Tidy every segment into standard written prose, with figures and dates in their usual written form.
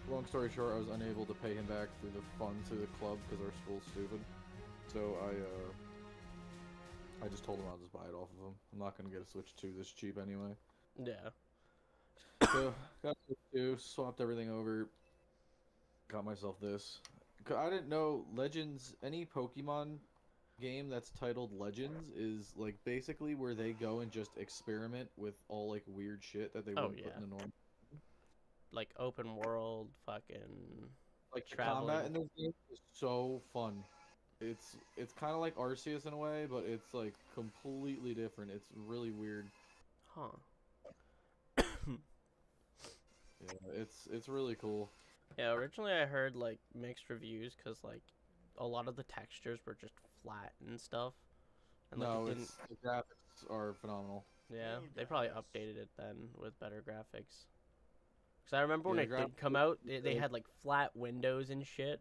long story short, I was unable to pay him back through the funds through the club because our school's stupid. So I just told him I'll just buy it off of him. I'm not gonna get a Switch 2 this cheap anyway. Yeah. So got Switch 2, swapped everything over, got myself this. I didn't know Legends, any Pokemon game that's titled Legends is like basically where they go and just experiment with all like weird shit that they Oh wouldn't put yeah. in the normal. Like open world, fucking Like the combat traveling. in this game is so fun. It's kind of like Arceus in a way, but it's like completely different. It's really weird. Huh. Yeah, it's really cool. Yeah, originally I heard like mixed reviews because like a lot of the textures were just flat and stuff, and like it No, didn't. it's the graphics are phenomenal. Yeah, they probably updated it then with better graphics. Because I remember when Yeah, the it did graphics come are out, really they good. had like flat windows and shit.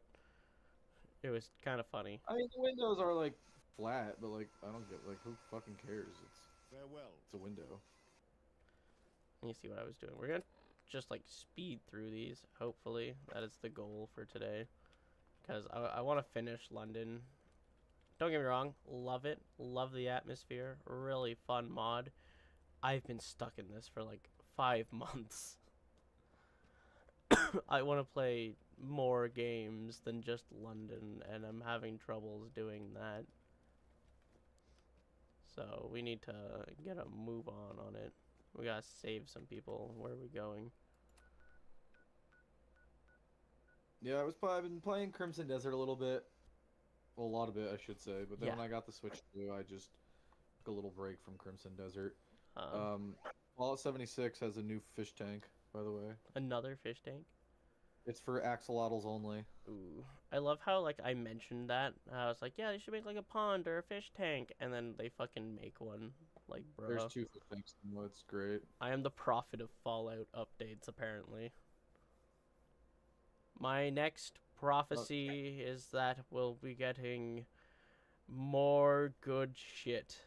It was kind of funny. I mean, the windows are like flat, but like I don't get like who fucking cares? Farewell. It's a window. Let me see what I was doing. We're gonna just like speed through these. Hopefully, that is the goal for today. Because I want to finish London. Don't get me wrong, love it. Love the atmosphere. Really fun mod. I've been stuck in this for like 5 months. I want to play more games than just London, and I'm having troubles doing that. So we need to get a move on it. We gotta save some people. Where are we going? Yeah, I've been playing Crimson Desert a little bit. Well, a lot of it, I should say. But then Yeah. when I got the Switch 2, I just took a little break from Crimson Desert. Um, Um, Fallout 76 has a new fish tank, by the way. Another fish tank. It's for axolotls only. Ooh, I love how like I mentioned that. I was like, yeah, they should make like a pond or a fish tank, and then they fucking make one. Like, There's bruh, two fish tanks in the It's great. I am the prophet of Fallout updates. Apparently, my next Uh, prophecy is that we'll be getting more good shit.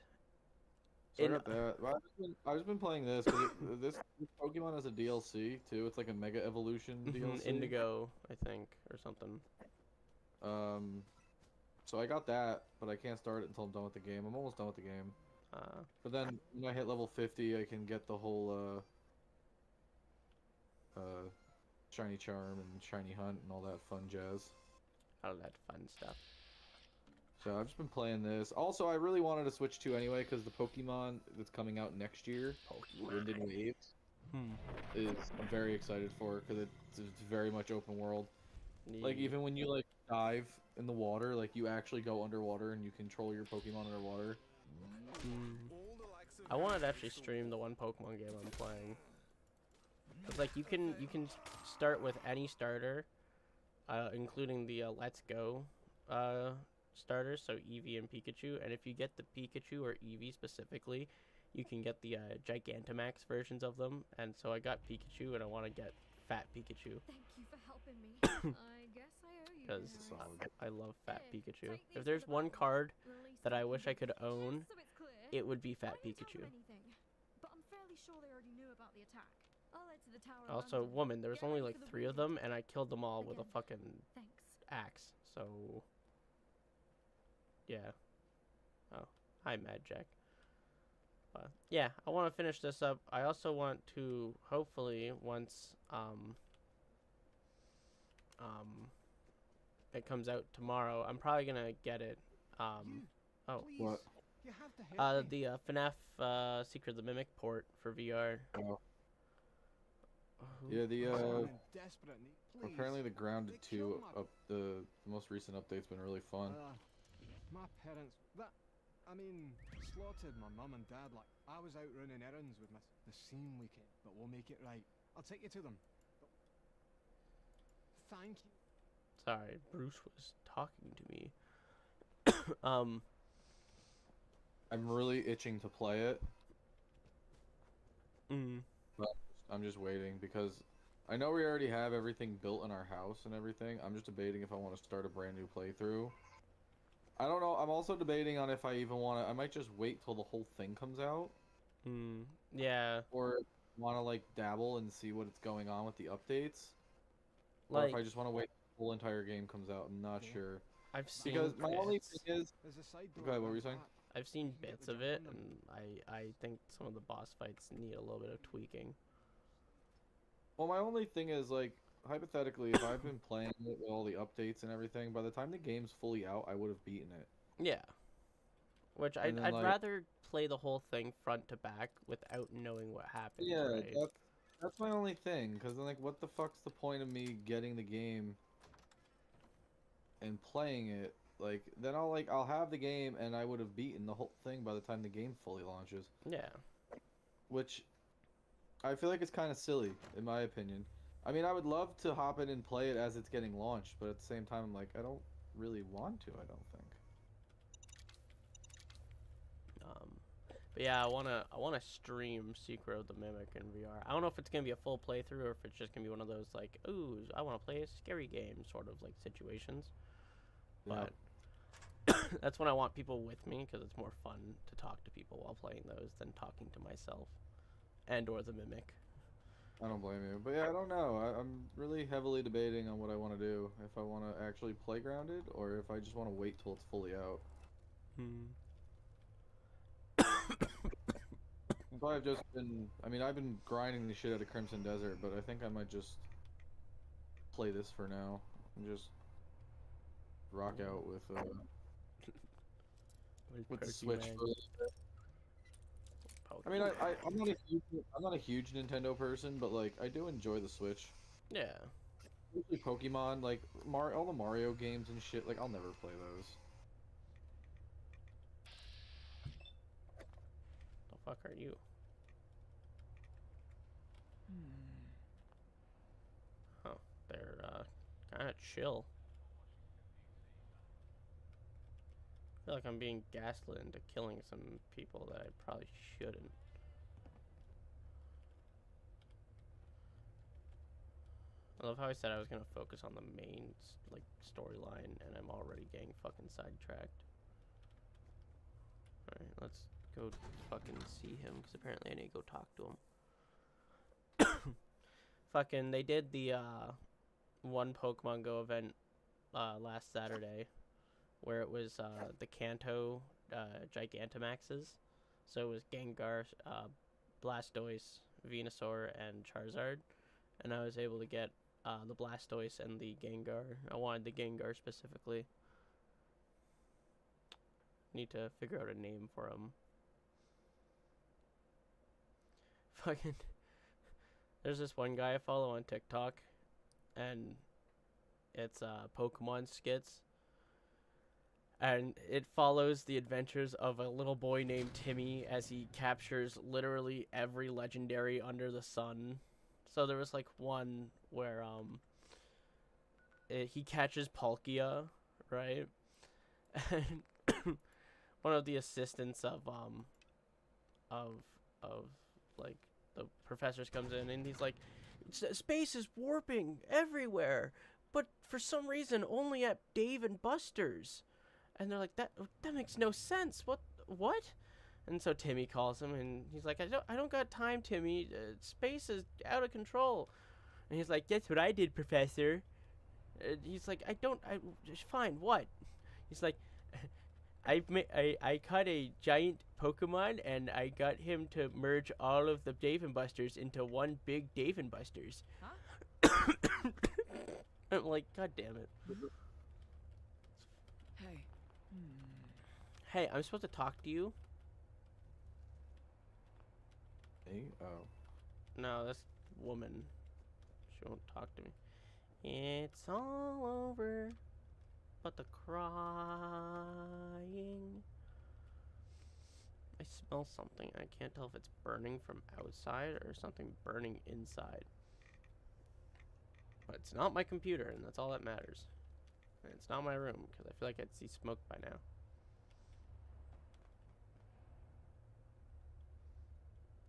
so I In got that. Well, I've just been playing this because this Pokemon has a DLC too. It's like a Mega Evolution DLC. Indigo, I think, or something. Um, so I got that, but I can't start it until I'm done with the game. I'm almost done with the game. Uh, But then when I hit level 50, I can get the whole shiny charm and shiny hunt and all that fun jazz. all that fun stuff. So I've just been playing this. Also, I really wanted to switch to anyway because the Pokemon that's coming out next year, Wind and Pokemon. Waves, Hmm. is I'm very excited for because it's very much open world. Like The even when you like dive in the water, like you actually go underwater and you control your Pokemon underwater. hmm. All the likes of I you wanted to actually so stream the one Pokemon game I'm playing. It's like you can start with any starter, including the Let's Go uh, starters, so Eevee and Pikachu. And if you get the Pikachu or Eevee specifically, you can get the Gigantamax versions of them. And so I got Pikachu, and I want to get Fat Pikachu Thank you for helping me. I guess I owe you because this. Solid. I love Fat Here, Pikachu. take these If to there's the one battle. card Release that I the wish I could Just own, so it's clear, it would be Fat I didn't tell Pikachu. them anything, but I'm fairly sure they already knew about the attack. I'll head to the Tower of Also, London. woman, there was Get only ready like for the 3 of weekend. them, and I killed them all with a Again. fucking Thanks. axe. So, yeah. Oh, hi, Mad Jack. But yeah, I want to finish this up. I also want to hopefully once um it comes out tomorrow, I'm probably gonna get it. you. Oh, Please. What? You have to help me. the FNAF Secret of the Mimic port for VR. Oh. Who- Yeah, the I'm in desperate need. Please. apparently the Grounded They killed 2 my- up the most recent update's been really fun. My parents, I mean, slaughtered my mum and dad like I was out running errands with the scene weekend, but we'll make it right. I'll take you to them. But thank you. Sorry, Bruce was talking to me. um, I'm really itching to play it, mm, but I'm just waiting because I know we already have everything built in our house and everything. I'm just debating if I want to start a brand new playthrough. I don't know. I'm also debating on if I even want to. I might just wait till the whole thing comes out, yeah. or want to like dabble and see what's going on with the updates. or if Like I just want to wait till the whole entire game comes out. I'm not Yeah. sure. I've seen Because my only bits. thing is, There's a side door go ahead, at what were you the saying? back. I've seen You can get bits the of jump it, on them. and I think some of the boss fights need a little bit of tweaking. Well, my only thing is like hypothetically, if I've been playing it with all the updates and everything, by the time the game's fully out, I would have beaten it. Yeah, which And then I'd like, rather play the whole thing front to back without knowing what happens, yeah, right? that's my only thing. Because then like, what the fuck's the point of me getting the game and playing it? Like, then I'll have the game and I would have beaten the whole thing by the time the game fully launches. Yeah. Which I feel like it's kind of silly, in my opinion. I mean, I would love to hop in and play it as it's getting launched, but at the same time, I'm like, I don't really want to, I don't think. Um, but yeah, I wanna stream Secret of the Mimic in VR. I don't know if it's gonna be a full playthrough or if it's just gonna be one of those like, ooh, I want to play a scary game sort of like situations. Yeah. But that's when I want people with me because it's more fun to talk to people while playing those than talking to myself and or the Mimic. I don't blame you. But yeah, I don't know. I'm really heavily debating on what I want to do. If I want to actually play Grounded or if I just want to wait till it's fully out. So I've just been, I mean, I've been grinding the shit out of Crimson Desert, but I think I might just play this for now and just rock out with the Switch for I mean, I'm not a huge Nintendo person, but like I do enjoy the Switch. Yeah. Especially Pokemon, like all the Mario games and shit. Like I'll never play those. The fuck are you? Oh, they're kind of chill. I feel like I'm being gaslit into killing some people that I probably shouldn't. I love how I said I was gonna focus on the main like storyline, and I'm already getting fucking sidetracked. All right, let's go fucking see him because apparently I need to go talk to him. Fucking, they did the one Pokemon Go event last Saturday, where it was the Kanto Gigantamaxes. So it was Gengar, Blastoise, Venusaur, and Charizard, and I was able to get the Blastoise and the Gengar. I wanted the Gengar specifically. Need to figure out a name for him. Fucking, there's this one guy I follow on TikTok, and it's Pokemon skits. And it follows the adventures of a little boy named Timmy as he captures literally every legendary under the sun. So there was like one where he catches Palkia, right? And one of the assistants of like the professors comes in and he's like, space is warping everywhere, but for some reason only at Dave and Buster's. And they're like, that makes no sense. What? And so Timmy calls him, and he's like, I don't got time, Timmy. Space is out of control. And he's like, that's what I did, Professor. He's like, fine. What? He's like, I caught a giant Pokemon, and I got him to merge all of the Dave and Busters into one big Dave and Busters. Huh? I'm like, God damn it. Hey. Hey, I'm supposed to talk to you? Me? Oh. No, that's woman. She won't talk to me. It's all over, but the crying. I smell something. I can't tell if it's burning from outside or something burning inside. But it's not my computer, and that's all that matters. And it's not my room, because I feel like I'd see smoke by now.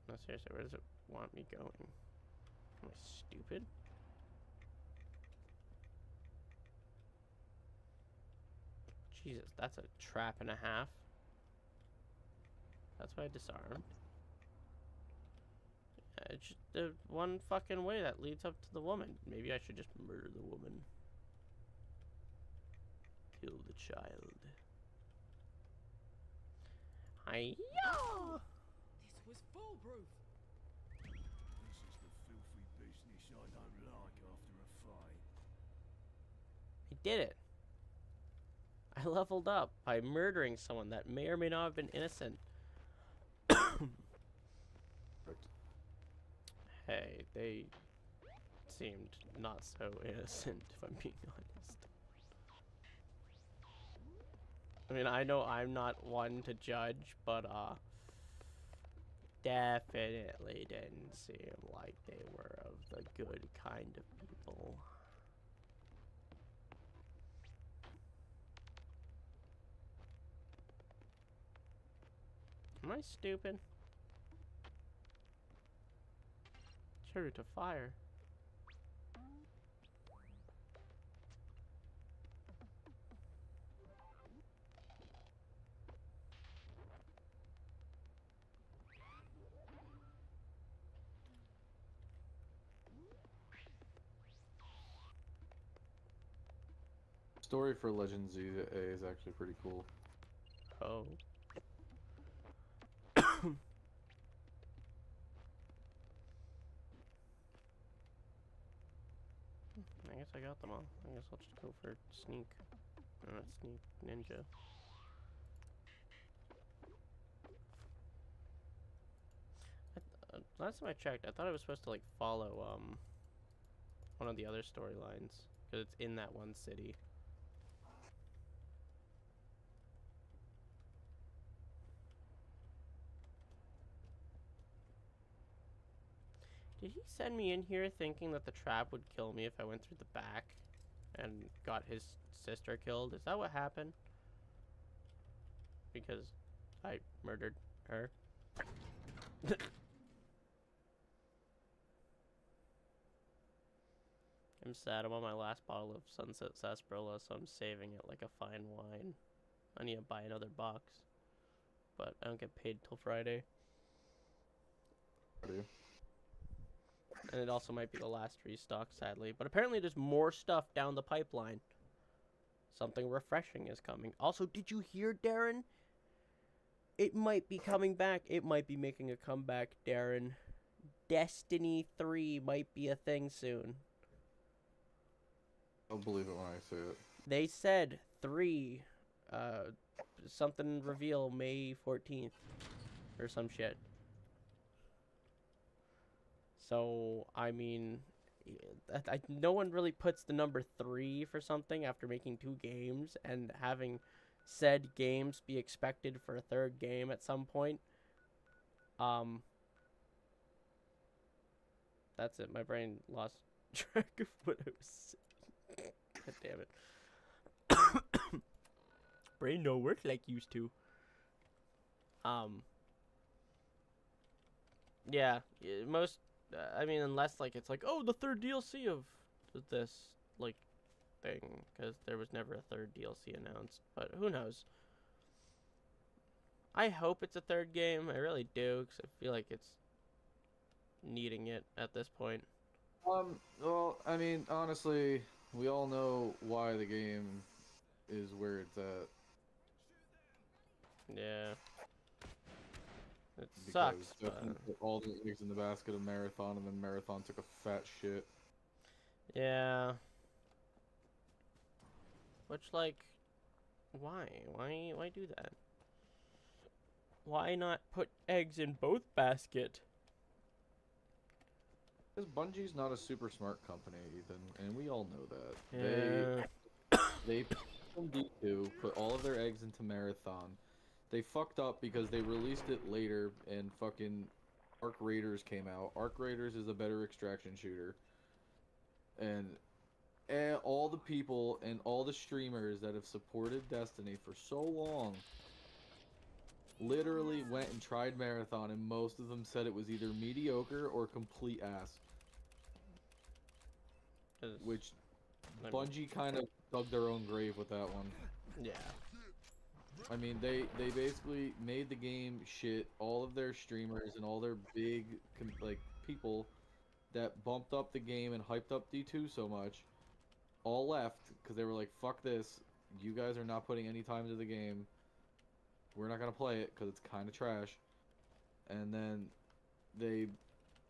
No, seriously, where does it want me going? Am I stupid? Jesus, that's a trap and a half. That's why I disarmed. It's just the one fucking way that leads up to the woman. Maybe I should just murder the woman. Kill the child. Hiya! This was foolproof. This is the filthy business I don't like after a fight. I did it. I leveled up by murdering someone that may or may not have been innocent. Hey, they seemed not so innocent, if I'm being honest. I mean, I know I'm not one to judge, but, definitely didn't seem like they were of the good kind of people. Am I stupid? Trigger to fire. Story for Legend Z is actually pretty cool. Oh. I guess I got them all. I guess I'll just go for sneak. No, not sneak, ninja. Last time I checked, I thought I was supposed to like follow one of the other storylines because it's in that one city. Did he send me in here thinking that the trap would kill me if I went through the back and got his sister killed? Is that what happened? Because I murdered her. I'm sad. I'm on my last bottle of Sunset Sarsaparilla, so I'm saving it like a fine wine. I need to buy another box, but I don't get paid till Friday. How do you? And it also might be the last restock, sadly. But apparently there's more stuff down the pipeline. Something refreshing is coming. Also, did you hear, Darren? It might be coming back. It might be making a comeback, Darren. Destiny 3 might be a thing soon. I'll believe it when I see it. They said 3. Something reveal May 14th. Or some shit. So, I mean, no one really puts the number 3 for something after making 2 games and having said games be expected for a 3rd game at some point. That's it. My brain lost track of what I was saying. God damn it. Brain don't work like used to. Yeah, most... I mean, unless, like, it's like, oh, the 3rd DLC of this, like, thing. Because there was never a 3rd DLC announced. But who knows? I hope it's a 3rd game. I really do. Because I feel like it's needing it at this point. Well, I mean, honestly, we all know why the game is where it's at. Yeah. It Because sucks, but... Stefan put all the eggs in the basket of Marathon, and then Marathon took a fat shit. Yeah. Which, like, why? Why do that? Why not put eggs in both basket? Because Bungie's not a super smart company, Ethan, and we all know that. Yeah. They from D2 put all of their eggs into Marathon. They fucked up because they released it later and fucking Arc Raiders came out. Arc Raiders is a better extraction shooter. And all the people and all the streamers that have supported Destiny for so long literally went and tried Marathon, and most of them said it was either mediocre or complete ass. Which Bungie kind of dug their own grave with that one. Yeah. I mean, they basically made the game shit. All of their streamers and all their big like people that bumped up the game and hyped up D2 so much all left because they were like, fuck this. You guys are not putting any time into the game. We're not going to play it because it's kind of trash. And then they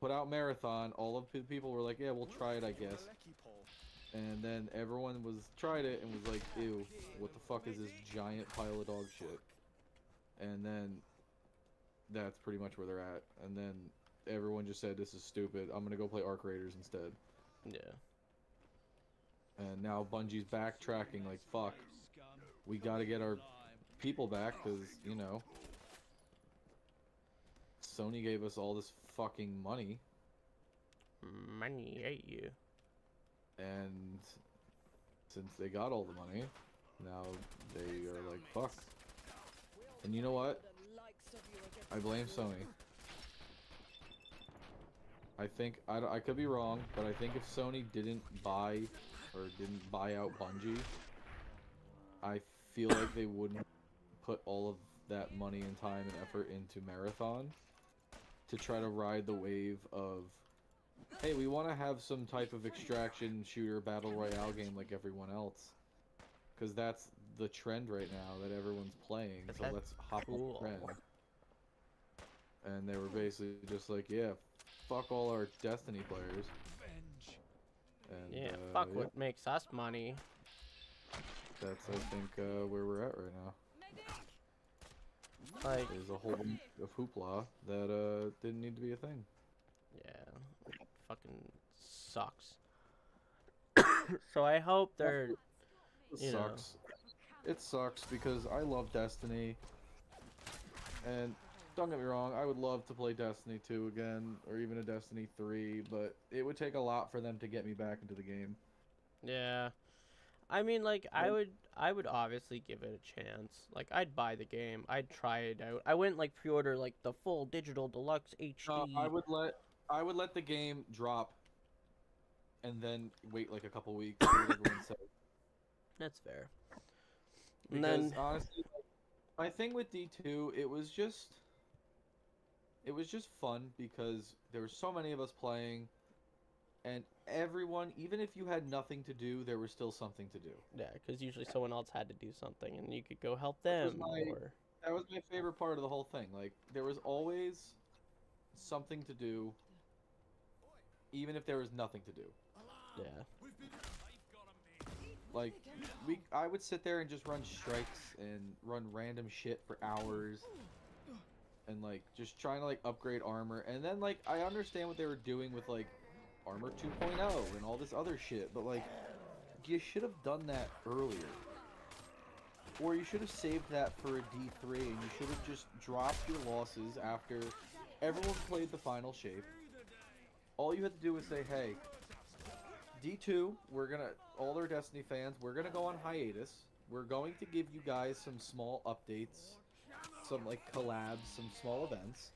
put out Marathon. All of the people were like, yeah, we'll try it, I guess. And then everyone tried it and was like, ew, what the fuck is this giant pile of dog shit? And then that's pretty much where they're at. And then everyone just said, this is stupid. I'm going to go play Arc Raiders instead. Yeah. And now Bungie's backtracking like, fuck. We got to get our people back because, you know, Sony gave us all this fucking money. Money ate you. And since they got all the money, now they are like, fuck. And you know what? I blame Sony. I think, I could be wrong, but I think if Sony didn't buy out Bungie, I feel like they wouldn't put all of that money and time and effort into Marathon to try to ride the wave of, hey, we want to have some type of extraction shooter battle royale game like everyone else. Because that's the trend right now that everyone's playing, so let's hop on the trend. And they were basically just like, yeah, fuck all our Destiny players. And, Yeah, fuck yeah, what makes us money. that's, I think, where we're at right now. Like, There's a whole bunch of hoopla that didn't need to be a thing. yeah, fucking sucks. So I hope they're, It you know. sucks. It sucks because I love Destiny. And don't get me wrong, I would love to play Destiny 2 again, or even a Destiny 3, but it would take a lot for them to get me back into the game. Yeah. I mean, like, I would obviously give it a chance. Like, I'd buy the game. I'd try it out. I wouldn't, like, pre-order, like, the full digital deluxe HD. I would let the game drop and then wait like a couple weeks. See what everyone says. That's fair. Because And then, honestly, my thing with D2, it was just fun because there were so many of us playing, and everyone, even if you had nothing to do, there was still something to do. yeah, because usually someone else had to do something, and you could go help them, or... That was my favorite part of the whole thing. Like, there was always something to do, even if there was nothing to do. Yeah. Like, I would sit there and just run strikes and run random shit for hours. And, like, just trying to, like, upgrade armor. And then, like, I understand what they were doing with, like, Armor 2.0 and all this other shit. But, like, you should have done that earlier. Or you should have saved that for a D3. And you should have just dropped your losses after everyone played the final shape. All you had to do was say, hey, D2, all our Destiny fans, we're gonna go on hiatus. We're going to give you guys some small updates, some like collabs, some small events.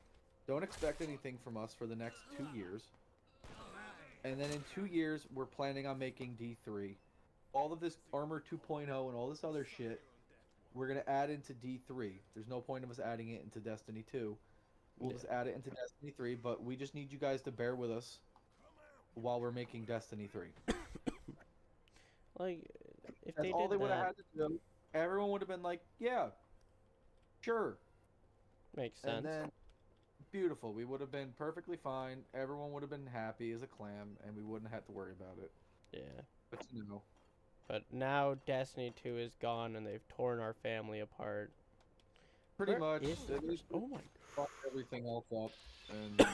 Don't expect anything from us for the next 2 years. And then in 2 years, we're planning on making D3. All of this Armor 2.0 and all this other shit, we're gonna add into D3. There's no point of us adding it into Destiny 2. We'll just add it into Destiny 3, but we just need you guys to bear with us while we're making Destiny 3. Like, if That's they all did they would have that, had to do. Everyone would have been like, yeah, sure. makes sense. And then, beautiful. We would have been perfectly fine. Everyone would have been happy as a clam, and we wouldn't have to worry about it. Yeah. But, you know. But now Destiny 2 is gone, and they've torn our family apart. Pretty Where much. is They the- just Oh my... fucked everything else up. And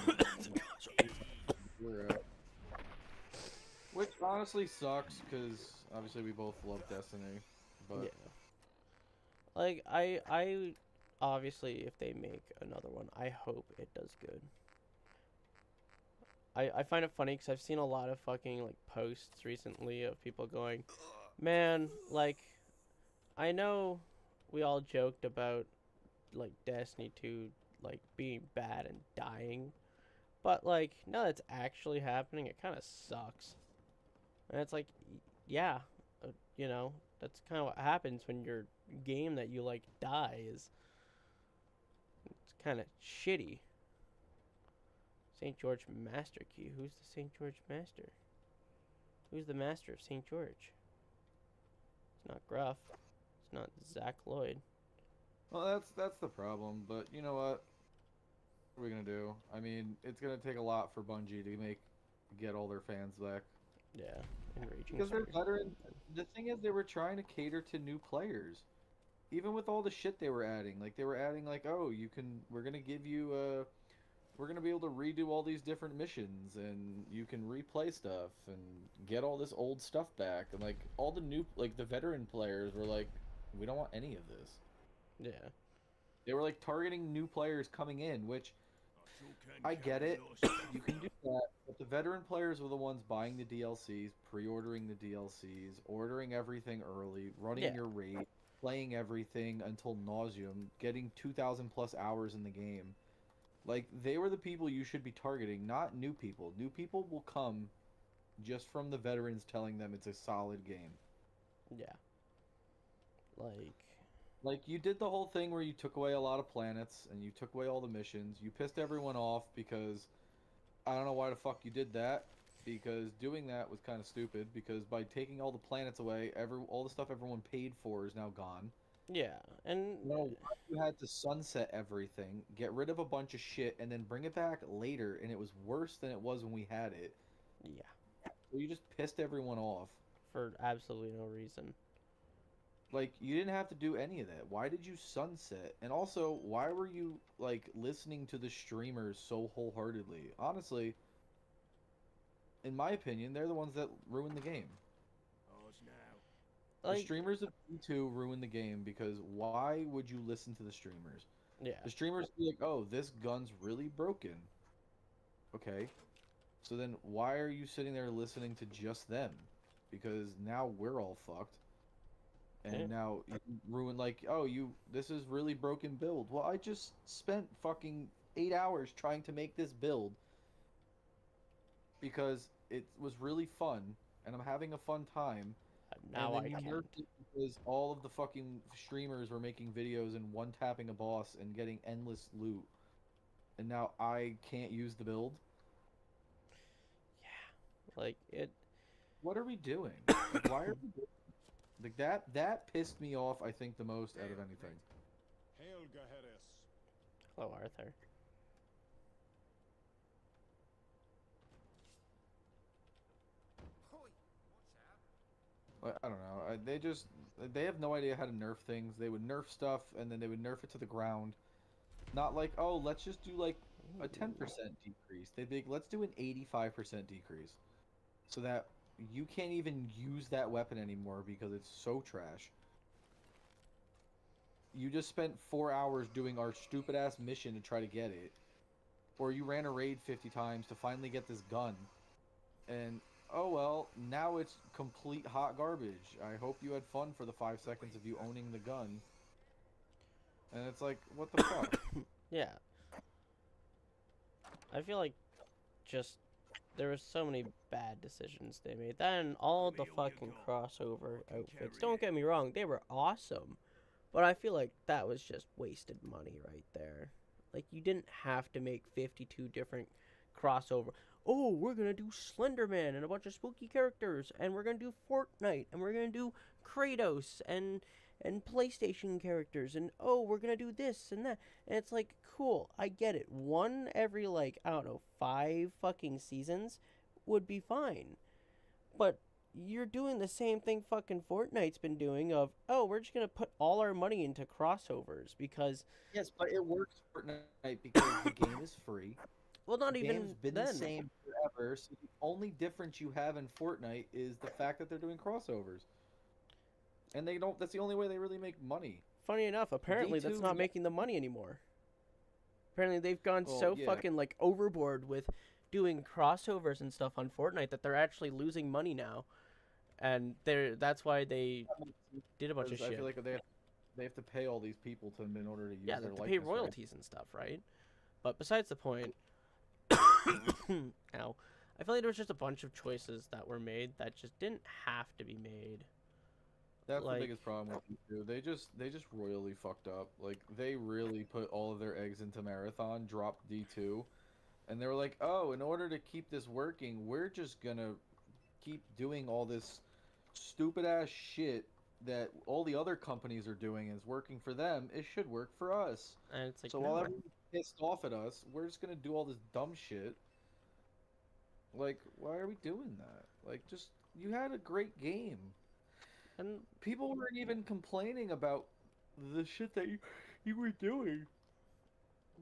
we're at. Which honestly sucks, because obviously we both love Destiny. But Yeah. Like, I obviously, if they make another one, I hope it does good. I find it funny because I've seen a lot of fucking, like, posts recently of people going, man, like, I know we all joked about, like, Destiny 2, like, being bad and dying, but, like, now that's actually happening, it kind of sucks. And it's like, yeah, you know, that's kind of what happens when your game that you like dies. It's kind of shitty. St. George Master Key. Who's the St. George Master? Who's the master of St. George? It's not Gruff. It's not Zach Lloyd. Well, that's the problem. But you know what? What are we gonna do? I mean, it's gonna take a lot for Bungie to get all their fans back. Yeah, enraging. Because they're Stars. veteran. The thing is, they were trying to cater to new players. Even with all the shit they were adding, like they were adding, like, oh, we're gonna give you, we're gonna be able to redo all these different missions, and you can replay stuff and get all this old stuff back, and like all the new, like the veteran players were like, we don't want any of this. Yeah. They were like targeting new players coming in, which I sure can I count get a it. lot of stuff. You can do that, but the veteran players were the ones buying the DLCs, pre-ordering the DLCs, ordering everything early, running Yeah. your raid, playing everything until nauseum, getting 2,000 plus hours in the game. Like, they were the people you should be targeting, not new people. New people will come just from the veterans telling them it's a solid game. Yeah. Like, Like, you did the whole thing where you took away a lot of planets and you took away all the missions. You pissed everyone off because I don't know why the fuck you did that. Because doing that was kind of stupid. Because by taking all the planets away, all the stuff everyone paid for is now gone. yeah, and No, you had to sunset everything, get rid of a bunch of shit, and then bring it back later, and it was worse than it was when we had it. yeah, So you just pissed everyone off. for absolutely no reason. Like, you didn't have to do any of that. Why did you sunset? And also, why were you, like, listening to the streamers so wholeheartedly? Honestly, in my opinion, they're the ones that ruined the game. Ours now. The Like, streamers of P2 ruined the game because why would you listen to the streamers? yeah, The streamers be like, oh, this gun's really broken. Okay. So then why are you sitting there listening to just them? Because now we're all fucked. And Yeah. now you ruin, like, oh, this is really broken build. Well, I just spent fucking 8 hours trying to make this build because it was really fun and I'm having a fun time. now and I then you can't. nerfed it because all of the fucking streamers were making videos and one tapping a boss and getting endless loot. And now I can't use the build. Like, it. What are we doing? Like, why are we doing like that pissed me off, I think, the most out of anything. Helga Harris. Hello, Arthur. I don't know. They have no idea how to nerf things. They would nerf stuff and then they would nerf it to the ground. Not like, oh, let's just do like a 10% decrease. They'd be like, let's do an 85% decrease. So that you can't even use that weapon anymore because it's so trash. You just spent 4 hours doing our stupid ass mission to try to get it. Or you ran a raid 50 times to finally get this gun. And oh well, now it's complete hot garbage. I hope you had fun for the 5 seconds of you owning the gun. And it's like, what the fuck? Yeah. I feel like just there was so many bad decisions they made. Then all the fucking crossover outfits. Don't get me wrong, they were awesome. But I feel like that was just wasted money right there. Like, you didn't have to make 52 different crossover. Oh, we're gonna do Slenderman and a bunch of spooky characters, and we're gonna do Fortnite, and we're gonna do Kratos and PlayStation characters, and oh, we're gonna do this and that. And it's like, cool, I get it. One every, like, I don't know, 5 fucking seasons would be fine. But you're doing the same thing fucking Fortnite's been doing of, oh, we're just gonna put all our money into crossovers because, Yes, but it works Fortnite because the game is free. well, not The even game's been then. the same forever, so the only difference you have in Fortnite is the fact that they're doing crossovers. And they don't, that's the only way they really make money. Funny enough, apparently that's V2 not yeah. making the money anymore. Apparently they've gone Well, so yeah. fucking, like, overboard with doing crossovers and stuff on Fortnite that they're actually losing money now. And that's why they did a bunch of Because I shit. feel like they have to pay all these people in order to use Yeah, they their have to pay likeness, right? royalties and stuff, right? But besides the point, ow, I feel like there was just a bunch of choices that were made that just didn't have to be made. That's Like- the biggest problem with D2. They just royally fucked up. Like, they really put all of their eggs into Marathon, dropped D2, And they were like, oh, in order to keep this working, we're just gonna keep doing all this stupid ass shit that all the other companies are doing is working for them. It should work for us. And it's like, So no. while everyone's pissed off at us, we're just gonna do all this dumb shit. Like, why are we doing that? Like, just you had a great game. And People weren't even complaining about the shit that you were doing.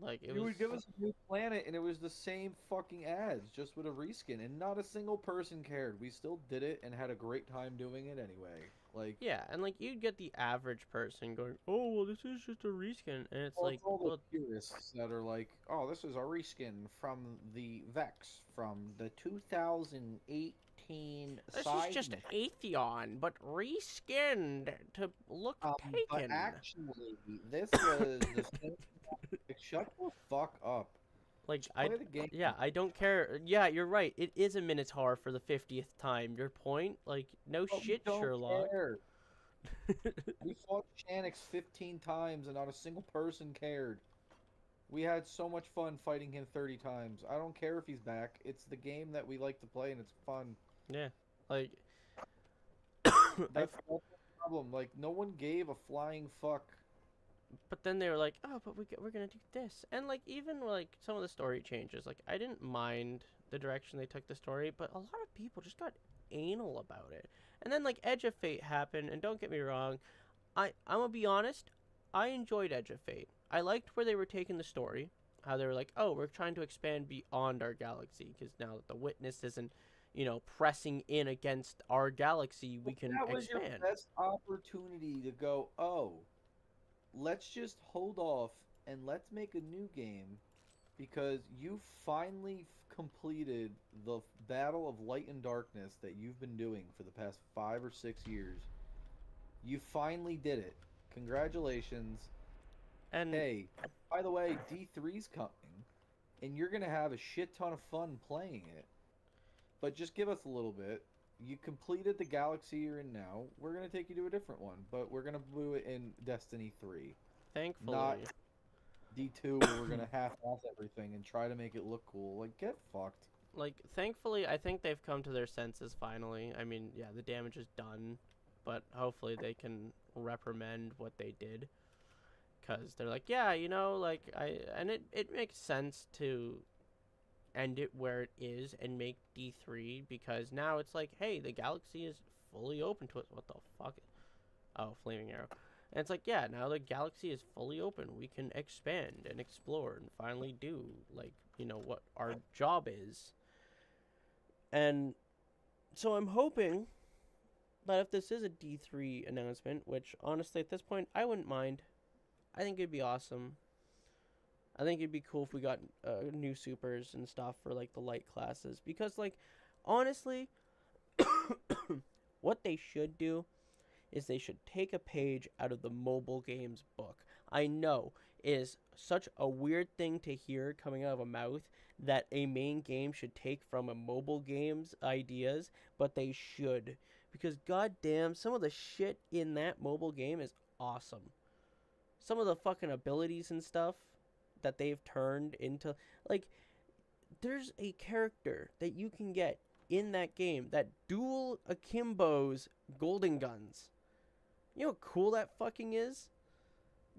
like it You was would give us a new planet, and it was the same fucking ads, just with a reskin, and not a single person cared. We still did it and had a great time doing it anyway. Like, yeah, and like you'd get the average person going, "Oh, well, this is just a reskin," and it's well, like, it's all well, the purists that are like, "Oh, this is a reskin from the Vex from the 2018 this side is just mission." Atheon, but reskinned to look But taken. actually, this was the same. Like, shut the fuck up. Like Just I, play the game. yeah, I don't care. Yeah, you're right. It is a Minotaur for the 50th time. Your point? Like, no But we shit, don't Sherlock. care. We fought Shanix 15 times and not a single person cared. We had so much fun fighting him 30 times. I don't care if he's back. It's the game that we like to play and it's fun. Yeah, like That's the problem. Like, no one gave a flying fuck. but then they were like, oh, but we're gonna do this, and like even like some of the story changes. Like I didn't mind the direction they took the story, but a lot of people just got anal about it. And then like Edge of Fate happened, and don't get me wrong, I'm gonna be honest, I enjoyed Edge of Fate. I liked where they were taking the story, how they were like, oh, we're trying to expand beyond our galaxy because now that the Witness isn't, pressing in against our galaxy, we can That was expand. your best opportunity to go, oh, let's just hold off and let's make a new game because you finally completed the Battle of Light and Darkness that you've been doing for the past 5 or 6 years. You finally did it. Congratulations. And Hey, by the way, D3's coming, and you're going to have a shit ton of fun playing it. But just give us a little bit. You completed the galaxy you're in now. We're going to take you to a different one, but we're going to do it in Destiny 3. thankfully, Not D2 where we're going to half-ass everything and try to make it look cool. Like, get fucked. like thankfully, I think they've come to their senses finally. I mean, yeah, the damage is done, but hopefully they can reprimand what they did. Because they're like, yeah, and it makes sense to end it where it is and make D3 because now it's like, hey, the galaxy is fully open to us. What the fuck? Oh, Flaming Arrow. And it's like, yeah, now the galaxy is fully open. We can expand and explore and finally do, like, what our job is. And so I'm hoping that if this is a D3 announcement, which honestly at this point I wouldn't mind, I think it'd be awesome. I think it'd be cool if we got new supers and stuff for like the light classes because like honestly what they should do is they should take a page out of the mobile games book. I know it is such a weird thing to hear coming out of a mouth that a main game should take from a mobile game's ideas, but they should because goddamn some of the shit in that mobile game is awesome. Some of the fucking abilities and stuff that they've turned into, like, there's a character that you can get in that game that dual akimbos golden guns. You know how cool that fucking is?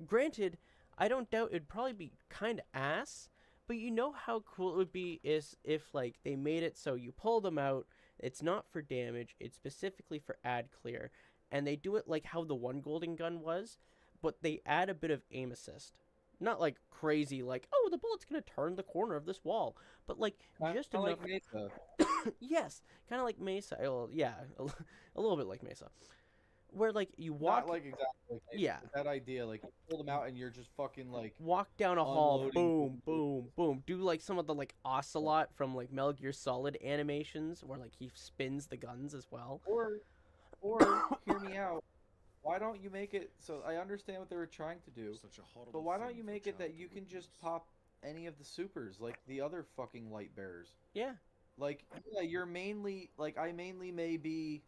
Granted, I don't doubt it'd probably be kind of ass, but you know how cool it would be is if like they made it so you pull them out, it's not for damage, it's specifically for ad clear, and they do it like how the one golden gun was, but they add a bit of aim assist. Not like crazy, like, oh, the bullet's gonna turn the corner of this wall, but like just Kinda enough. like Mesa. Yes, kind of like Mesa. Well, yeah, a little bit like Mesa, where like you walk, Not like exactly like Mesa, yeah, but that idea, like, you pull them out and you're just fucking, like, walk down a hall, unloading boom, bullets. boom, boom. Do like some of the like Ocelot from like Metal Gear Solid animations, where like he spins the guns as well. Or hear me out. Why don't you make it so I understand what they were trying to do, Such a horrible but why don't thing you for make it that child you can just prodigies. pop any of the supers like the other fucking light bearers? Yeah, Like, yeah, you're mainly like I mainly may be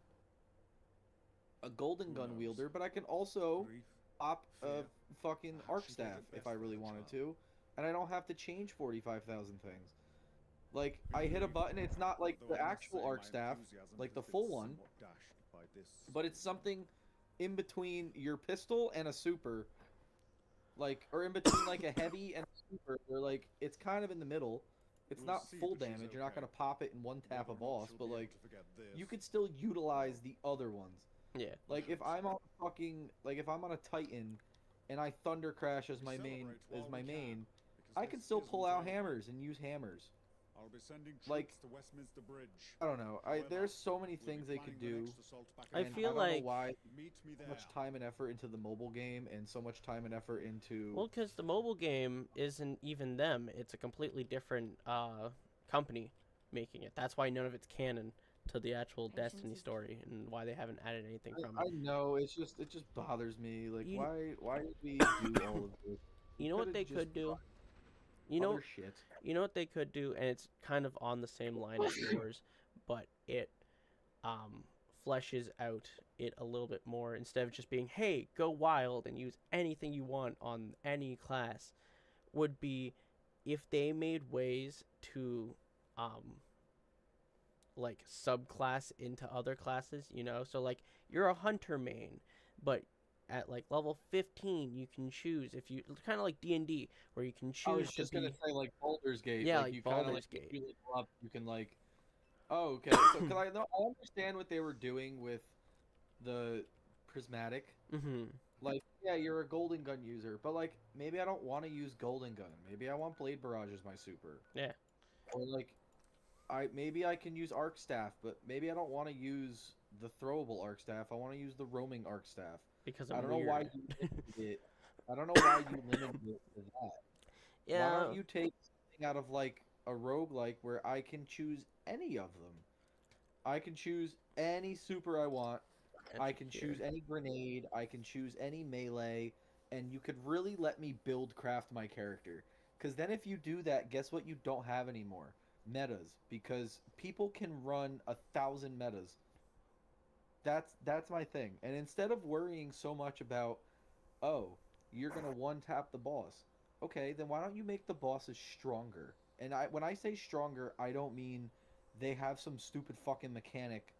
a golden Who gun knows? wielder, but I can also Grief, pop a fear. fucking Should arc do the staff if best I for really the wanted child. to, and I don't have to change 45,000 things. Like I hit a button, it's not like the actual arc staff, like the full one, but it's something in between your pistol and a super, like, or in between like a heavy and a super, where like it's kind of in the middle. It's not full damage. You're not gonna pop it in one tap a boss, but like you could still utilize the other ones. Yeah. Like if I'm on if I'm on a Titan, and I Thunder Crash as my main, I can still pull out hammers and use hammers. I'll be sending Like, troops to Westminster Bridge. I don't know. There's so many things they could do. I And feel I don't like- know why Meet me so there. much time and effort into the mobile game and so much time and effort into. Well, because the mobile game isn't even them. It's a completely different company making it. That's why none of it's canon to the actual Patience Destiny is story, and why they haven't added anything from I it. know it just bothers me. Like You- why did we do all of this? You know what could've they just could do? done You know, other shit. you know what they could do, and it's kind of on the same line as yours, but it fleshes out it a little bit more instead of just being, hey, go wild and use anything you want on any class. Would be if they made ways to like subclass into other classes, you know? So like you're a hunter main, but at like level 15 you can choose if you kind of like D&D where you can I was choose to just be gonna say like Baldur's Gate. Yeah, like you kinda, Baldur's if Gate. you level up, you can like. Oh, okay. So, cause I understand what they were doing with the prismatic. Mhm. Like, yeah, you're a golden gun user, but like maybe I don't want to use golden gun. Maybe I want blade barrage as my super. Yeah. Or like, maybe I can use arc staff, but maybe I don't want to use the throwable arc staff. I want to use the roaming arc staff. Because I I'm don't know why weird. you limited it. I don't know why you limited it to that. Yeah. Why don't you take something out of like a roguelike where I can choose any of them? I can choose any super I want. I can choose any grenade. I can choose any melee, and you could really let me build craft my character. Because then if you do that, guess what you don't have anymore? Metas. Because people can run 1,000 metas. That's my thing. And instead of worrying so much about, oh, you're gonna one tap the boss. Okay, then why don't you make the bosses stronger? And when I say stronger, I don't mean they have some stupid fucking mechanic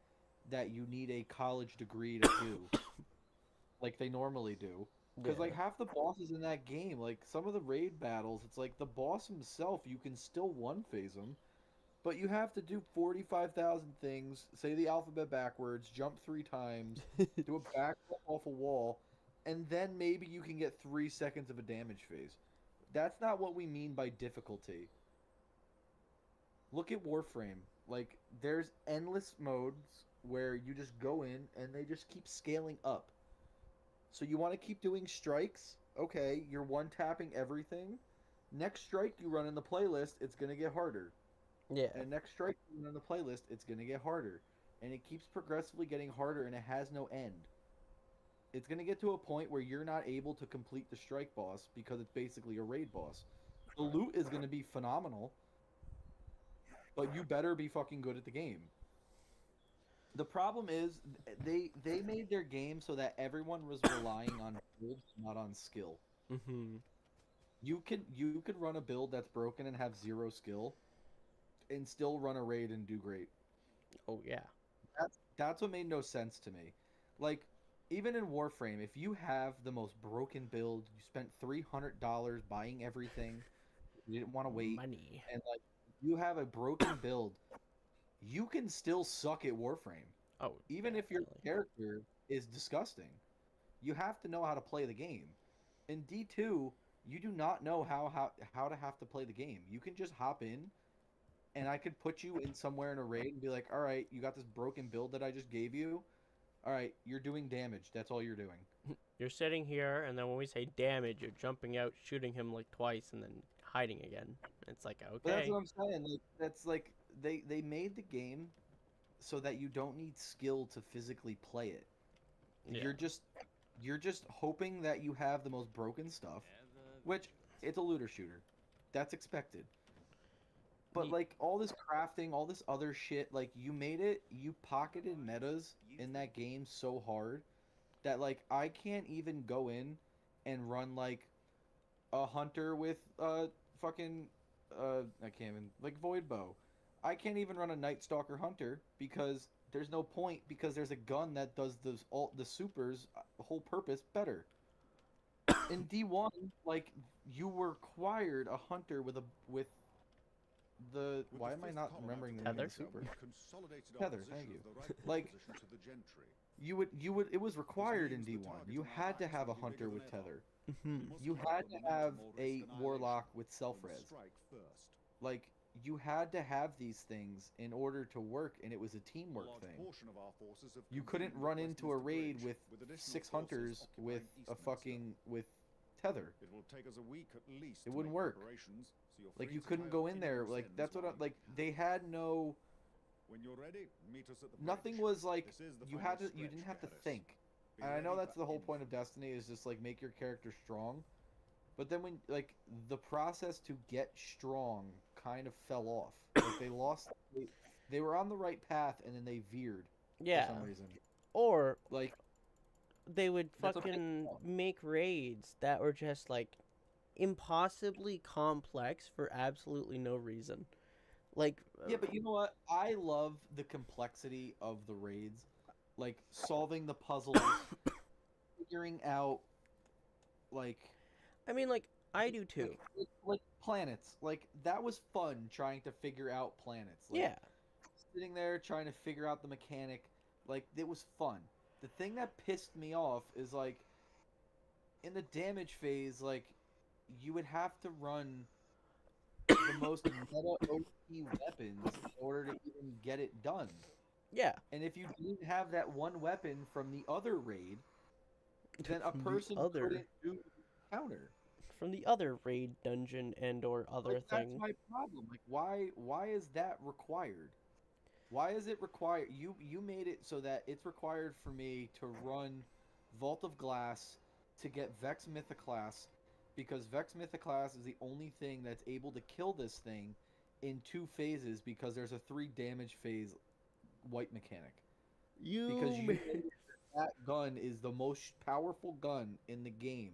that you need a college degree to do, like they normally do. Because like half the bosses in that game, like some of the raid battles, it's like the boss himself, you can still one phase him, but you have to do 45,000 things, say the alphabet backwards, jump 3 times, do a backflip off a wall, and then maybe you can get 3 seconds of a damage phase. That's not what we mean by difficulty. Look at Warframe. Like, there's endless modes where you just go in and they just keep scaling up. So you want to keep doing strikes? Okay, you're one-tapping everything. Next strike you run in the playlist, it's going to get harder. Yeah. And next strike you run in the playlist, it's going to get harder. And it keeps progressively getting harder and it has no end. It's going to get to a point where you're not able to complete the strike boss because it's basically a raid boss. The loot is going to be phenomenal, but you better be fucking good at the game. The problem is they made their game so that everyone was relying on build, not on skill. Mhm. You could run a build that's broken and have 0 skill, and still run a raid and do great. Oh yeah. That's what made no sense to me. Like, even in Warframe, if you have the most broken build, you spent $300 buying everything, you didn't want to wait, Money. and like you have a broken build, you can still suck at Warframe. Oh. Even if your definitely. character is disgusting. You have to know how to play the game. In D2, you do not know how to have to play the game. You can just hop in, and I could put you in somewhere in a raid and be like, all right, you got this broken build that I just gave you. All right, you're doing damage. That's all you're doing. You're sitting here, and then when we say damage, you're jumping out, shooting him like twice, and then hiding again. It's like, But that's okay. what I'm saying. Like, that's like they made the game so that you don't need skill to physically play it. Yeah. You're just hoping that you have the most broken stuff, which it's a looter shooter. That's expected. But Ye- like all this crafting, all this other shit, like you pocketed metas in that game so hard that like I can't even go in and run like a hunter with fucking I can't even like Void Bow. I can't even run a Night Stalker Hunter because there's no point because there's a gun that does the supers the whole purpose better. In D1, like you were required a hunter with the With why the am I fifth not column remembering the out name Tether? of the super? we've consolidated our Tether, position thank you. as the right Like, position to the gentry. You would it was required in means the D1. target You on our had to backs have a will be hunter bigger with than ever. tether. Mhm. We must You fight had the to momentum have or risk a annihilation. warlock with We must self-res. strike first. Like you had to have these things in order to work, and it was a A teamwork large thing. portion of our forces have You come couldn't from run Westminster into a raid Bridge, with additional 6 forces hunters with occupying a Eastminster. fucking with tether. It will take us a week at least. It to wouldn't make work. preparations, so you're Like free you to couldn't tie go up in any there. loose Like ends that's what while like you can. they had no. When you're ready, meet us at the Nothing bridge. was like This is the you final had to. You stretch didn't have to ahead us. think. Be And I know ready that's for the whole point of anything. Destiny is just like make your character strong. But then when like the process to get strong kind of fell off. Like they lost. They were on the right path and then they veered for Yeah. some reason. Or Like they would That's what I fucking thought. make raids that were just like impossibly complex for absolutely no reason. Like yeah, but you know what? I love the complexity of the raids, like solving the puzzles, figuring out like I mean, like I do too. like planets. Like that was fun trying to figure out planets. Like Yeah. sitting there trying to figure out the mechanic, like it was fun. The thing that pissed me off is like in the damage phase, like you would have to run the most meta OP weapons in order to even get it done. Yeah. And if you didn't have that one weapon from the other raid, then a From the person other- couldn't do the counter. From the other raid dungeon and or other Like, that's thing. my problem. Like why is that required? Why is it required? You made it so that it's required for me to run Vault of Glass to get Vex Mythoclast because Vex Mythoclast is the only thing that's able to kill this thing in 2 phases because there's a 3 damage phase wipe mechanic. Because you know that gun is the most powerful gun in the game.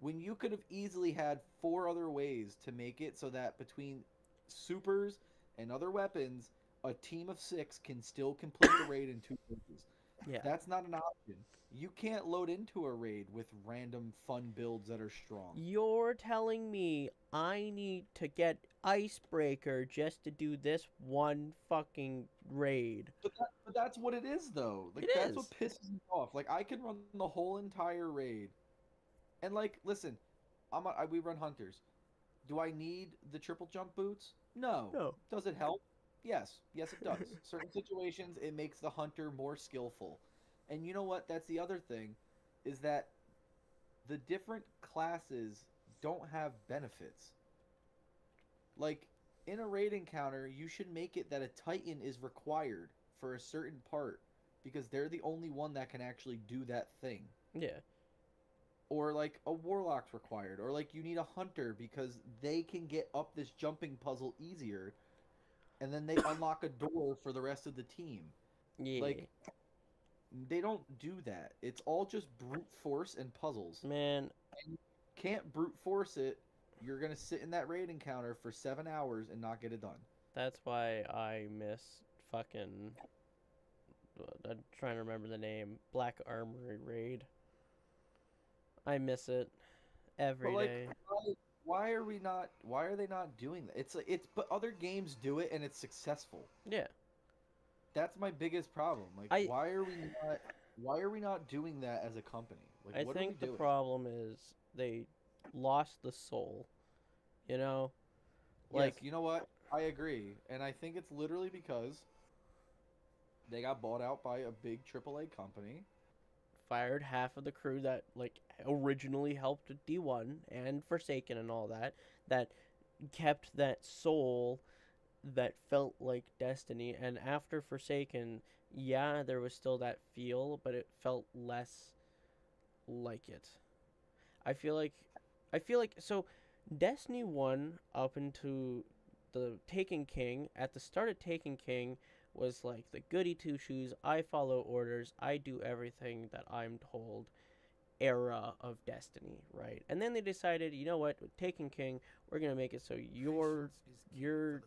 When you could have easily had 4 other ways to make it so that between supers and other weapons, a team of 6 can still complete the raid in 2 phases. Yeah. That's not an option. You can't load into a raid with random fun builds that are strong. You're telling me I need to get Icebreaker just to do this one fucking raid. But that's what it is, though. Like It that's is. what pisses me off. Like I can run the whole entire raid, and like, listen, we run hunters. Do I need the triple jump boots? No. No. Does it help? Yes. Yes, it does. Certain situations, it makes the hunter more skillful. And you know what? That's the other thing, is that the different classes don't have benefits. Like, in a raid encounter, you should make it that a Titan is required for a certain part, because they're the only one that can actually do that thing. Yeah. Or like a warlock's required, or like you need a hunter because they can get up this jumping puzzle easier, and then they unlock a door for the rest of the team. Yeah. Like they don't do that. It's all just brute force and puzzles. Man, Can't brute force it. You're gonna sit in that raid encounter for 7 hours and not get it done. that's why I miss fucking. I'm trying to remember the name. Black Armory raid. I miss it every But like, day. why are we not? Why are they not doing that? It's but other games do it and it's successful. Yeah. That's my biggest problem. Like, I- why are we not doing that as a company? Like, I what are think we the doing? problem is they lost the soul. You know? Yes, you know what? I agree, and I think it's literally because they got bought out by a big AAA company. Fired half of the crew that like originally helped with D1 and Forsaken and all that kept that soul that felt like Destiny. And after Forsaken, yeah, there was still that feel, but it felt less like it. I feel like so Destiny 1 up into the Taken King, at the start of Taken King, was like the goody two shoes. I follow orders. I do everything that I'm told. era of Destiny, right? And then they decided, you know what, with Taken King, we're gonna make it so your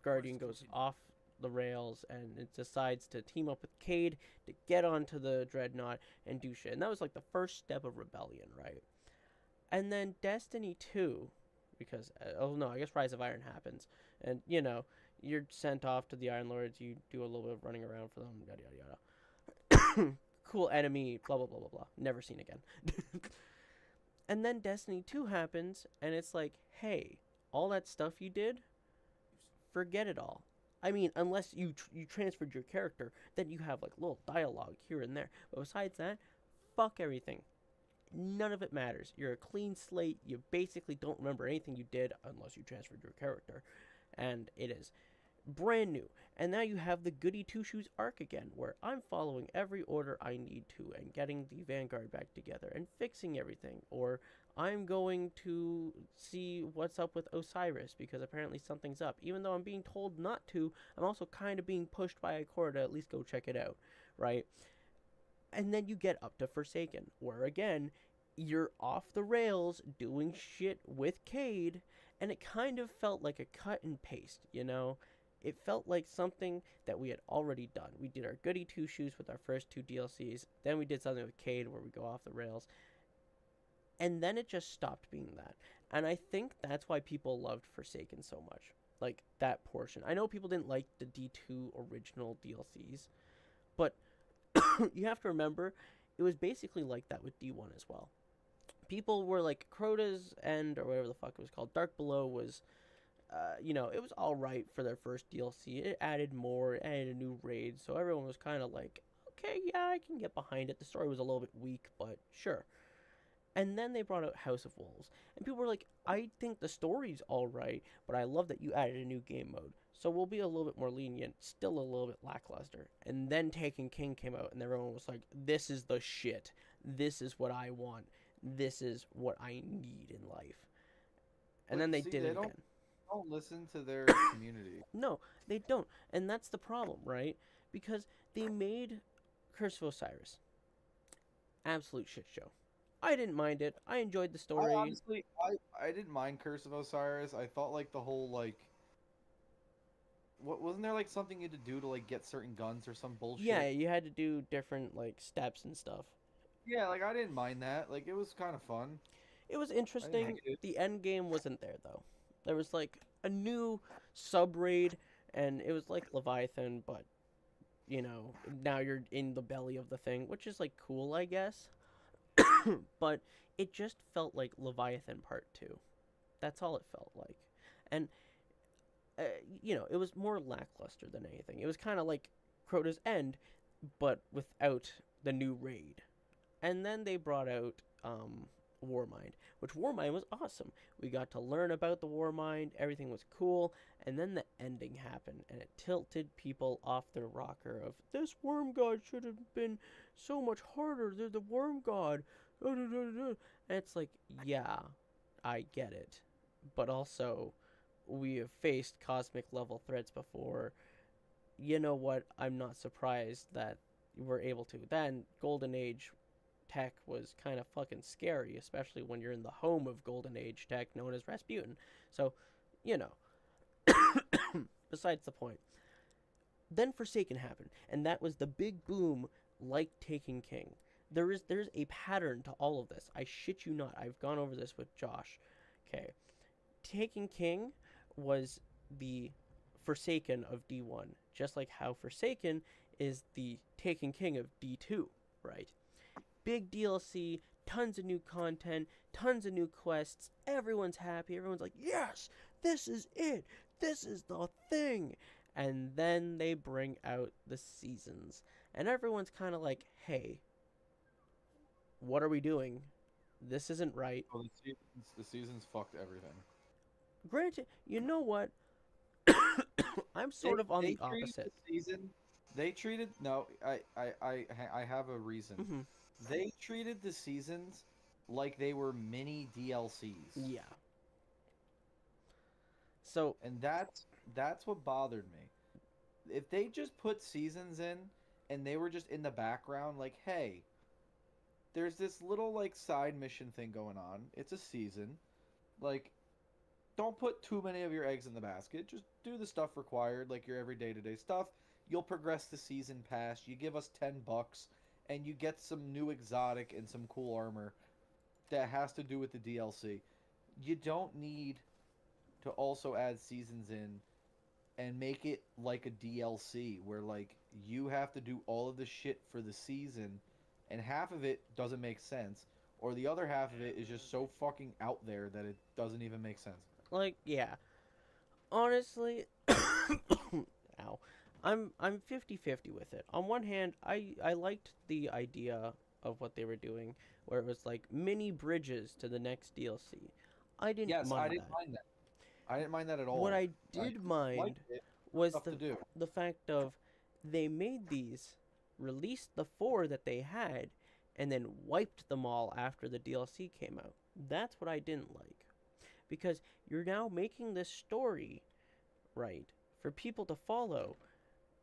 guardian goes off the rails and it decides to team up with Cade to get onto the dreadnought and do shit. And that was like the first step of rebellion, right? And then Destiny 2, because oh no, I guess Rise of Iron happens, and you know you're sent off to the Iron Lords. You do a little bit of running around for them, yada yada yada. Cool enemy, blah blah blah blah blah. Never seen again. And then Destiny 2 happens, and it's like, hey, all that stuff you did, forget it all. I mean, unless you transferred your character, then you have like little dialogue here and there. But besides that, fuck everything. None of it matters. You're a clean slate. You basically don't remember anything you did unless you transferred your character. And it is brand new. And now you have the Goody Two Shoes arc again, where I'm following every order I need to and getting the Vanguard back together and fixing everything. Or I'm going to see what's up with Osiris because apparently something's up. Even though I'm being told not to, I'm also kind of being pushed by Ikora to at least go check it out, right? And then you get up to Forsaken, where again, you're off the rails doing shit with Cade, and it kind of felt like a cut and paste, you know? It felt like something that we had already done. We did our Goody Two Shoes with our first 2 DLCs, then we did something with Cade where we go off the rails, and then it just stopped being that. And I think that's why people loved Forsaken so much. Like, that portion. I know people didn't like the D2 original DLCs, but you have to remember, it was basically like that with D1 as well. People were like, Crota's End, or whatever the fuck it was called, Dark Below was, you know, it was alright for their first DLC. It added more, it added a new raid, so everyone was kind of like, okay, yeah, I can get behind it. The story was a little bit weak, but sure. And then they brought out House of Wolves, and people were like, I think the story's alright, but I love that you added a new game mode. So we'll be a little bit more lenient, still a little bit lackluster. And then Taken King came out, and everyone was like, this is the shit. This is what I want. This is what I need in life. And then they did it again. Don't listen to their community. No, they don't. And that's the problem, right? Because they made Curse of Osiris. Absolute shit show. I didn't mind it. I enjoyed the story. I didn't mind Curse of Osiris. I thought like the whole like wasn't there like something you had to do to like get certain guns or some bullshit? Yeah, you had to do different like steps and stuff. Yeah, like I didn't mind that. Like it was kind of fun. It was interesting. The end game wasn't there though. There was like a new sub raid, and it was like Leviathan, but you know, now you're in the belly of the thing, which is like cool, I guess. But it just felt like Leviathan Part 2. That's all it felt like. And you know, it was more lackluster than anything. It was kind of like Crota's End, but without the new raid. And then they brought out Warmind, which Warmind was awesome. We got to learn about the Warmind, everything was cool, and then the ending happened, and it tilted people off their rocker of, this worm god should have been so much harder, they're the worm god, and it's like, yeah, I get it, but also, we have faced cosmic level threats before. You know what, I'm not surprised that we're able to. Then, Golden Age tech was kind of fucking scary, especially when you're in the home of Golden Age tech known as Rasputin. So, you know, besides the point. Then Forsaken happened, and that was the big boom, like Taken King. There's a pattern to all of this. I shit you not. I've gone over this with Josh. Okay. Taken King was the Forsaken of D1, just like how Forsaken is the Taken King of D2, right? Big DLC, tons of new content, tons of new quests, everyone's happy, everyone's like, yes, this is it, this is the thing, and then they bring out the seasons, and everyone's kind of like, hey, what are we doing? This isn't right. Well, the seasons fucked everything. Granted, you know what? I'm sort of on the opposite. They treated I have a reason. Mm-hmm. They treated the seasons like they were mini DLCs. Yeah. So, and that's what bothered me. If they just put seasons in and they were just in the background, like, hey, there's this little like side mission thing going on. It's a season. Like, don't put too many of your eggs in the basket. Just do the stuff required, like your everyday to day stuff. You'll progress the season pass. You give us $10, and you get some new exotic and some cool armor that has to do with the DLC. You don't need to also add seasons in and make it like a DLC where like you have to do all of the shit for the season and half of it doesn't make sense or the other half of it is just so fucking out there that it doesn't even make sense. Like, yeah. Honestly, ow. I'm 50-50 with it. On one hand, I liked the idea of what they were doing, where it was like mini bridges to the next DLC. I didn't Yes, mind I didn't that. mind that. I didn't mind that at all. What I did mind liked it. was Stuff to do. the fact of they made these, released the 4 that they had, and then wiped them all after the DLC came out. That's what I didn't like. Because you're now making this story, right, for people to follow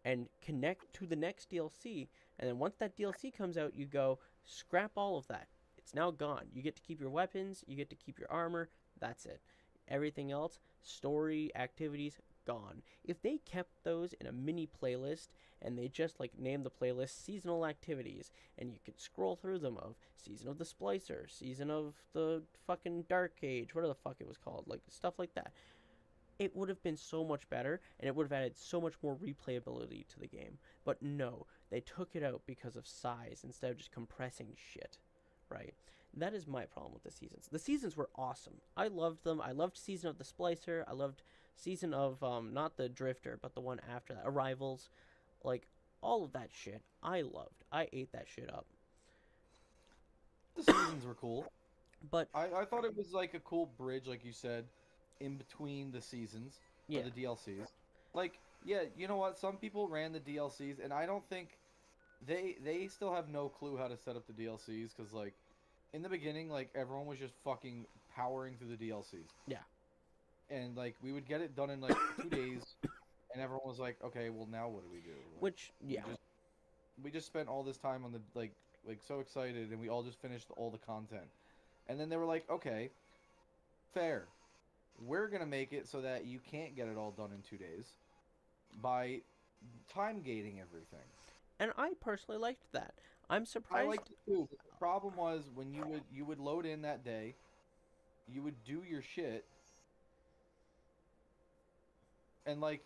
and connect to the next DLC, and then once that DLC comes out, you go, scrap all of that. It's now gone. You get to keep your weapons, you get to keep your armor, that's it. Everything else, story, activities, gone. If they kept those in a mini playlist and they just like named the playlist seasonal activities and you could scroll through them of season of the Splicer, season of the fucking Dark Age, whatever the fuck it was called, like stuff like that, it would have been so much better and it would have added so much more replayability to the game. But no, they took it out because of size instead of just compressing shit, right? That is my problem with the seasons. The seasons were awesome. I loved them. I loved season of the Splicer. I loved season of not the Drifter, but the one after that, Arrivals. Like all of that shit, I loved. I ate that shit up. The seasons were cool. But I thought it was like a cool bridge, like you said, in between the seasons yeah, or the DLCs. Like, yeah, you know what? Some people ran the DLCs, and I don't think they still have no clue how to set up the DLCs because like in the beginning, like everyone was just fucking powering through the DLCs. Yeah. And like we would get it done in like 2 days, and everyone was like, "Okay, well now what do we do?" Like, which yeah, we just spent all this time on the like so excited, and we all just finished all the content, and then they were like, "Okay, fair. We're gonna make it so that you can't get it all done in 2 days by time gating everything." and I personally liked that. I'm I surprised. liked it too. But the problem was when you would load in that day, you would do your shit, and like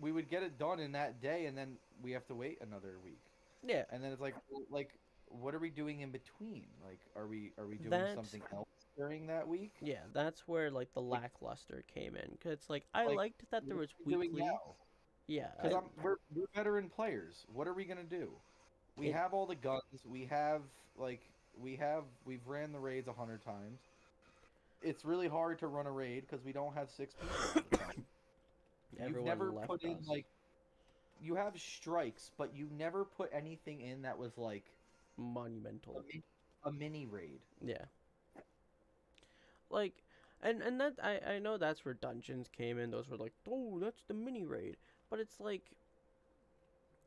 we would get it done in that day, and then we have to wait another week, Yeah, and then it's like what are we doing in between? Like are we doing That's- something else during that week? yeah, that's where like the lackluster came in. Cause it's like I Like, liked that there What was are we doing weekly. now? Yeah, Because we're veteran players. What are we gonna do? We It- have all the guns. We have we've ran the raids 100 times. It's really hard to run a raid because we don't have 6 people all the time. You've everyone never left put in us. like you have strikes, but you never put anything in that was like Monumental. a mini raid. Yeah. Like, and that I know that's where dungeons came in. Those were like, oh, that's the mini raid. But it's like,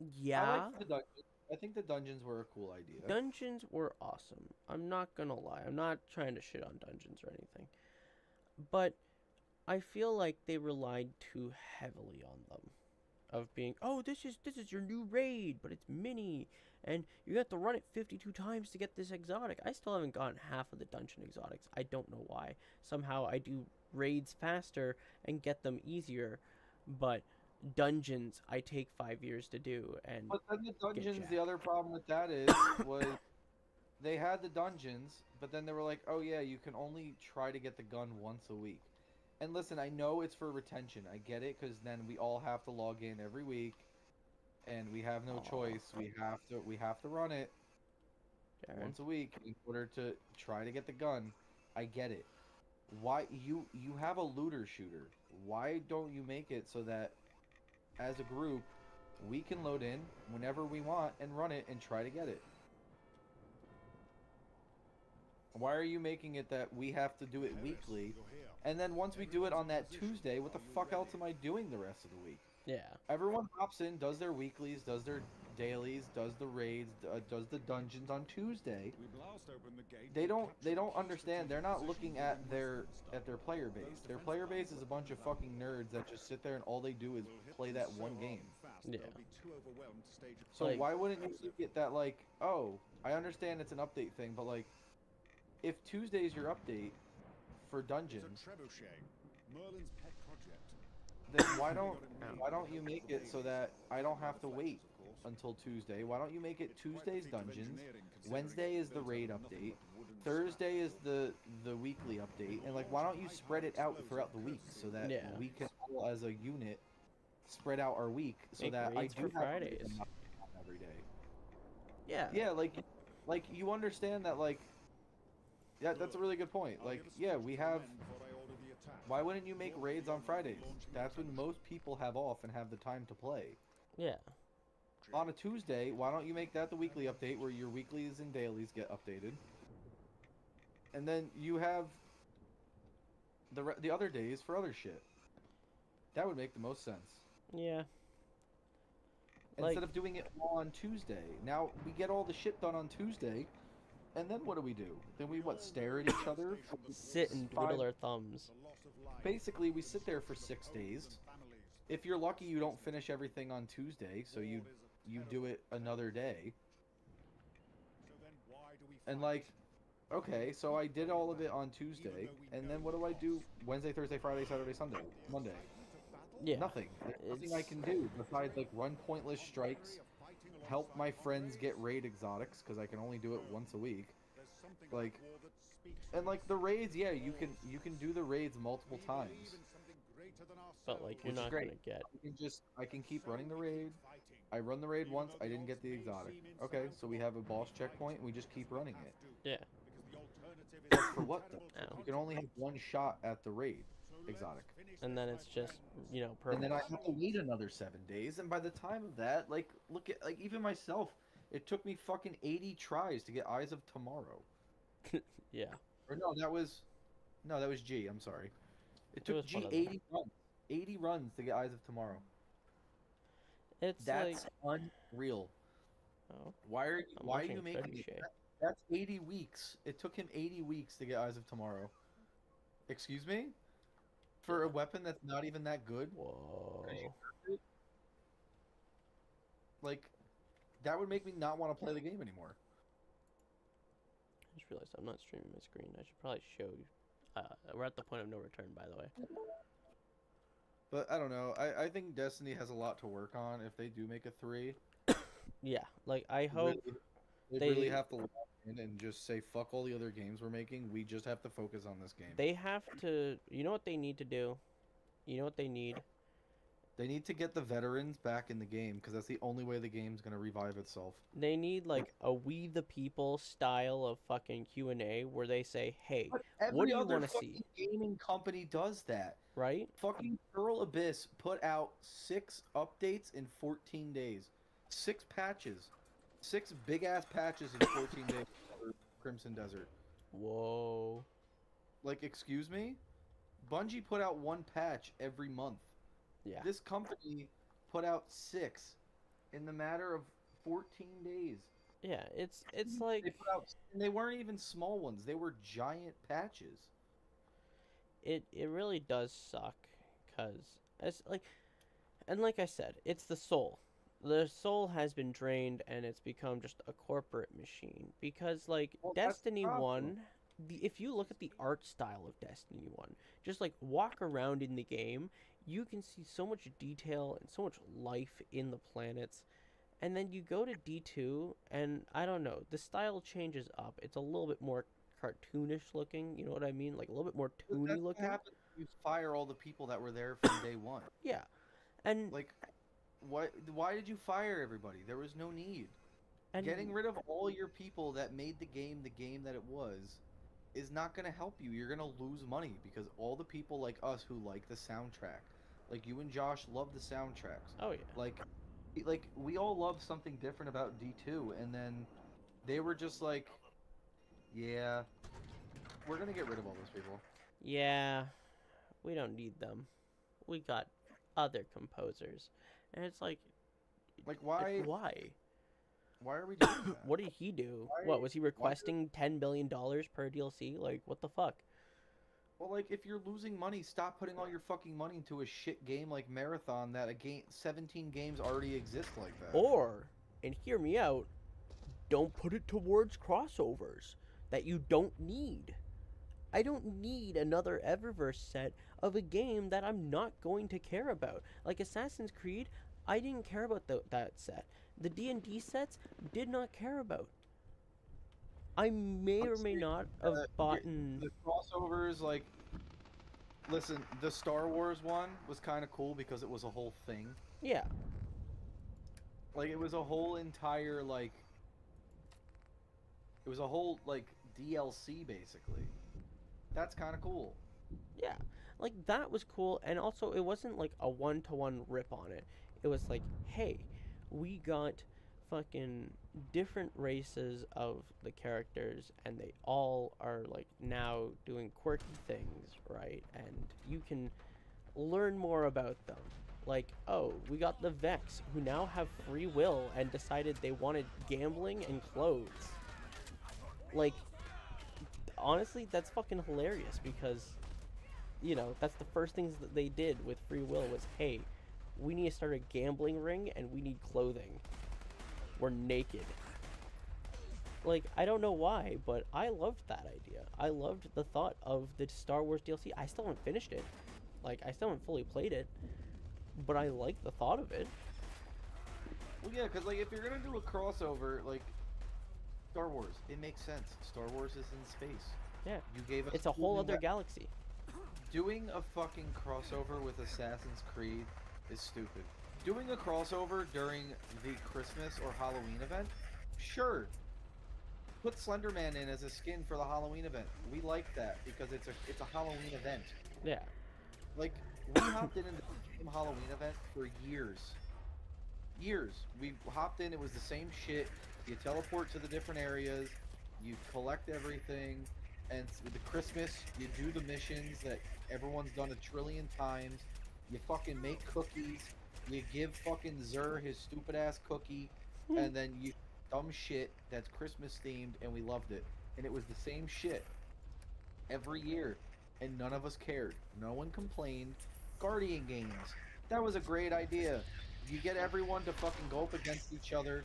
I yeah, like the dungeons. I think the dungeons were a cool idea. dungeons were awesome. I'm not gonna lie. I'm not trying to shit on dungeons or anything. But I feel like they relied too heavily on them. Of being, oh, this is your new raid, but it's mini, and you have to run it 52 times to get this exotic. I still haven't gotten half of the dungeon exotics. I don't know why. Somehow I do raids faster and get them easier, but dungeons I take 5 years to do. And But then the dungeons, jacked. the other problem with that is was they had the dungeons, but then they were like, "Oh yeah, you can only try to get the gun once a week." And listen, I know it's for retention. I get it because then we all have to log in every week, and we have no Aw. choice. We have to run it Darren, once a week in order to try to get the gun. I get it. Why you have a looter shooter? Why don't you make it so that as a group we can load in whenever we want and run it and try to get it? Why are you making it that we have to do it weekly? And then once we do it on that Tuesday, what the fuck else am I doing the rest of the week? yeah, Everyone hops in, does their weeklies, does their dailies, does the raids, does the dungeons on Tuesday, We blast open the gate. they and don't capture understand. They're strategic not positions looking in at the their western stuff. player base. Those Their defense player base lines is a are bunch of valuable. fucking nerds that just sit there and all they do is We'll hit play them that so one hard game. and fast, Yeah. they'll be too overwhelmed to stage a So Like- why wouldn't you get that, like, oh, I understand it's an update thing, but like, if Tuesday's your update for It's dungeons, a trebuchet, Merlin's pet project. then why don't you make it so that I don't have to wait until Tuesday? Why don't you make it It's quite the Tuesday's feat of dungeons, engineering, considering Wednesday it's is the built raid out of nothing update, but wood and Thursday is stone. the weekly update, and like, why don't you spread it out throughout the week so that Yeah. we can all as a unit spread out our week so Make that I raids do for have something Fridays. to knock out every day. Yeah. Yeah, like you understand that, like, yeah, that's a really good point. I'll Like, get a yeah, squad we to have. men before I order the attack. Why wouldn't you make You're raids the on only Fridays? launching That's when attacks. most people have off and have the time to play. Yeah. On a Tuesday, why don't you make that the weekly update where your weeklies and dailies get updated? And then you have the other days for other shit. That would make the most sense. Yeah. Instead Like- of doing it all on Tuesday. Now we get all the shit done on Tuesday, and then what do? Then we stare at each other for Sit and five- twiddle our thumbs. The loss of life, Basically, we sit there for 6 days. families. If you're lucky, you don't finish everything on Tuesday, so you War is a do terrible it another day. So then why do we And fight? like, okay, so I did all of it on Tuesday, and then what do I do Wednesday, Thursday, Friday, Saturday, Sunday, Monday? Yeah. Nothing. There's nothing I can do besides like run pointless strikes, help my friends get raid exotics because I can only do it once a week. There's something like- about war that speaks And to like us. the raids, yeah, you can do the raids multiple We believe times. in something greater than But like ourselves. you're Which is not great. gonna get. I can keep running the raid. Fighting. I run the raid Even once, though I the didn't get odds the may exotic. seem Okay, so we have a boss insurmountable, checkpoint, and we just keep running have it. to, Yeah. because the alternative But is for what though? terrible Oh. You can only have one shot at the raid So let's exotic. finish And this, then my it's just friends. you know And purple. then I have to wait another 7 days, and by the time of that, like, look at, like, even myself, it took me fucking 80 tries to get Eyes of Tomorrow. Yeah. Or no, that was G. I'm sorry. It took was G one of them. 80 runs. 80 runs to get Eyes of Tomorrow. It's That's like. unreal. Oh, Why are I'm why are watching you making Freddy it? Shay. That's 80 weeks. It took him 80 weeks to get Eyes of Tomorrow. Excuse me? For a weapon that's not even that good? Whoa. Like, that would make me not want to play the game anymore. I just realized I'm not streaming my screen. I should probably show you. We're at the point of no return, by the way. But I don't know. I think Destiny has a lot to work on if they do make a 3. Yeah, like I hope. They really they- have to lock in and just say fuck all the other games we're making. We just have to focus on this game. They have to. You know what they need to do? You know what they need? They need to get the veterans back in the game because that's the only way the game's gonna revive itself. They need like a We the People style of fucking Q&A where they say, "Hey, what do you other wanna fucking see?" gaming company does that. right? Fucking Pearl Abyss put out 6 updates in 14 days. 6 patches. 6 big ass patches in 14 days for Crimson Desert. Whoa. Like, excuse me? Bungie put out 1 patch every month. Yeah. This company put out 6 in the matter of 14 days. Yeah, it's They like put out, and they weren't even small ones. They were giant patches. it really does suck cuz as like and like I said, it's the soul. The soul has been drained and it's become just a corporate machine because like Well, that's the Destiny problem. 1, if you look at the art style of Destiny 1, just like walk around in the game, you can see so much detail and so much life in the planets. And then you go to D2 and I don't know, the style changes up. It's a little bit more cartoonish looking, you know what I mean? Like a little bit more But toony that's what looking. happens when you fire all the people that were there from day one. Yeah. And Like, why did you fire everybody? There was no need. and Getting rid of all your people that made the game that it was is not going to help you. You're going to lose money because all the people like us who like the soundtrack, like you and Josh love the soundtracks. oh yeah. Like we all love something different about D2, and then they were just like, yeah, we're going to get rid of all those people. Yeah. We don't need them. We got other composers. And it's like Like, why? why? Why are we doing that? What did he do? Why- What was he why- requesting $10 billion per DLC? Like, what the fuck? Well, like, if you're losing money, stop putting all your fucking money into a shit game like Marathon that 17 games already exist like that. Or, and hear me out, don't put it towards crossovers that you don't need. I don't need another Eververse set of a game that I'm not going to care about. Like Assassin's Creed, I didn't care about that set. The D&D sets, did not care about. I may or may not have bought The crossovers, like, listen, the Star Wars one was kind of cool because it was a whole thing. Yeah. Like, it was a whole entire, like, it was a whole, like, DLC, basically. That's kind of cool. Yeah, like that was cool, and also it wasn't like a one-to-one rip on it. It was like, hey, we got fucking different races of the characters, and they all are like now doing quirky things, right? And you can learn more about them. Like, oh, we got the Vex, who now have free will and decided they wanted gambling and clothes. Like, honestly, that's fucking hilarious because, you know, that's the first things that they did with free will was, hey, we need to start a gambling ring and we need clothing. We're naked. Like, I don't know why, but I loved that idea. I loved the thought of the Star Wars DLC. I still haven't finished it. Like, I still haven't fully played it, but I like the thought of it. Well, yeah, because, like, if you're going to do a crossover, like, Star Wars, it makes sense. Star Wars is in space. Yeah. You gave us It's a cool whole new other weapons. galaxy. Doing a fucking crossover with Assassin's Creed is stupid. Doing a crossover during the Christmas or Halloween event, sure. Put Slenderman in as a skin for the Halloween event. We like that because it's a Halloween event. Yeah. Like, we hopped in the same Halloween event for years. Years. We hopped in, it was the same shit. You teleport to the different areas, you collect everything, and with the Christmas, you do the missions that everyone's done a trillion times. You fucking make cookies, you give fucking Zur his stupid ass cookie, and then you dumb shit that's Christmas themed, and we loved it. And it was the same shit every year, and none of us cared. No one complained. Guardian games. That was a great idea. You get everyone to fucking go up against each other.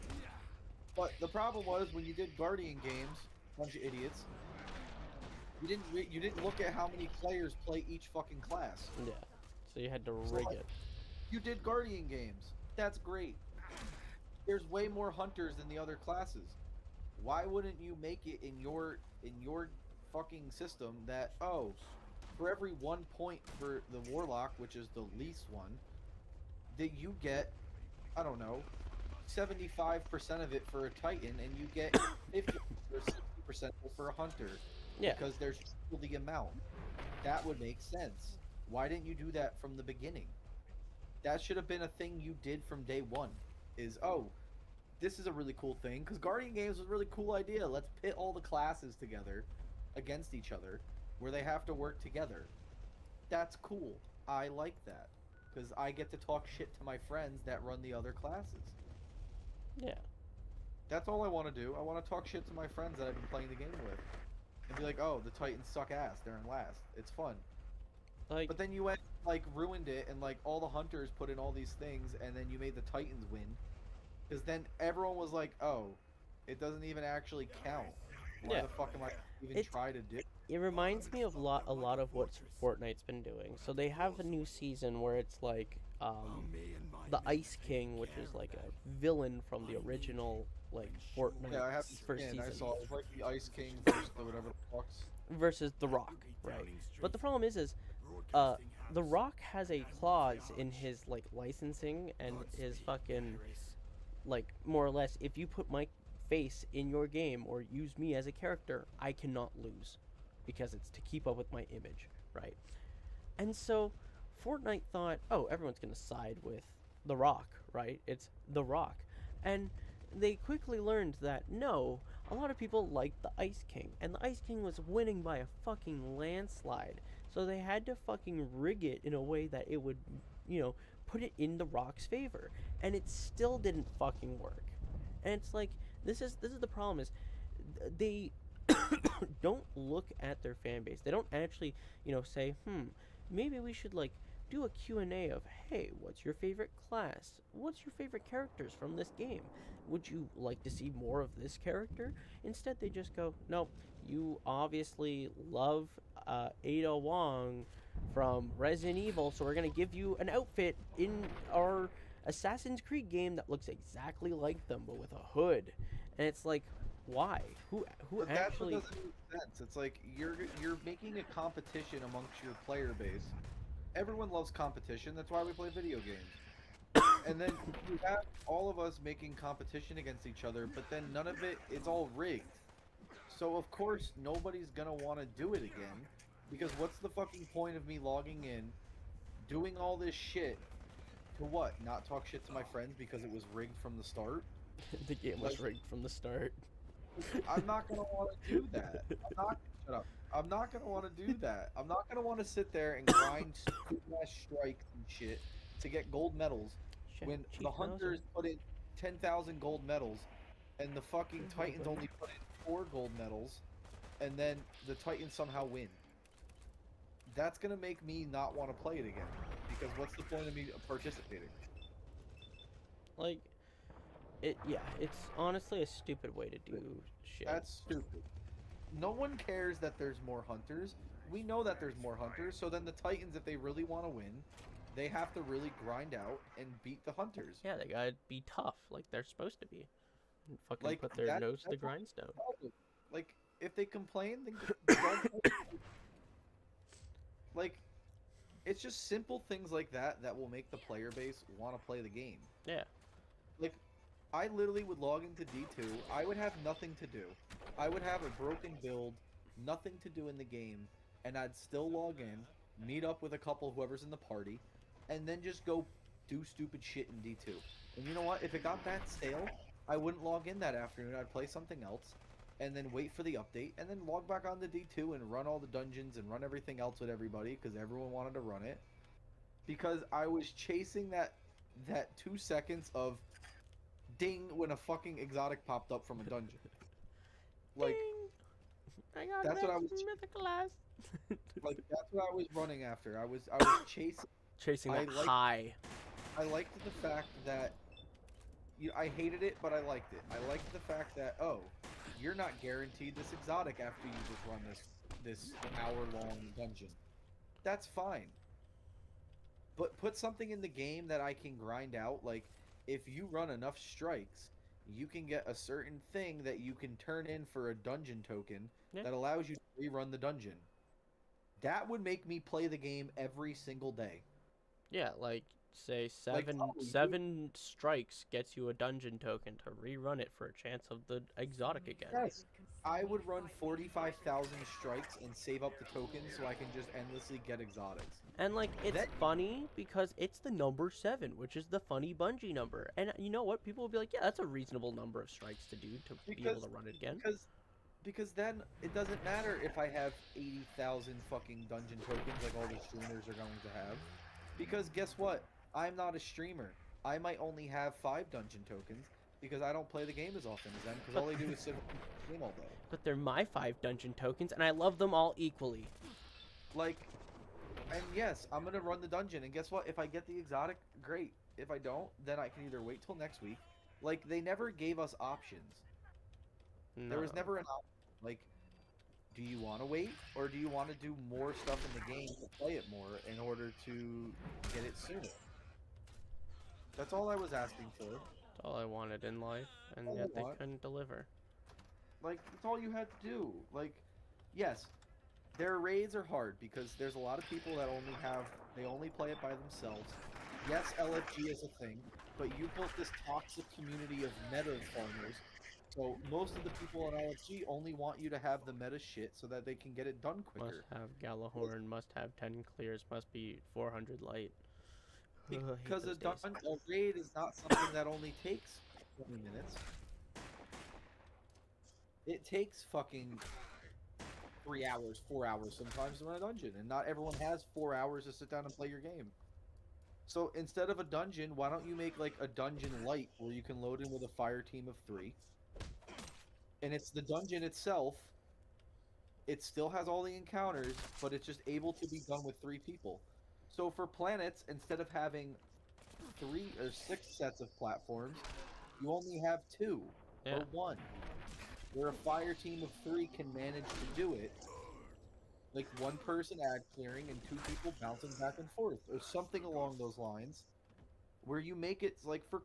But the problem was when you did Guardian games, bunch of idiots. You didn't look at how many players play each fucking class. Yeah. So you had to So, rig like, it. You did Guardian games. That's great. There's way more hunters than the other classes. Why wouldn't you make it in your fucking system that, oh, for every 1 point for the Warlock, which is the least one, that you get, I don't know, 75% of it for a Titan, and you get 50 or 60% for a Hunter. Yeah. Because there's triple the amount. That would make sense. Why didn't you do that from the beginning? That should have been a thing you did from day one. Is, oh, this is a really cool thing. Because Guardian Games was a really cool idea. Let's pit all the classes together against each other where they have to work together. That's cool. I like that. Because I get to talk shit to my friends that run the other classes. Yeah. That's all I want to do. I want to talk shit to my friends that I've been playing the game with. And be like, oh, the Titans suck ass. They're in last. It's fun. Like, But then you went, like, ruined it, and, like, all the hunters put in all these things, and then you made the Titans win. Because then everyone was like, oh, it doesn't even actually count. Why Yeah. the fuck am I even It's- try to do? it reminds me of a lot of what Fortnite's been doing. So they have a new season where it's like the Ice King, which is like a villain from the original like Fortnite Yeah, I have the first skin. season I saw it. It's like the Ice King versus the whatever the fuck's. versus The Rock, right? But the problem is The Rock has a clause in his like licensing and his fucking like more or less, if you put my face in your game or use me as a character, I cannot lose because it's to keep up with my image, right? And so Fortnite thought, oh, everyone's gonna side with The Rock, right? It's The Rock. And they quickly learned that no, a lot of people liked the Ice King, and the Ice King was winning by a fucking landslide. So they had to fucking rig it in a way that it would, you know, put it in The Rock's favor. And it still didn't fucking work. And it's like, This is the problem is they don't look at their fan base. They don't actually, say, maybe we should like do a Q&A of, hey, what's your favorite class? What's your favorite characters from this game? Would you like to see more of this character? Instead, they just go, no, you obviously love Ada Wong from Resident Evil, so we're going to give you an outfit in our Assassin's Creed game that looks exactly like them, but with a hood. And it's like, why? Who But that's actually... what doesn't make sense. It's like you're making a competition amongst your player base. Everyone loves competition. That's why we play video games. And then you have all of us making competition against each other, but then none of it, it's all rigged. So of course nobody's gonna want to do it again, because what's the fucking point of me logging in, doing all this shit, to what? Not talk shit to my friends because it was rigged from the start? The game was rigged from the start. I'm not gonna want to do that. Shut up. I'm not gonna want to do that. I'm not gonna want to sit there and grind stupid ass strikes and shit to get gold medals when Chief the hunters put in 10,000 gold medals and the fucking Titans only put in 4 gold medals, and then the Titans somehow win. That's gonna make me not want to play it again, because what's the point of me participating? Like, it's honestly a stupid way to do shit. That's stupid. No one cares that there's more hunters. We know that there's more hunters, so then the Titans, if they really want to win, they have to really grind out and beat the hunters. Yeah, they gotta be tough, like they're supposed to be. And fucking Like, put their that- nose to the that's what- grindstone. Like, if they complain, then don't. Like, it's just simple things like that that will make the player base want to play the game. Yeah. Like, I literally would log into D2. I would have nothing to do. I would have a broken build, nothing to do in the game, and I'd still log in, meet up with a couple whoever's in the party, and then just go do stupid shit in D2. And you know what? If it got that stale, I wouldn't log in that afternoon. I'd play something else, and then wait for the update, and then log back on to D2 and run all the dungeons and run everything else with everybody, because everyone wanted to run it. Because I was chasing that 2 seconds of ding when a fucking exotic popped up from a dungeon. Like, Ding! I got that's what I was- mythic class. like that's what I was running after. I was chasing. Chasing I that like- high. I liked the fact that I hated it, but I liked it. I liked the fact that, oh, you're not guaranteed this exotic after you just run this hour-long dungeon. That's fine. But put something in the game that I can grind out. Like, if you run enough strikes, you can get a certain thing that you can turn in for a dungeon token Yeah. that allows you to rerun the dungeon. That would make me play the game every single day. Yeah, like say Like, seven oh, you- seven strikes gets you a dungeon token to rerun it for a chance of the exotic again. Yes. I would run 45,000 strikes and save up the tokens so I can just endlessly get exotics. And like it's That- funny because it's the number 7, which is the funny Bungie number. And you know what? People will be like, yeah, that's a reasonable number of strikes to do to be able to run it again. Because then it doesn't matter if I have 80,000 fucking dungeon tokens like all the streamers are going to have. Because guess what? I'm not a streamer. I might only have 5 dungeon tokens because I don't play the game as often as them because all they do is sit and stream all day. But they're my 5 dungeon tokens and I love them all equally. Like, and yes, I'm gonna run the dungeon, and guess what? If I get the exotic, great. If I don't, then I can either wait till next week. Like, they never gave us options. There was No. never an option. Like, do you want to wait, or do you want to do more stuff in the game to play it more in order to get it sooner? That's all I was asking for. That's all I wanted in life, and All I yet they want. couldn't deliver. Like, that's all you had to do. Like, yes, their raids are hard because there's a lot of people that they only play it by themselves. Yes, LFG is a thing, but you built this toxic community of meta farmers. So most of the people on LFG only want you to have the meta shit so that they can get it done Must quicker. have Galahorn, must have 10 clears, must be 400 light. Ugh, I hate Because those days. a raid is not something that only takes 20 minutes. It takes fucking 3 hours, 4 hours sometimes to run a dungeon, and not everyone has 4 hours to sit down and play your game. So instead of a dungeon, why don't you make like a dungeon light where you can load in with a fire team of 3, and it's the dungeon itself. It still has all the encounters, but it's just able to be done with 3 people. So for planets, instead of having 3 or 6 sets of platforms, you only have 2 Yeah. or 1. Where a fire team of 3 can manage to do it, like 1 person ad clearing and 2 people bouncing back and forth, or something along those lines, where you make it like for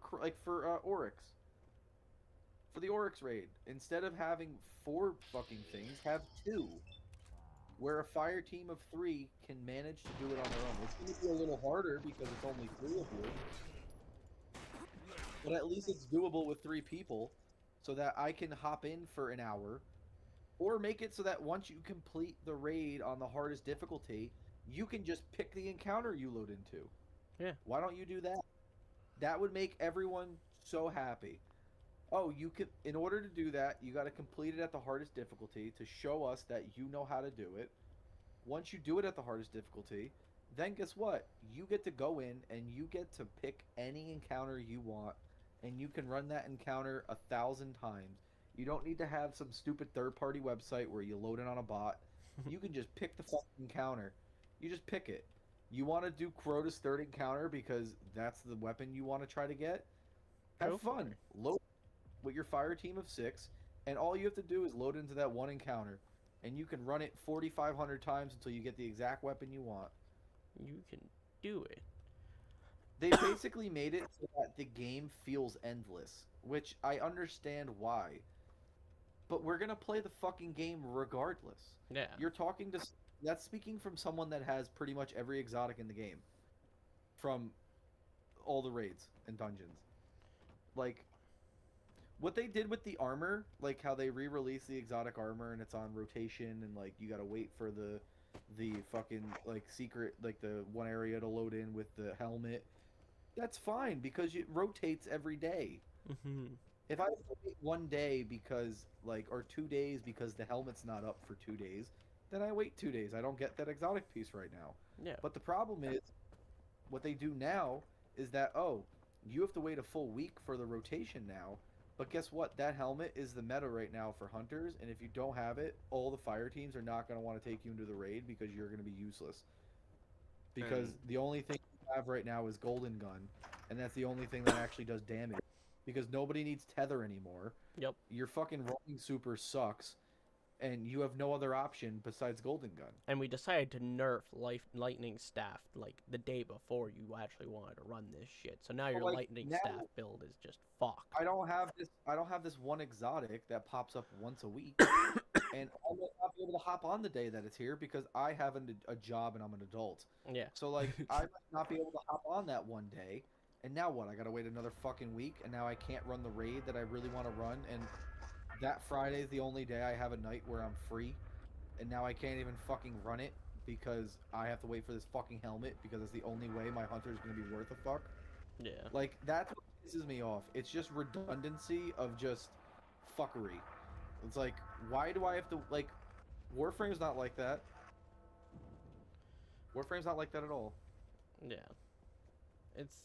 Oryx. For the Oryx raid, instead of having 4 fucking things, have 2. Where a fire team of 3 can manage to do it on their own. It's going to be a little harder because it's only 3 of you. But at least it's doable with 3 people, so that I can hop in for an hour. Or make it so that once you complete the raid on the hardest difficulty, you can just pick the encounter you load into. Yeah. Why don't you do that? That would make everyone so happy. Oh, you could. In order to do that, you got to complete it at the hardest difficulty to show us that you know how to do it. Once you do it at the hardest difficulty, then guess what? You get to go in and you get to pick any encounter you want, and you can run that encounter 1,000 times. You don't need to have some stupid third-party website where you load it on a bot. You can just pick the fucking encounter. You just pick it. You want to do Kuroda's third encounter because that's the weapon you want to try to get? Go Have for fun. it. Load with your fire team of 6, and all you have to do is load into that one encounter, and you can run it 4,500 times until you get the exact weapon you want. You can do it. They basically made it so that the game feels endless, which I understand why. But we're gonna play the fucking game regardless. Yeah. You're talking to... That's speaking from someone that has pretty much every exotic in the game. From all the raids and dungeons. Like, what they did with the armor, like how they re-released the exotic armor and it's on rotation and like you gotta wait for the fucking like secret, like the one area to load in with the helmet. That's fine because it rotates every day. Mm-hmm. If I have to wait 1 day because like, or 2 days because the helmet's not up for 2 days, then I wait 2 days. I don't get that exotic piece right now. Yeah. But the problem is, what they do now is that, oh, you have to wait a full week for the rotation now. But guess what? That helmet is the meta right now for hunters, and if you don't have it, all the fire teams are not going to want to take you into the raid because you're going to be useless. Because the only thing you have right now is Golden Gun, and that's the only thing that actually does damage. Because nobody needs Tether anymore. Yep. Your fucking rolling super sucks, and you have no other option besides Golden Gun. And we decided to nerf lightning staff like the day before you actually wanted to run this shit. So now your like, lightning now- staff build is just fucked. I don't have this one exotic that pops up once a week, and I might not be able to hop on the day that it's here because I have a job and I'm an adult. Yeah. So like I might not be able to hop on that one day, and now what? I gotta wait another fucking week, and now I can't run the raid that I really want to run, and that Friday is the only day I have a night where I'm free, and now I can't even fucking run it because I have to wait for this fucking helmet because it's the only way my hunter is gonna be worth a fuck. Yeah. Like, that's what pisses me off. It's just redundancy of just fuckery. It's like, why do I have to, like, Warframe's not like that. Warframe's not like that at all. Yeah. It's.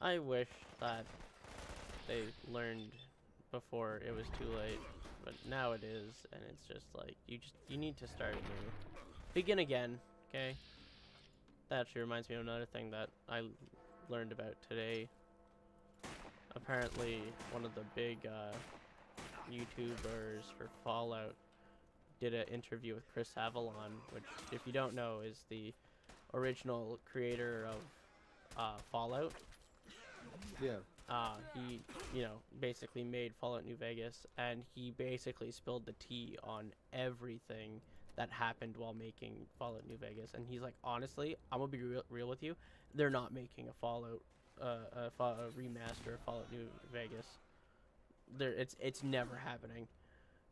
I wish that they learned before it was too late, but now it is, and it's just like you need to start new, begin again. Okay. That actually reminds me of another thing that I learned about today. Apparently, one of the big YouTubers for Fallout did an interview with Chris Avalon, which, if you don't know, is the original creator of Fallout. Yeah. He, basically made Fallout New Vegas, and he basically spilled the tea on everything that happened while making Fallout New Vegas. And he's like, honestly, I'm gonna be real with you, they're not making a Fallout, a remaster of Fallout New Vegas. It's never happening,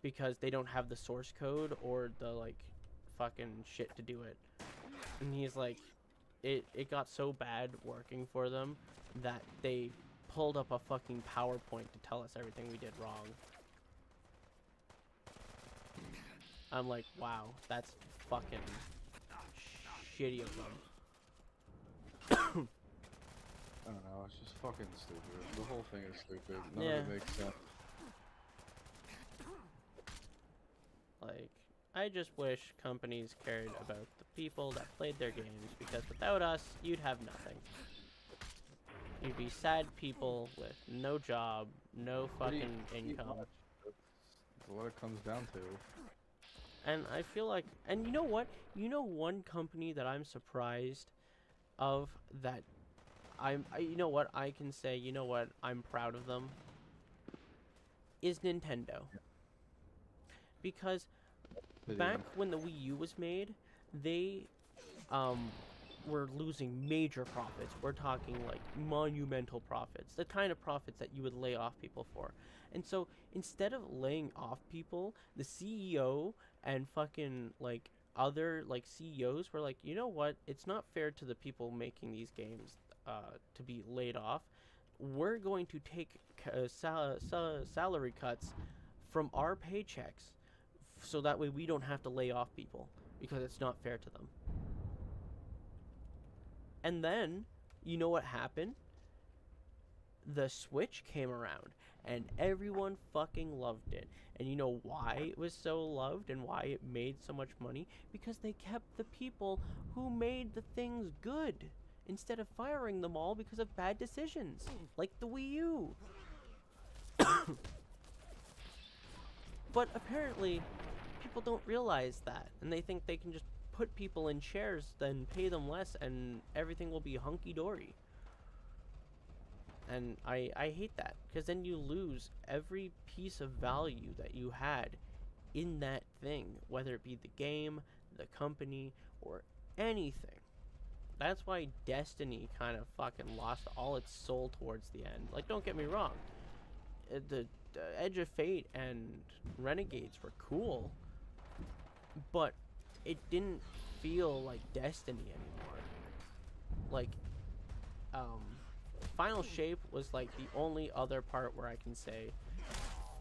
because they don't have the source code or the fucking shit to do it. And he's like, it got so bad working for them that they pulled up a fucking PowerPoint to tell us everything we did wrong. I'm like, wow, that's fucking shitty of them. I don't know, it's just fucking stupid. The whole thing is stupid. None of it makes sense. Like, I just wish companies cared about the people that played their games, because without us, you'd have nothing. You'd be sad people with no job, no Pretty- fucking pretty income. much. That's what it comes down to. And I feel like, and you know what? You know one company that I'm surprised of that you know what? I can say, you know what? I'm proud of them. Is Nintendo. Because back when the Wii U was made, they were losing major profits. We're talking like monumental profits, the kind of profits that you would lay off people for. And so instead of laying off people, the CEO and fucking like other like CEOs were like, you know what? It's not fair to the people making these games to be laid off. We're going to take salary cuts from our paychecks, so that way we don't have to lay off people, because it's not fair to them. And then, you know what happened? The Switch came around, and everyone fucking loved it. And you know why it was so loved and why it made so much money? Because they kept the people who made the things good, instead of firing them all because of bad decisions, like the Wii U. But apparently, people don't realize that, and they think they can just put people in chairs, then pay them less, and everything will be hunky-dory. And I hate that, because then you lose every piece of value that you had in that thing, whether it be the game, the company, or anything. That's why Destiny kind of fucking lost all its soul towards the end. Like, don't get me wrong, the Edge of Fate and Renegades were cool, but it didn't feel like Destiny anymore. Like, Final Shape was like the only other part where I can say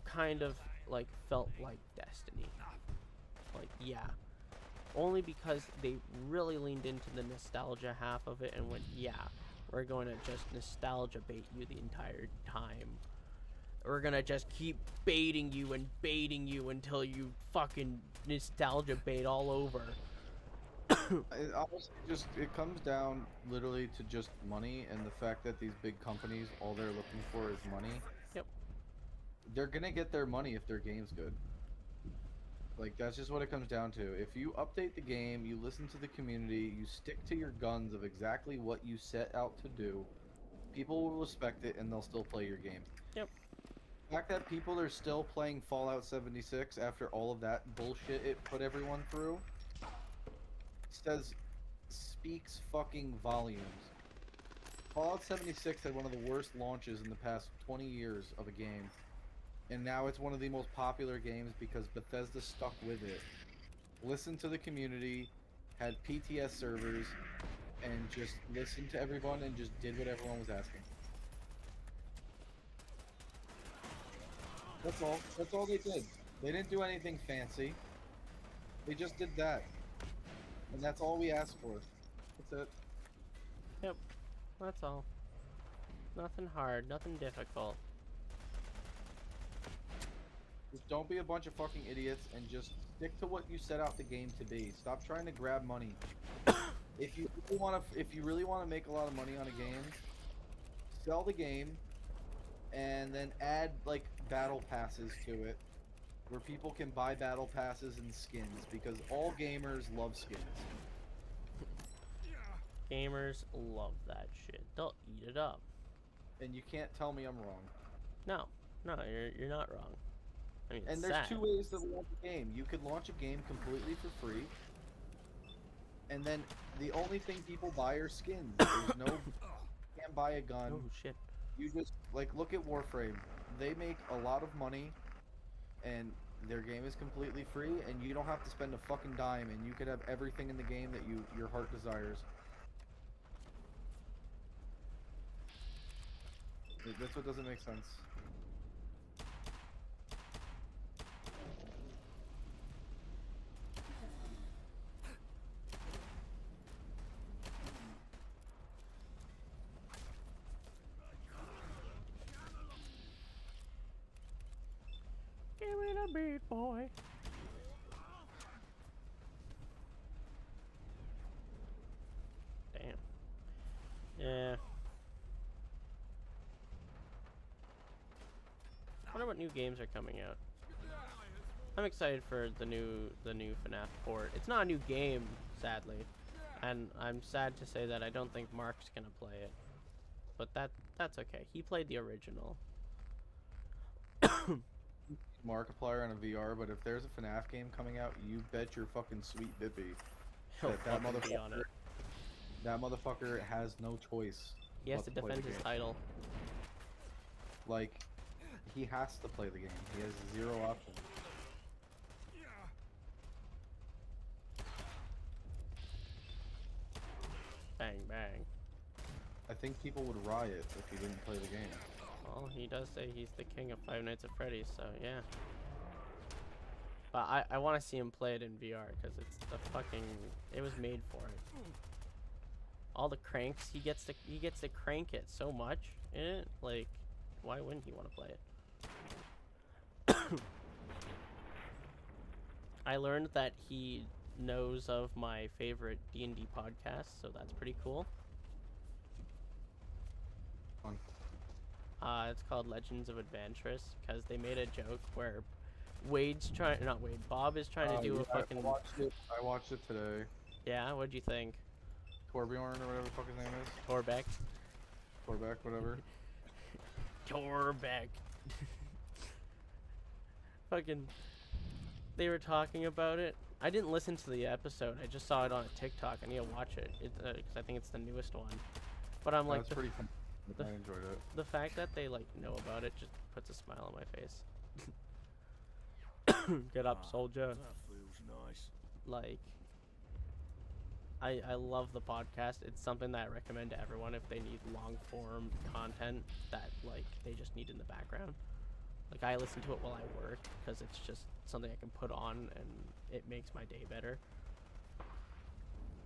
kind of like felt like Destiny. Like, yeah. Only because they really leaned into the nostalgia half of it and went, yeah, we're going to just nostalgia bait you the entire time. We're going to just keep baiting you until you fucking nostalgia bait all over. It honestly it comes down literally to just money, and the fact that these big companies, all they're looking for is money. Yep. They're gonna get their money if their game's good. Like, that's just what it comes down to. If you update the game, you listen to the community, you stick to your guns of exactly what you set out to do, people will respect it and they'll still play your game. Yep. The fact that people are still playing Fallout 76 after all of that bullshit it put everyone through speaks fucking volumes. Fallout 76 had one of the worst launches in the past 20 years of a game, and now it's one of the most popular games because Bethesda stuck with it, listened to the community, had PTS servers, and just listened to everyone and just did what everyone was asking. That's all. That's all they did. They didn't do anything fancy. They just did that. And that's all we asked for. That's it. Yep. That's all. Nothing hard, nothing difficult. Just don't be a bunch of fucking idiots and just stick to what you set out the game to be. Stop trying to grab money. If you really want to make a lot of money on a game, sell the game and then add like battle passes to it, where people can buy battle passes and skins, because all gamers love skins. Gamers love that shit. They'll eat it up. And you can't tell me I'm wrong. No, you're not wrong. I mean, And it's there's sad. 2 ways to launch a game. You could launch a game completely for free, and then the only thing people buy are skins. There's no, you can't buy a gun. Oh shit. You just, like, look at Warframe. They make a lot of money, and their game is completely free, and you don't have to spend a fucking dime, and you could have everything in the game that your heart desires. That's what doesn't make sense. Give me the beat, boy. new games are coming out. I'm excited for the new FNAF port. It's not a new game, sadly, and I'm sad to say that I don't think Mark's gonna play it. But that's okay. He played the original. Markiplier on a VR, but if there's a FNAF game coming out, you bet your fucking sweet bippy He'll that fucking be on it. that motherfucker has no choice. He has but to play the defend his game. title. Like, he has to play the game. He has zero option. Bang bang. I think people would riot if he didn't play the game. Well, he does say he's the king of Five Nights at Freddy's, so yeah. But I want to see him play it in VR because it's the fucking. It was made for it. All the cranks he gets to crank it so much in it. Like, why wouldn't he want to play it? I learned that he knows of my favorite D&D podcast, so that's pretty cool. Fun. It's called Legends of Adventurous because they made a joke where Bob is trying to do a fucking. I watched it today. Yeah, what'd you think? Torbjorn or whatever the fuck his name is. Torbeck. Torbeck, whatever. Torbeck. Fucking. They were talking about it. I didn't listen to the episode. I just saw it on a TikTok. I need to watch it because I think it's the newest one. But I'm like, That's pretty fun. I enjoyed it. the fact that they like know about it just puts a smile on my face. Get up, soldier. That feels nice. Like, I love the podcast. It's something that I recommend to everyone if they need long form content that like they just need in the background. Like, I listen to it while I work because it's just something I can put on and it makes my day better.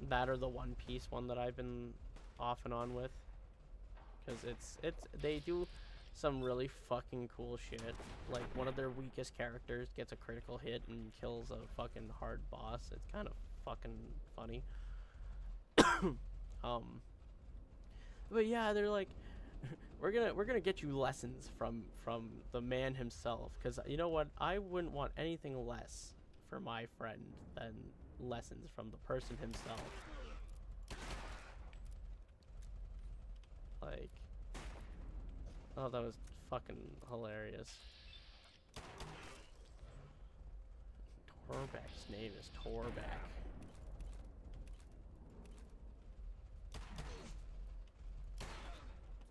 That or the One Piece one that I've been off and on with, because they do some really fucking cool shit. Like, one of their weakest characters gets a critical hit and kills a fucking hard boss. It's kind of fucking funny. But yeah, they're like, we're gonna get you lessons from the man himself, because you know what, I wouldn't want anything less for my friend than lessons from the person himself. Like, oh, that was fucking hilarious. Torbeck's name is Torbeck.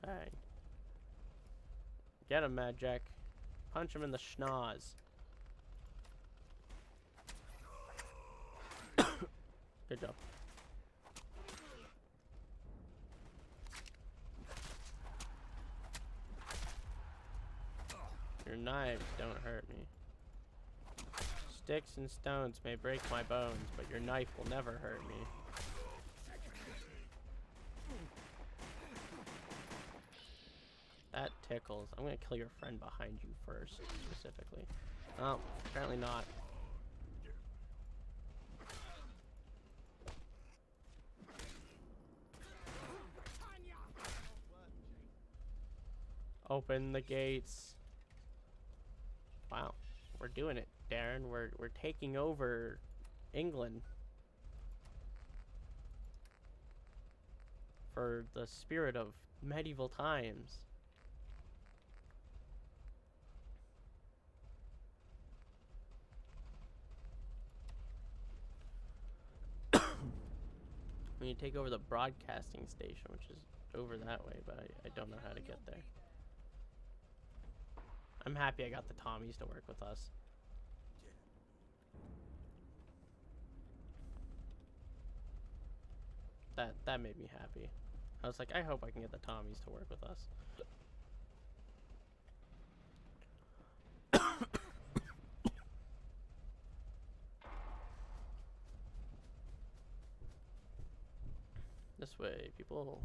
Bang. Get him, Mad Jack. Punch him in the schnoz. Good job. Your knives don't hurt me. Sticks and stones may break my bones, but your knife will never hurt me. That tickles. I'm gonna kill your friend behind you first, specifically. Oh, apparently not. Open the gates. Wow, we're doing it, Darren. We're taking over England for the spirit of medieval times. We need to take over the broadcasting station, which is over that way, but I don't know how to get there. I'm happy I got the Tommies to work with us. That made me happy. I was like, I hope I can get the Tommies to work with us. This way, people.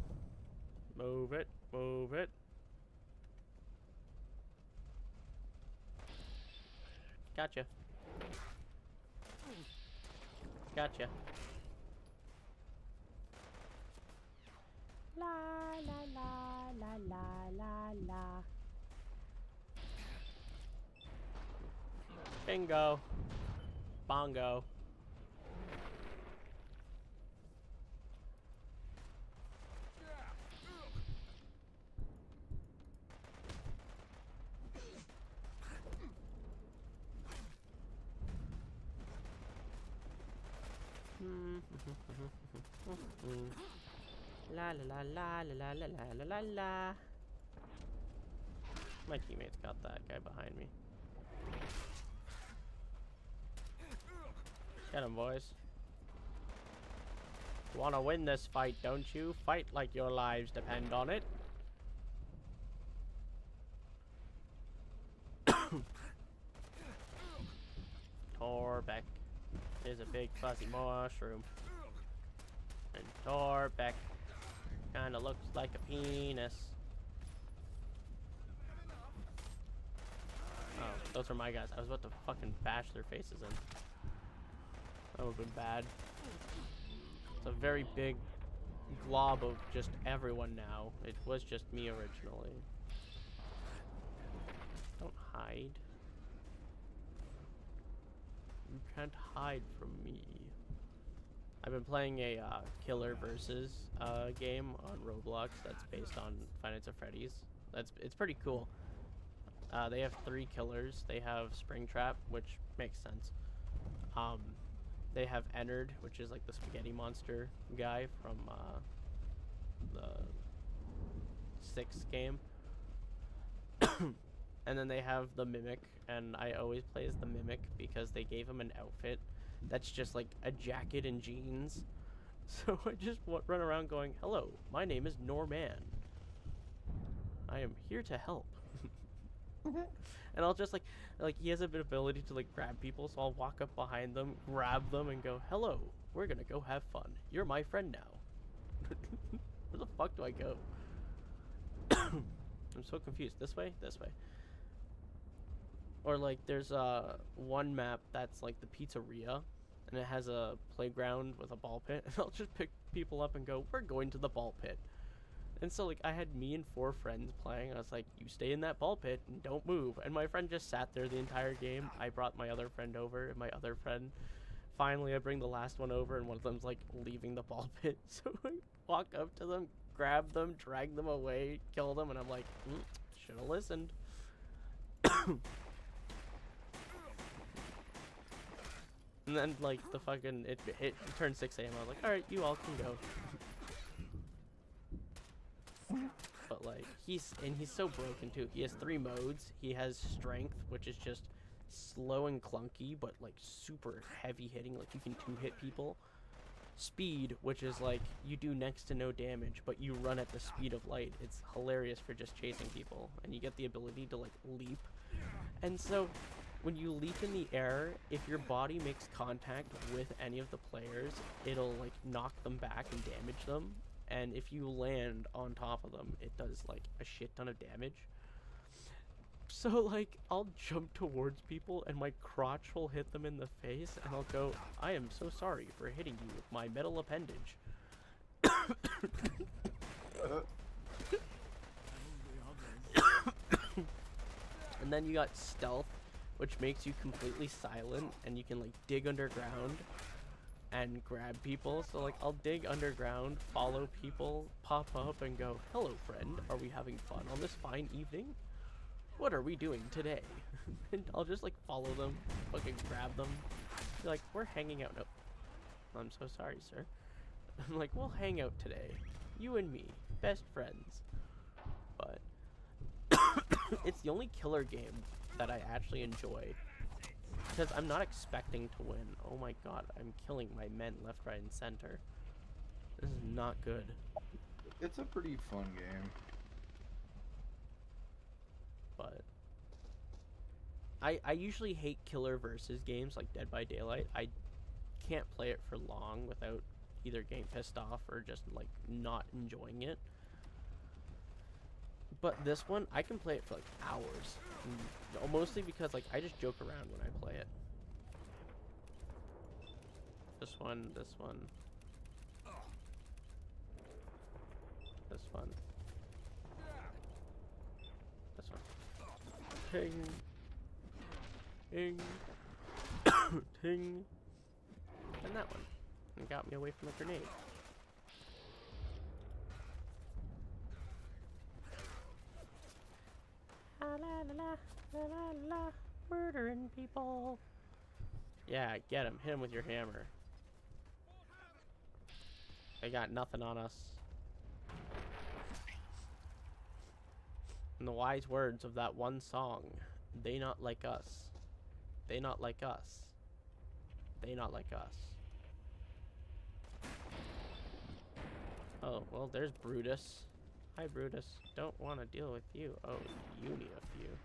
Move it, move it. Gotcha. Gotcha. La la la la la la la. Bingo. Bongo. La la la la la la la la la la. My teammates got that guy behind me. Get him, boys. Wanna win this fight, don't you? Fight like your lives depend on it. Torbeck is a big fuzzy mushroom. And Torbeck kinda looks like a penis. Oh, those are my guys. I was about to fucking bash their faces in. That would've been bad. It's a very big glob of just everyone now. It was just me originally. Don't hide. You can't hide from me. I've been playing a killer versus game on Roblox that's based on Five Nights at Freddy's. It's pretty cool. They have 3 killers. They have Springtrap, which makes sense. They have Ennard, which is like the spaghetti monster guy from the 6th game. And then they have the Mimic, and I always play as the Mimic because they gave him an outfit that's just like a jacket and jeans. So I just run around going, "Hello, my name is Norman. I am here to help." And I'll just like he has a bit of ability to like grab people, so I'll walk up behind them, grab them, and go, "Hello, we're gonna go have fun. You're my friend now." Where the fuck do I go? I'm so confused. This way? This way. Or like there's one map that's like the pizzeria, and it has a playground with a ball pit, and I'll just pick people up and go, "We're going to the ball pit." And so like I had me and 4 friends playing. I was like, "You stay in that ball pit and don't move." And my friend just sat there the entire game. I brought my other friend over, and my other friend, finally I bring the last one over, and one of them's like leaving the ball pit. So I walk up to them, grab them, drag them away, kill them, and I'm like, should have listened. And then like the fucking it turned 6 a.m. I was like, "Alright, you all can go." But like he's so broken too. He has 3 modes. He has strength, which is just slow and clunky, but like super heavy hitting. Like you can 2-hit people. Speed, which is like you do next to no damage, but you run at the speed of light. It's hilarious for just chasing people, and you get the ability to like leap. And so when you leap in the air, if your body makes contact with any of the players, it'll like knock them back and damage them. And if you land on top of them, it does like a shit ton of damage. So like I'll jump towards people and my crotch will hit them in the face, and I'll go, "I am so sorry for hitting you with my metal appendage." And then you got stealth, which makes you completely silent, and you can like dig underground and grab people. So like I'll dig underground, follow people, pop up and go, "Hello friend, are we having fun on this fine evening? What are we doing today?" And I'll just like follow them, fucking grab them, be like, "We're hanging out." "No, I'm so sorry, sir." I'm like, "We'll hang out today, you and me, best friends." But it's the only killer game that I actually enjoy, because I'm not expecting to win. Oh my god, I'm killing my men left, right, and center. This is not good. It's a pretty fun game. But I usually hate killer versus games like Dead by Daylight. I can't play it for long without either getting pissed off or just like not enjoying it. But this one, I can play it for like hours. Mostly because like I just joke around when I play it. This one, this one. This one. This one. Ping. Ping. Ting. And that one. And got me away from the grenade. La la la la la la. Murdering people. Yeah, get him. Hit him with your hammer. They got nothing on us. In the wise words of that one song, they not like us. They not like us. They not like us. Oh, well, there's Brutus. Hi, Brutus. Don't want to deal with you. Oh, you need a few.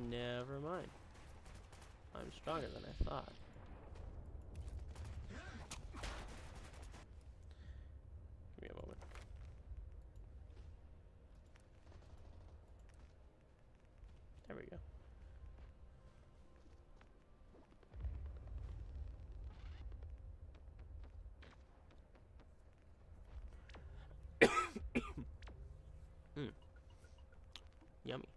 Never mind. I'm stronger than I thought. Give me a moment. There we go. Yummy.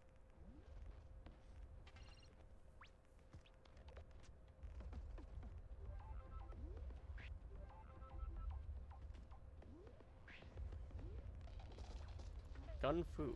Gun Fu.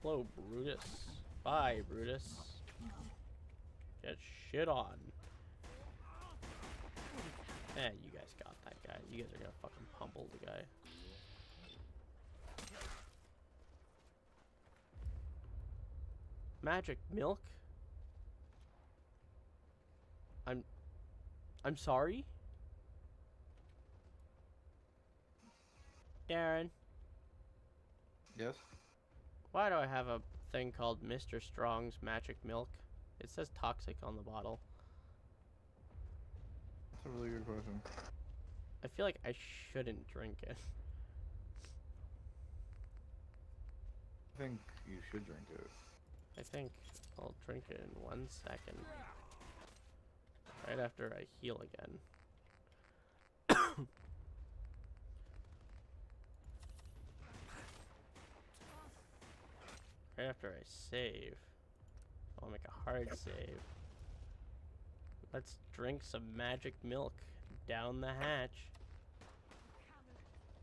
Hello, Brutus. Bye, Brutus. Get shit on. Eh, you guys got that guy. You guys are gonna fucking pummel the guy. Magic milk? I'm sorry? Darren, Yes? why do I have a thing called Mr. Strong's Magic Milk? It says toxic on the bottle. That's a really good question. I feel like I shouldn't drink it. I think you should drink it. I think I'll drink it in 1 second. Right after I heal again. Right after I save. I'll make a hard save. Let's drink some magic milk down the hatch.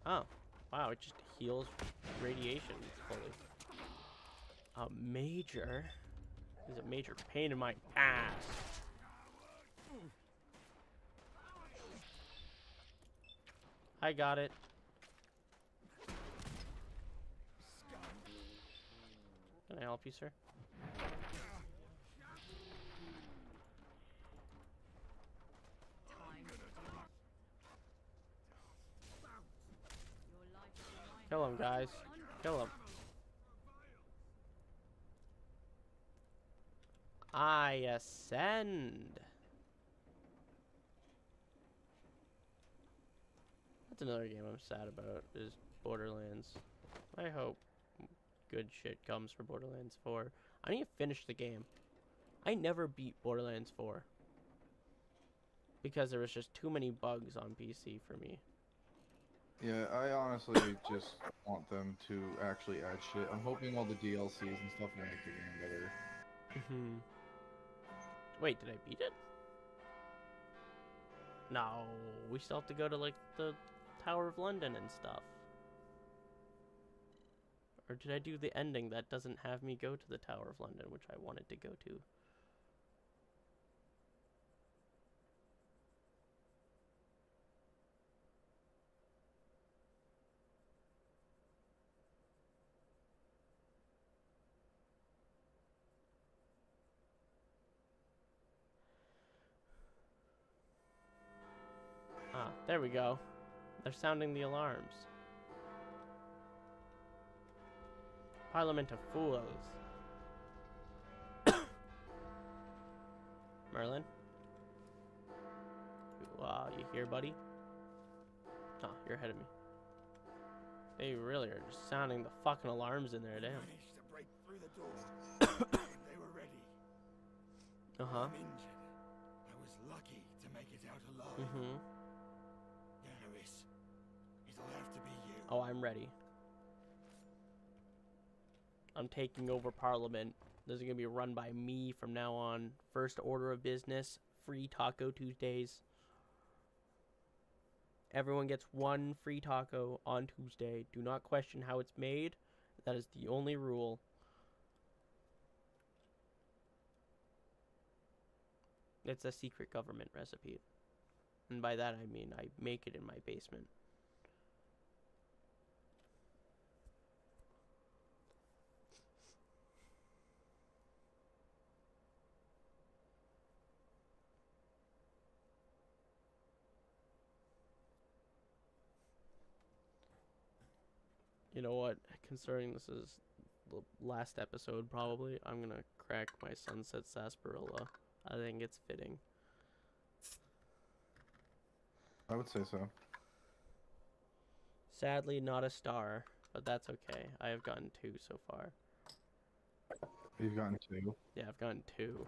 Oh, wow, it just heals radiation fully. A major is a major pain in my ass. I got it. Can I help you, sir? Kill him, guys. Kill him. I ascend. That's another game I'm sad about, is Borderlands. I hope good shit comes for Borderlands 4. I need to finish the game. I never beat Borderlands 4. Because there was just too many bugs on PC for me. Yeah, I honestly just want them to actually add shit. I'm hoping all the DLCs and stuff will make the game better. Wait, did I beat it? No, we still have to go to, like, the Tower of London and stuff. Or did I do the ending that doesn't have me go to the Tower of London, which I wanted to go to? Ah, there we go. They're sounding the alarms. Parliament of Fools. Merlin? You here, buddy? Oh, you're ahead of me. They really are just sounding the fucking alarms in there, damn. Managed to break through the door. They were ready. Uh-huh. I'm injured. I was lucky to make it out alive. Mm-hmm. Daenerys, it'll have to be you. Oh, I'm ready. I'm taking over Parliament. This is going to be run by me from now on. First order of business, free Taco Tuesdays. Everyone gets one free taco on Tuesday. Do not question how it's made. That is the only rule. It's a secret government recipe. And by that I mean I make it in my basement. You know what? Considering this is the last episode, probably, I'm gonna crack my Sunset Sarsaparilla. I think it's fitting. I would say so. Sadly, not a star, but that's okay. I have gotten 2 so far. You've gotten 2. Yeah, I've gotten 2.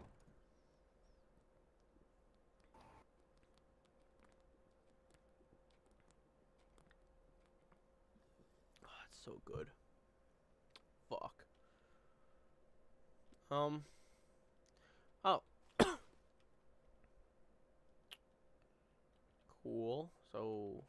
Oh, it's so good. Fuck. Oh. Cool. So.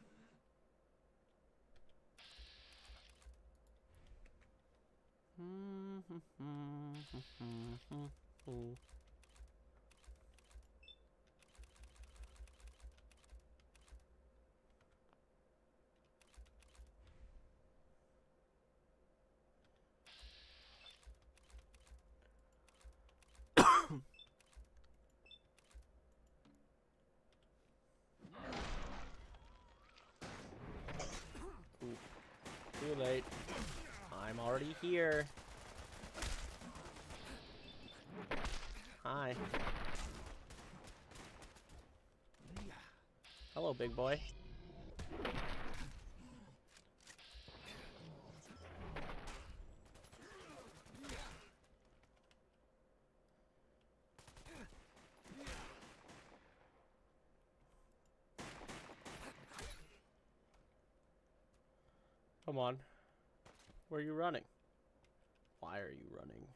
Too late. I'm already here. Hi. Hello, big boy. Come on. Where are you running? Why are you running?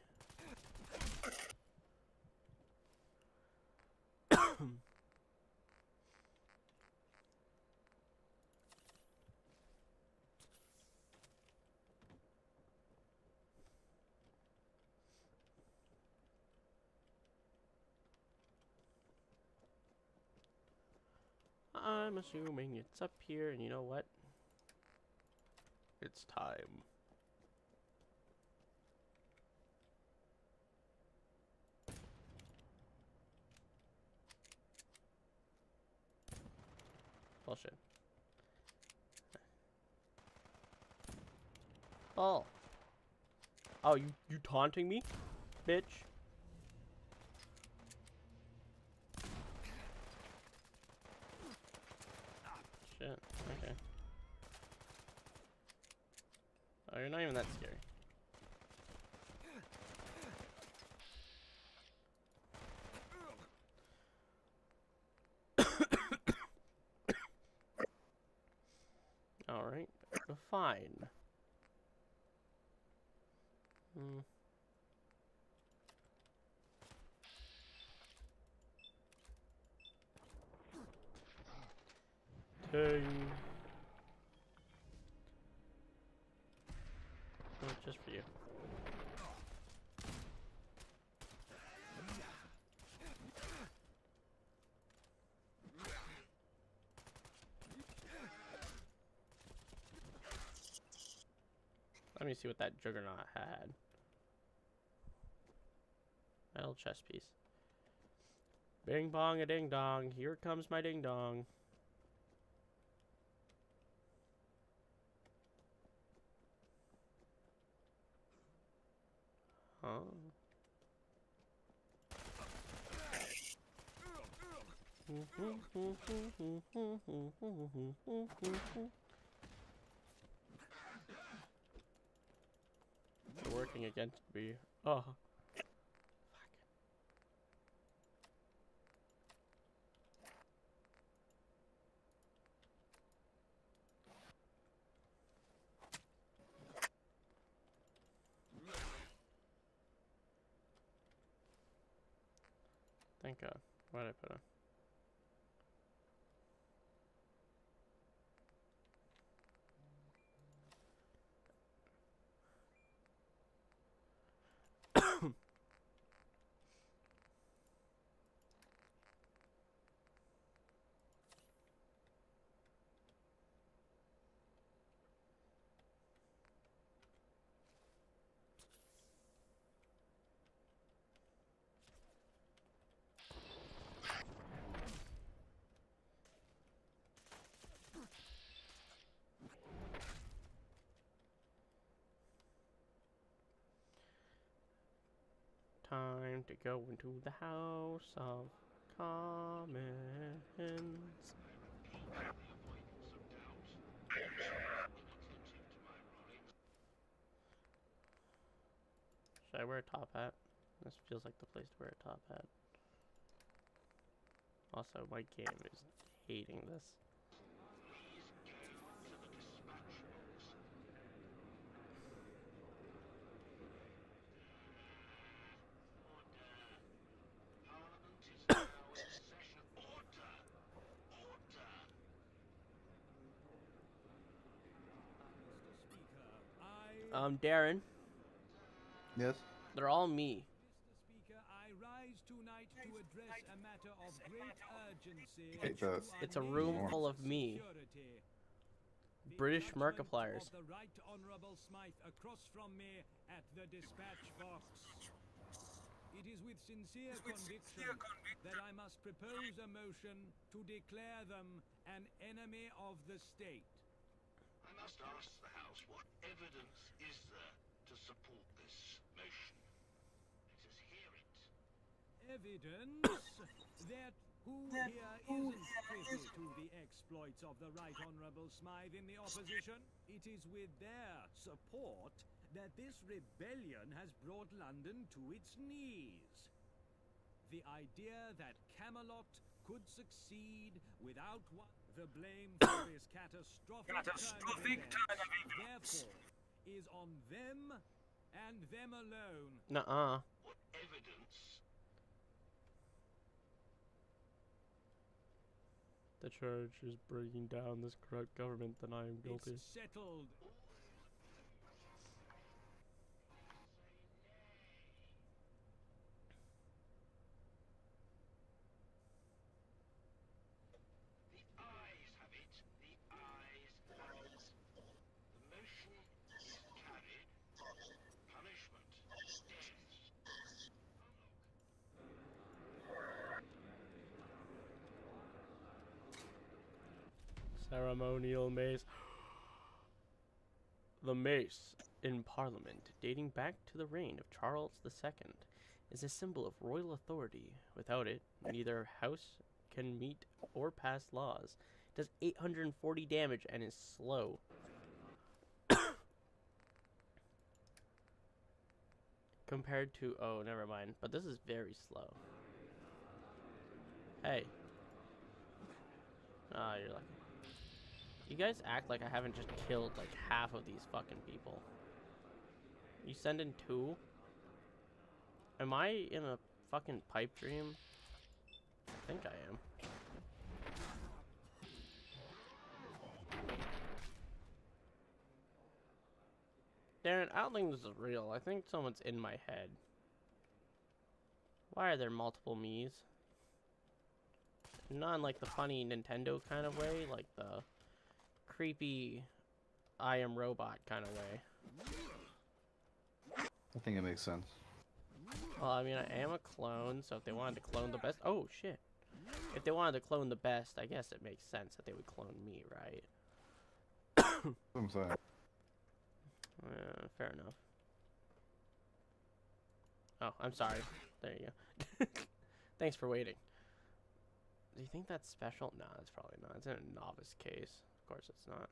I'm assuming it's up here, and you know what? It's time. Bullshit. Oh. Oh, you taunting me? Bitch. Shit. Okay. Oh, you're not even that scary. Alright. Fine. Ting. Oh, just for you. Let me see what that Juggernaut had. Metal chest piece. Bing bong a ding dong. Here comes my ding dong. Huh? They're working against me. Oh. Thank God. Why did I put on? Time to go into the House of Commons. Should I wear a top hat? This feels like the place to wear a top hat. Also, my game is hating this. Darren, Yes. they're all me. Mr. Speaker, I rise tonight to address a matter of great urgency. Hate that. It's a room full of me. British Markipliers. The Right Honourable Smythe across from me at the dispatch box. It is with sincere conviction that I must propose a motion to declare them an enemy of the state. I must ask the House, what evidence is there to support this motion? Let us hear it. Evidence that who here isn't privy to the exploits of the Right Honourable Smythe in the opposition? It is with their support that this rebellion has brought London to its knees. The idea that Camelot could succeed without the blame for this catastrophic turn of events, therefore, is on them and them alone. Nuh-uh. What evidence? The church is bringing down this corrupt government, then I am guilty. It's settled. The ayes have it. The ayes have it. The motion is carried. Punishment. Death. Ceremonial mace. The mace in Parliament, dating back to the reign of Charles II, is a symbol of royal authority. Without it, neither house can meet or pass laws. It does 840 damage and is slow. Compared to... oh, never mind. But this is very slow. Hey. Ah, you're lucky. You guys act like I haven't just killed like half of these fucking people. You send in 2? Am I in a fucking pipe dream? I think I am. Darren, I don't think this is real. I think someone's in my head. Why are there multiple me's? Not in like the funny Nintendo kind of way, like the creepy I Am Robot kind of way. I think it makes sense. Well, I mean, I am a clone, so if they wanted to clone the best... oh, shit. If they wanted to clone the best, I guess it makes sense that they would clone me, right? That's what I'm saying. Fair enough. Oh, I'm sorry. There you go. Thanks for waiting. Do you think that's special? No, it's probably not. It's in a novice case. Of course it's not.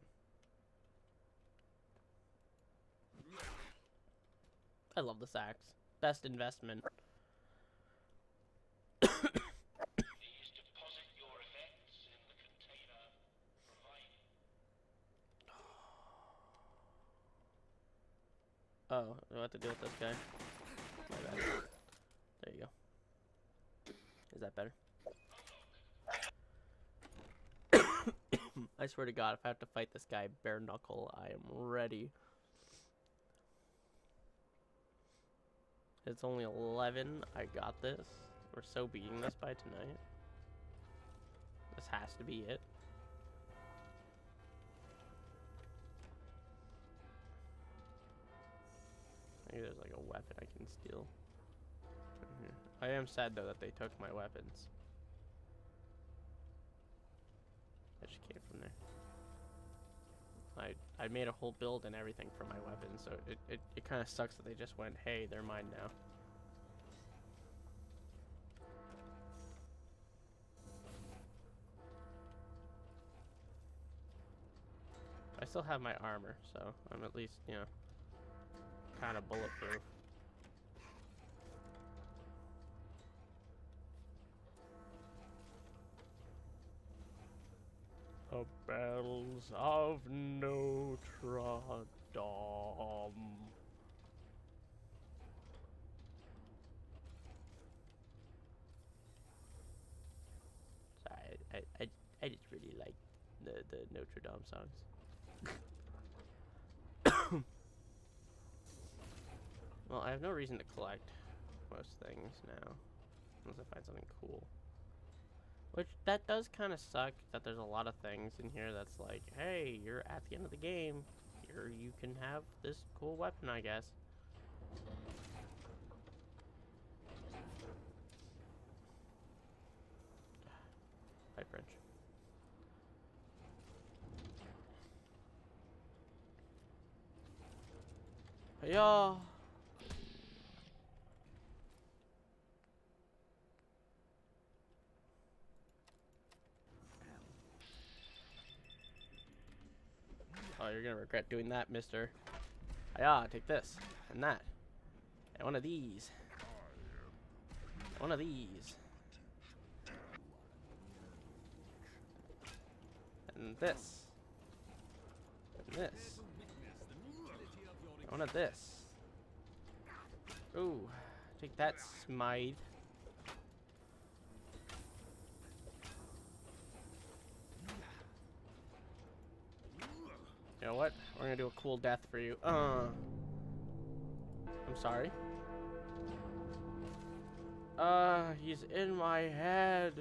I love this axe. Best investment. Please deposit your effects in the container provided. Oh, do I have to deal with this guy? My bad. There you go. Is that better? I swear to God, if I have to fight this guy bare knuckle, I am ready. It's only 11. I got this. We're so beating this by tonight. This has to be it. Maybe there's like a weapon I can steal from here. I am sad though that they took my weapons. I just came from there. I made a whole build and everything for my weapons, so it kind of sucks that they just went, hey, they're mine now. I still have my armor, so I'm at least, you know, kind of bulletproof. The bells of Notre Dame. Sorry, I just really like the Notre Dame songs. Well, I have no reason to collect most things now, unless I find something cool. Which, that does kind of suck that there's a lot of things in here that's like, hey, you're at the end of the game. Here you can have this cool weapon, I guess. Pipe wrench. Hiya! Oh, you're gonna regret doing that, mister. Hiya, take this, and that. And one of these. One of these. And this. And this. And one of this. Ooh, take that, Smythe. You know what? We're gonna do a cool death for you. I'm sorry. He's in my head.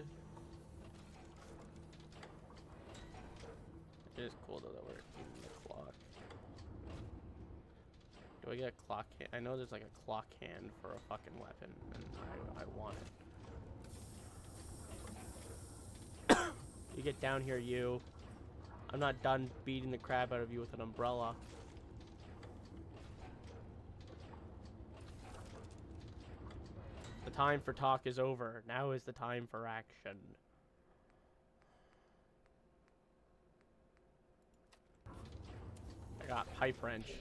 It is cool though that we're eating the clock. Do I get a clock hand? I know there's like a clock hand for a fucking weapon, and I want it. You get down here, you. I'm not done beating the crap out of you with an umbrella. The time for talk is over. Now is the time for action. I got pipe wrench.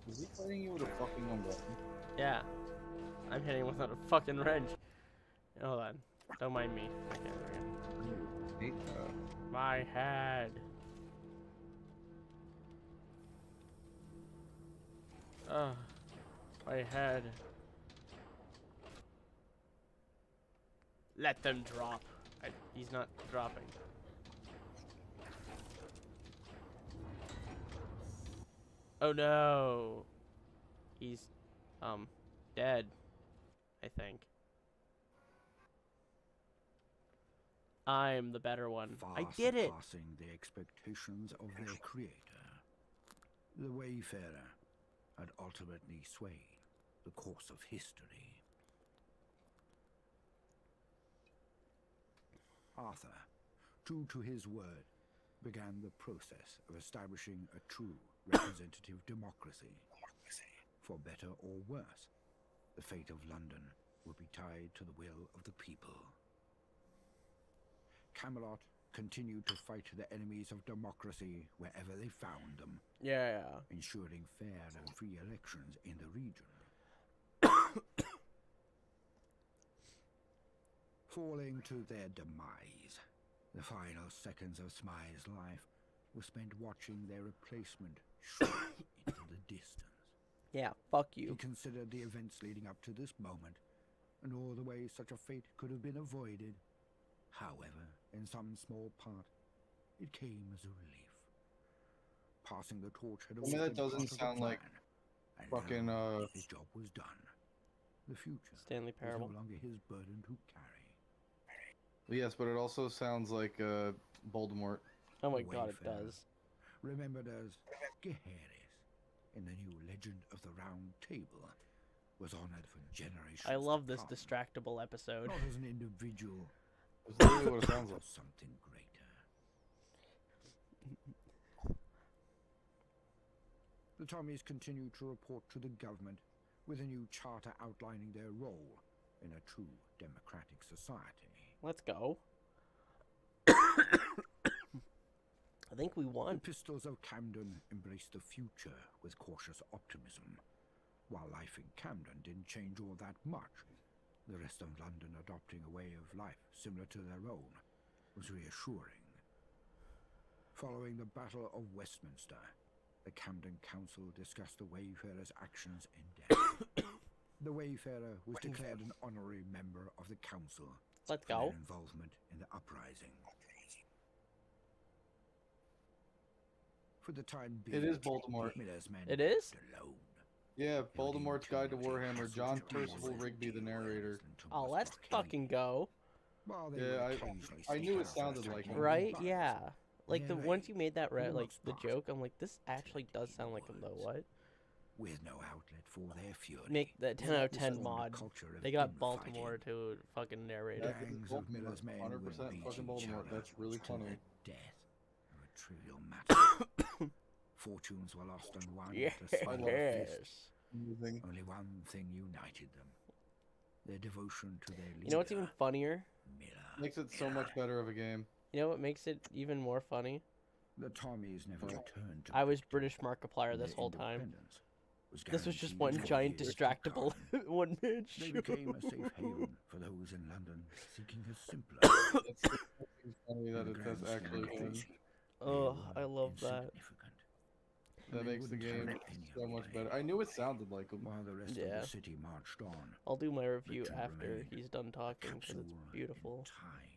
Is he fighting you with a fucking umbrella? Yeah. I'm hitting with a fucking wrench. Hold on. Don't mind me. Okay, there we go. My head. Ugh. My head. Let them drop. He's not dropping. Oh no. He's dead, I think. I'm the better one. far I did it. surpassing the expectations of their creator. The Wayfarer had ultimately swayed the course of history. Arthur, true to his word, began the process of establishing a true representative democracy. For better or worse, the fate of London would be tied to the will of the people. Camelot continued to fight the enemies of democracy wherever they found them, Yeah. ensuring fair and free elections in the region. Falling to their demise, the final seconds of Smythe's life were spent watching their replacement shrink into the distance. Yeah, fuck He you. considered the events leading up to this moment, and all the ways such a fate could have been avoided. However, in some small part, it came as a relief. Passing the torch had I mean, that always been doesn't part of the sound like plan, and fucking, now his job was done. The future Stanley was Parable. no longer his burden to carry. Yes, but it also sounds like Voldemort. Oh my god, it Wayfarer, does. remembered as Gaheris in the new Legend of the Round Table, was honored for generations. I love to this come, distractable episode. not as an individual, That's literally what it sounds but like. something greater. The Tommies continued to report to the government with a new charter outlining their role in a true democratic society. Let's go. I think we The won. Pistols of Camden embraced the future with cautious optimism. While life in Camden didn't change all that much, the rest of London adopting a way of life similar to their own was reassuring. Following the Battle of Westminster, the Camden Council discussed the Wayfarer's actions in depth. The Wayfarer was declared an honorary member of the council Let's for their go. involvement in the uprising. For the time being, It is Voldemort. Miller's men It is? left alone. Yeah, They were Voldemort's Guide to deemed Warhammer. hostile John to Percival England Rigby, the narrator. and to Oh, West let's Blockade. fucking go. While they Yeah, were I occasionally knew it seen sounded as like him. attacking Right? vampires, Yeah. Like the their once you aim, made that for the like most the part, joke, I'm like, this was actually like does evil sound like him though. words. What? with no outlet for their fury. Make the 10 out of 10 This mod. culture of They got infighting. Baltimore to fucking narrate it. Yeah. Gangs of Miller's men 100% would beat fucking each Baltimore. other That's really till funny. the death of a trivial matter. Fortunes were lost and won. despite their fists. Yes. Amazing. Only one thing united them: their devotion to their leader. You know what's even funnier? Miller. Makes it so much better of a game. You know what makes it even more funny? The Tommies never What? returned to I was Britain, British Markiplier and this their whole time. independence was This was just guaranteed one for giant years to distractible come. one man They show. became a safe haven for those in London seeking a simpler. It's funny that in the it does grand scheme actually of him. things, they Oh, were I love that. insignificant. That They makes the wouldn't have game a penny so of much money. better. I knew it sounded like him. While the rest of Yeah. the city marched on, I'll do my review Britain after remained he's done talking because capsule it's in beautiful. time.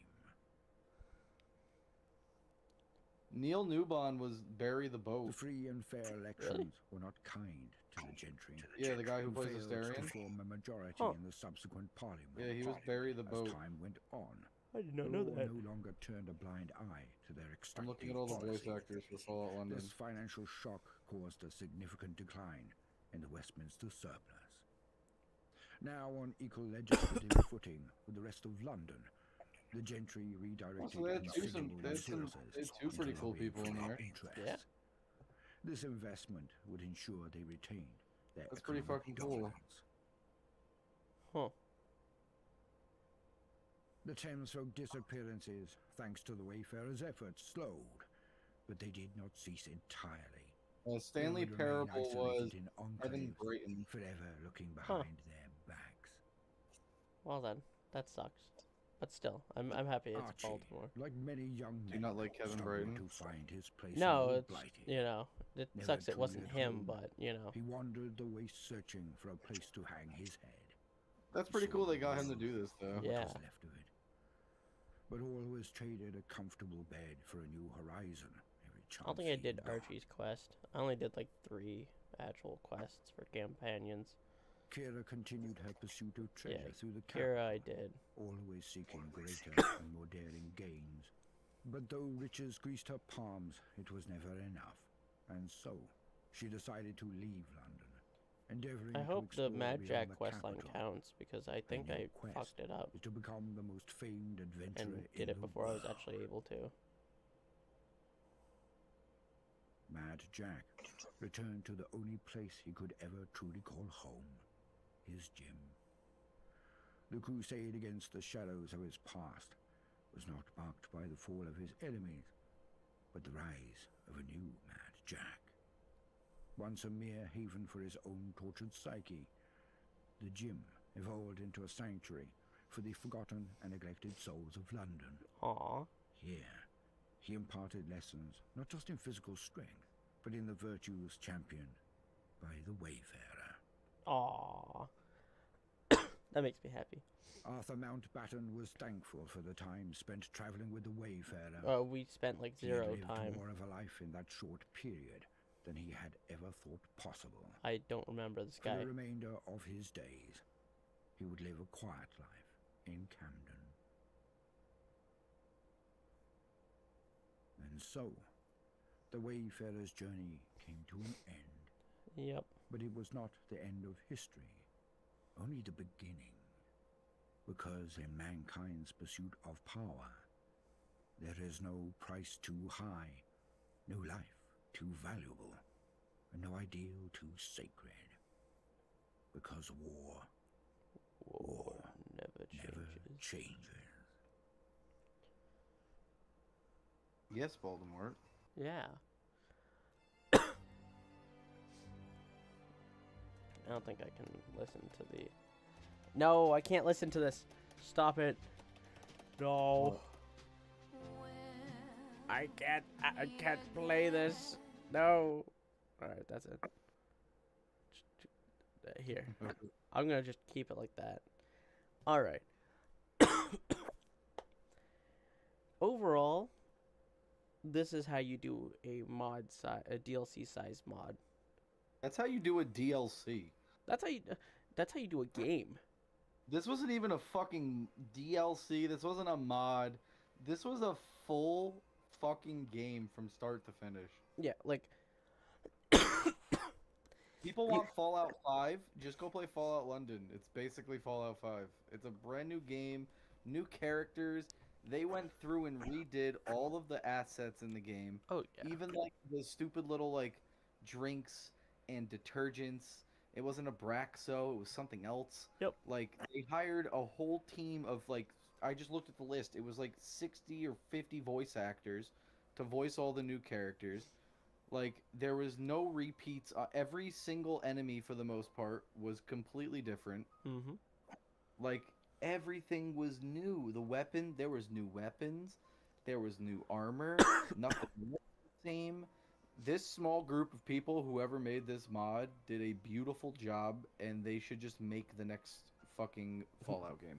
Neil Newbon was Barry the The Boat. free and fair elections were not kind to the gentry. Yeah, the guy who plays failed Astarion. to form a majority Huh. in the subsequent parliament. Yeah, he was Barry the As Boat. time went on, I did not the know law that. no longer turned a blind eye to their extractive I'm looking at all the voice policy. actors for Fallout London. This financial shock caused a significant decline in the Westminster surplus. Now on equal legislative footing with the rest of London, the gentry redirected Also, they had two considerable they had two resources pretty into cool lobbying people for in their there. interests. Yeah. This investment would ensure they retained their That's pretty economic fucking cool. dominance. Huh. The Thames Folk disappearances, thanks to the Wayfarers' efforts, slowed, but they did not cease entirely. Stanley They would remain Parable isolated was in Evan enclaves, Brayton. forever looking behind their backs. Well then, that sucks. But still, I'm happy it's Archie, Baltimore. like many young Do men, you not like Kevin struggled Brayton? to find his place in No, Old it's Blighty. you know, it Never sucks it truly wasn't at him, home. but you know. He wandered the waste searching for a place to hang his head. That's pretty cool they got him to do this, though. What Yeah. was left of it. But always traded a comfortable bed for a new horizon every chance. I don't think I he did got. Archie's quest. I only did like 3 actual quests for companions. Kira continued her pursuit of treasure Yeah, through the Kira, I capital, did. always seeking greater and more daring gains. But though riches greased her palms, it was never enough. And so, she decided to leave London, endeavoring I to hope the explore Mad beyond Jack the questline capital. counts, because I Her think new I quest fucked it up is to become the most famed adventurer and in did it the before I was world. actually able to. Mad Jack returned to the only place he could ever truly call home, his gym. The crusade against the shadows of his past was not marked by the fall of his enemies, but the rise of a new Mad Jack. Once a mere haven for his own tortured psyche, the gym evolved into a sanctuary for the forgotten and neglected souls of London. Aww. Here, he imparted lessons not just in physical strength, but in the virtues championed by the Wayfarer. Aww. That makes me happy. Arthur Mountbatten was thankful for the time spent traveling with the Wayfarer. We spent like He had 0 lived time. more of a life in that short period than he had ever thought possible. I don't remember this For guy. the remainder of his days, he would live a quiet life in Camden. And so, the Wayfarer's journey came to an end. Yep. But it was not the end of history, only the beginning. Because in mankind's pursuit of power, there is no price too high, no life too valuable, and no ideal too sacred. Because war Never changes. changes. Yes, Voldemort. Yeah. I don't think I can listen to the... No, I can't listen to this. Stop it. No. I can't play this. No. Alright, that's it. Here. I'm gonna just keep it like that. Alright. Overall, this is how you do a a DLC size mod. That's how you do a DLC. That's how you do a game. This wasn't even a fucking DLC. This wasn't a mod. This was a full fucking game from start to finish. Yeah, like People want Fallout 5. Just go play Fallout London. It's basically Fallout 5. It's a brand new game, new characters. They went through and redid all of the assets in the game. oh yeah. Even like the stupid little like drinks and detergents. It wasn't a Braxo, it was something else. Yep. Like they hired a whole team of like I just looked at the list. It was like 60 or 50 voice actors to voice all the new characters. Like there was no repeats. Every single enemy for the most part was completely different. Mm-hmm. Like everything was new. There was new weapons. There was new armor. Nothing was the same. This small group of people, whoever made this mod, did a beautiful job, and they should just make the next fucking Fallout game.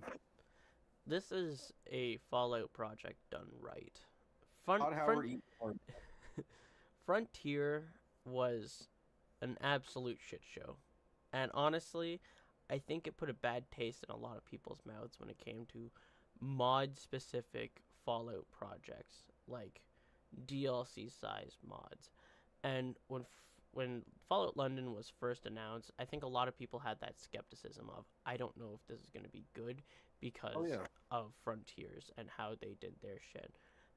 This is a Fallout project done right. Todd Howard eat hard. Frontier was an absolute shit show. And honestly, I think it put a bad taste in a lot of people's mouths when it came to mod-specific Fallout projects, like DLC-size mods. And when Fallout London was first announced, I think a lot of people had that skepticism of, I don't know if this is going to be good because of Frontiers and how they did their shit.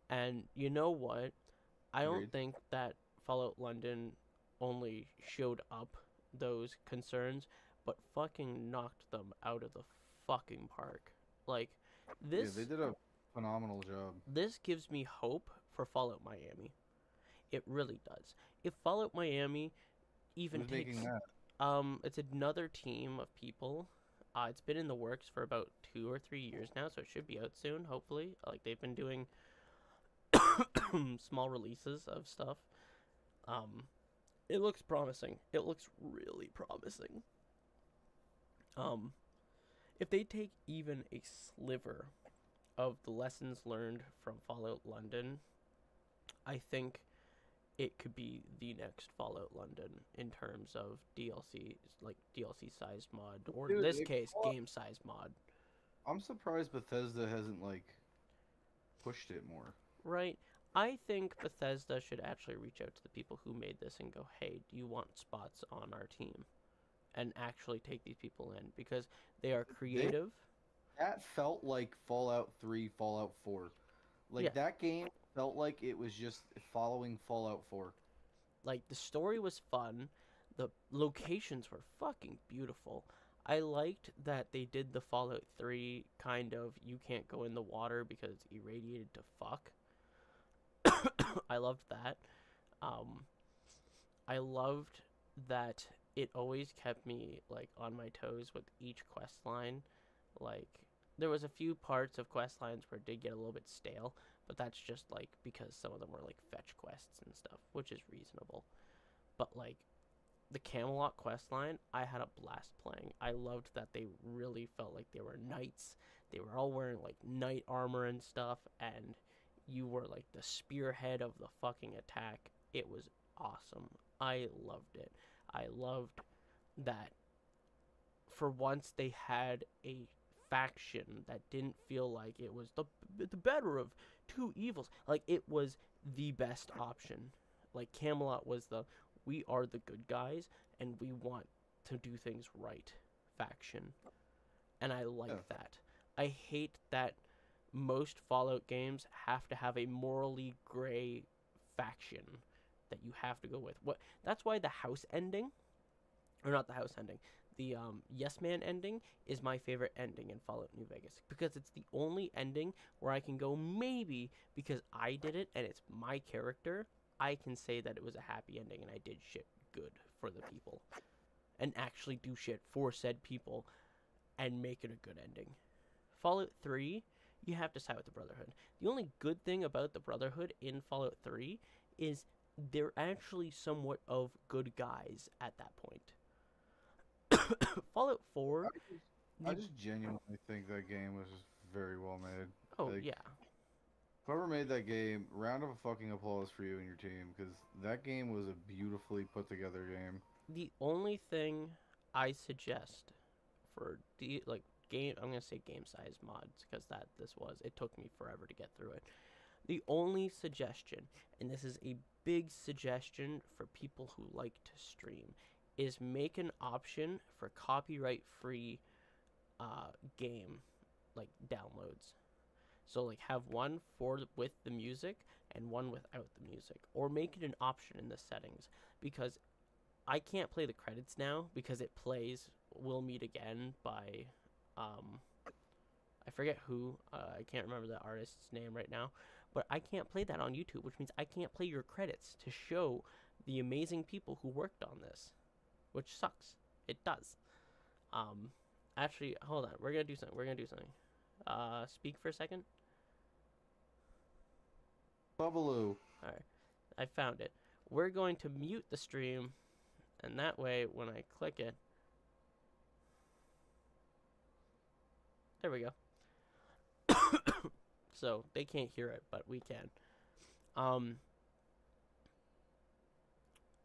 And you know what? I don't Agreed. think that Fallout London only showed up those concerns, but fucking knocked them out of the fucking park. Like, this... Yeah, they did a phenomenal job. This gives me hope for Fallout Miami. It really does. If Fallout Miami even Who's takes... making that? It's another team of people. It's been in the works for about 2 or 3 years now, so it should be out soon, hopefully. Like, they've been doing small releases of stuff. It looks promising. It looks really promising. If they take even a sliver of the lessons learned from Fallout London, I think it could be the next Fallout London in terms of DLC, like DLC sized mod, or in Dude, this they case, call- game sized mod. I'm surprised Bethesda hasn't like pushed it more. Right. I think Bethesda should actually reach out to the people who made this and go, hey, do you want spots on our team? And actually take these people in, because they are creative. That felt like Fallout 3, Fallout 4. Like, Yeah. that game felt like it was just following Fallout 4. Like, the story was fun. The locations were fucking beautiful. I liked that they did the Fallout 3 kind of, you can't go in the water because it's irradiated to fuck. I loved that. I loved that it always kept me, like, on my toes with each quest line. Like, there was a few parts of quest lines where it did get a little bit stale, but that's just, like, because some of them were, like, fetch quests and stuff, which is reasonable. But, like, the Camelot quest line, I had a blast playing. I loved that they really felt like they were knights. They were all wearing, like, knight armor and stuff, and you were, like, the spearhead of the fucking attack. It was awesome. I loved it. I loved that for once they had a faction that didn't feel like it was the better of two evils. Like, it was the best option. Like, Camelot was the, we are the good guys and we want to do things right faction. And I like that. I hate that most Fallout games have to have a morally gray faction that you have to go with. That's why the house ending, or not the house ending, the Yes Man ending is my favorite ending in Fallout New Vegas, because it's the only ending where I can go, maybe because I did it and it's my character, I can say that it was a happy ending and I did shit good for the people and actually do shit for said people and make it a good ending. Fallout 3, you have to side with the Brotherhood. The only good thing about the Brotherhood in Fallout 3 is they're actually somewhat of good guys at that point. Fallout 4... I just genuinely think that game was just very well made. Oh, Like, yeah. Whoever made that game, round of fucking applause for you and your team, because that game was a beautifully put together game. The only thing I suggest for game, I'm gonna say game size mods, because it took me forever to get through it. The only suggestion, and this is a big suggestion for people who like to stream, is make an option for copyright free game like downloads. So like have one with the music and one without the music, or make it an option in the settings, because I can't play the credits now because it plays We'll Meet Again by I forget who, I can't remember the artist's name right now, but I can't play that on YouTube, which means I can't play your credits to show the amazing people who worked on this, which sucks. It does. Actually, hold on, we're gonna do something. Speak for a second. Bubbaloo. Alright, I found it. We're going to mute the stream, and that way, when I click it, there we go. So, they can't hear it, but we can.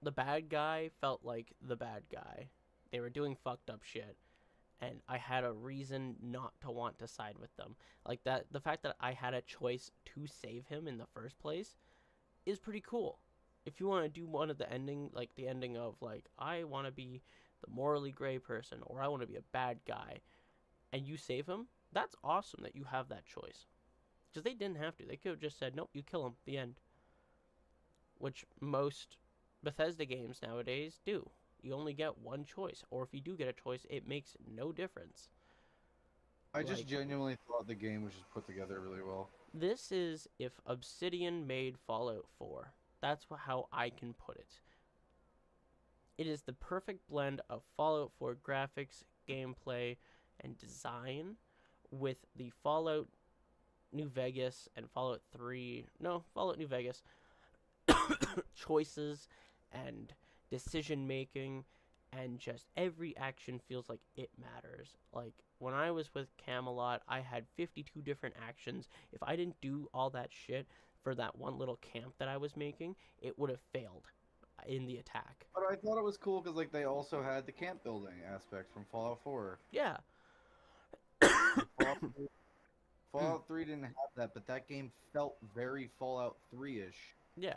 The bad guy felt like the bad guy. They were doing fucked up shit, and I had a reason not to want to side with them. Like, that, the fact that I had a choice to save him in the first place is pretty cool. If you want to do one of the ending, like the ending of, like, I want to be the morally gray person, or I want to be a bad guy, and you save him, that's awesome that you have that choice. Because they didn't have to. They could have just said, nope, you kill him, the end. Which most Bethesda games nowadays do. You only get one choice, or if you do get a choice, it makes no difference. I just genuinely thought the game was just put together really well. This is if Obsidian made Fallout 4. That's how I can put it. It is the perfect blend of Fallout 4 graphics, gameplay, and design with the Fallout New Vegas and Fallout New Vegas choices and decision making and just every action feels like it matters. Like when I was with Camelot, I had 52 different actions. If I didn't do all that shit for that one little camp that I was making, it would have failed in the attack. But I thought it was cool because like they also had the camp building aspect from Fallout 4. Yeah. Fallout 3 didn't have that, but that game felt very Fallout 3-ish. Yeah.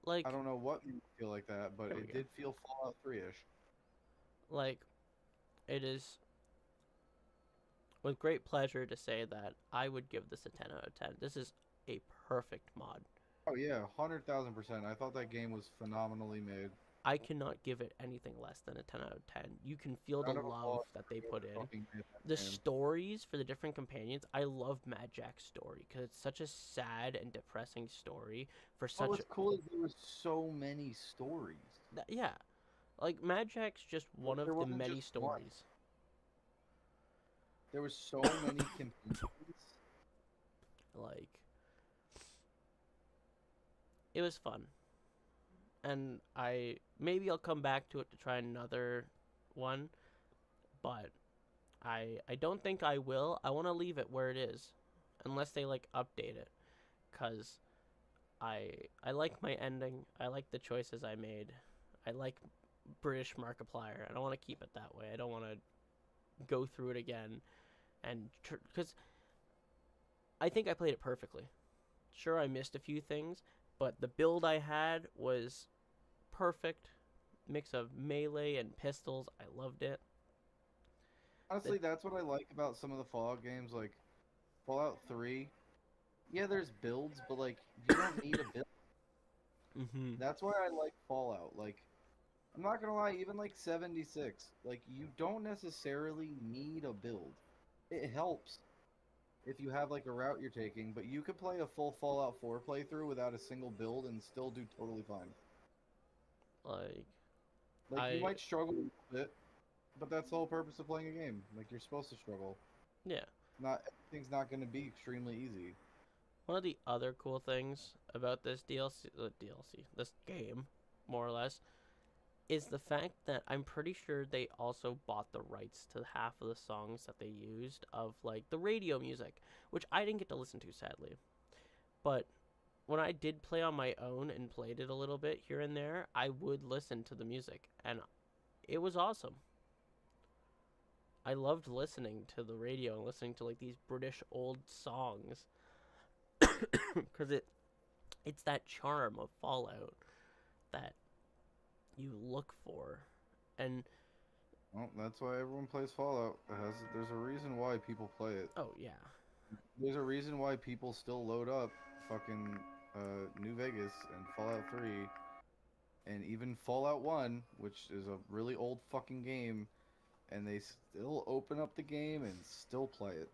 Like I don't know what made me feel like that, but There we it go. did feel Fallout 3-ish. like it is with great pleasure to say that I would give this a 10 out of 10. This is a perfect mod. Oh yeah, 100,000%. I thought that game was phenomenally made. I cannot give it anything less than a 10 out of 10. You can feel the Round of love applause that they for put whoever in. fucking made that The game. stories for the different companions, I love Mad Jack's story because it's such a sad and depressing story for Oh, such what's cool is there was so many stories. yeah. Like Mad Jack's just one of There the wasn't many just one. stories. There was so many companions. Like it was fun. And maybe I'll come back to it to try another one, but I don't think I will. I want to leave it where it is unless they like update it, cuz I like my ending. I like the choices I made. I like British Markiplier. I don't want to keep it that way. I don't want to go through it again and cuz I think I played it perfectly. Sure, I missed a few things, but the build I had was perfect. Mix of melee and pistols. I loved it. Honestly, that's what I like about some of the Fallout games, like Fallout 3. Yeah, there's builds, but like you don't need a build. Mm-hmm. That's why I like Fallout. Like, I'm not gonna lie, even like 76, like you don't necessarily need a build. It helps if you have like a route you're taking, but you could play a full Fallout 4 playthrough without a single build and still do totally fine. Like you might struggle a little bit, but that's the whole purpose of playing a game. Like you're supposed to struggle. Yeah. Not everything's not going to be extremely easy. One of the other cool things about this this game, more or less, is the fact that I'm pretty sure they also bought the rights to half of the songs that they used of like the radio music, which I didn't get to listen to sadly. But when I did play on my own and played it a little bit here and there, I would listen to the music and it was awesome. I loved listening to the radio and listening to like these British old songs because it's that charm of Fallout that you look for. And well, that's why everyone plays Fallout. There's a reason why people play it. Oh yeah. There's a reason why people still load up fucking New Vegas and Fallout 3 and even Fallout 1, which is a really old fucking game, and they still open up the game and still play it.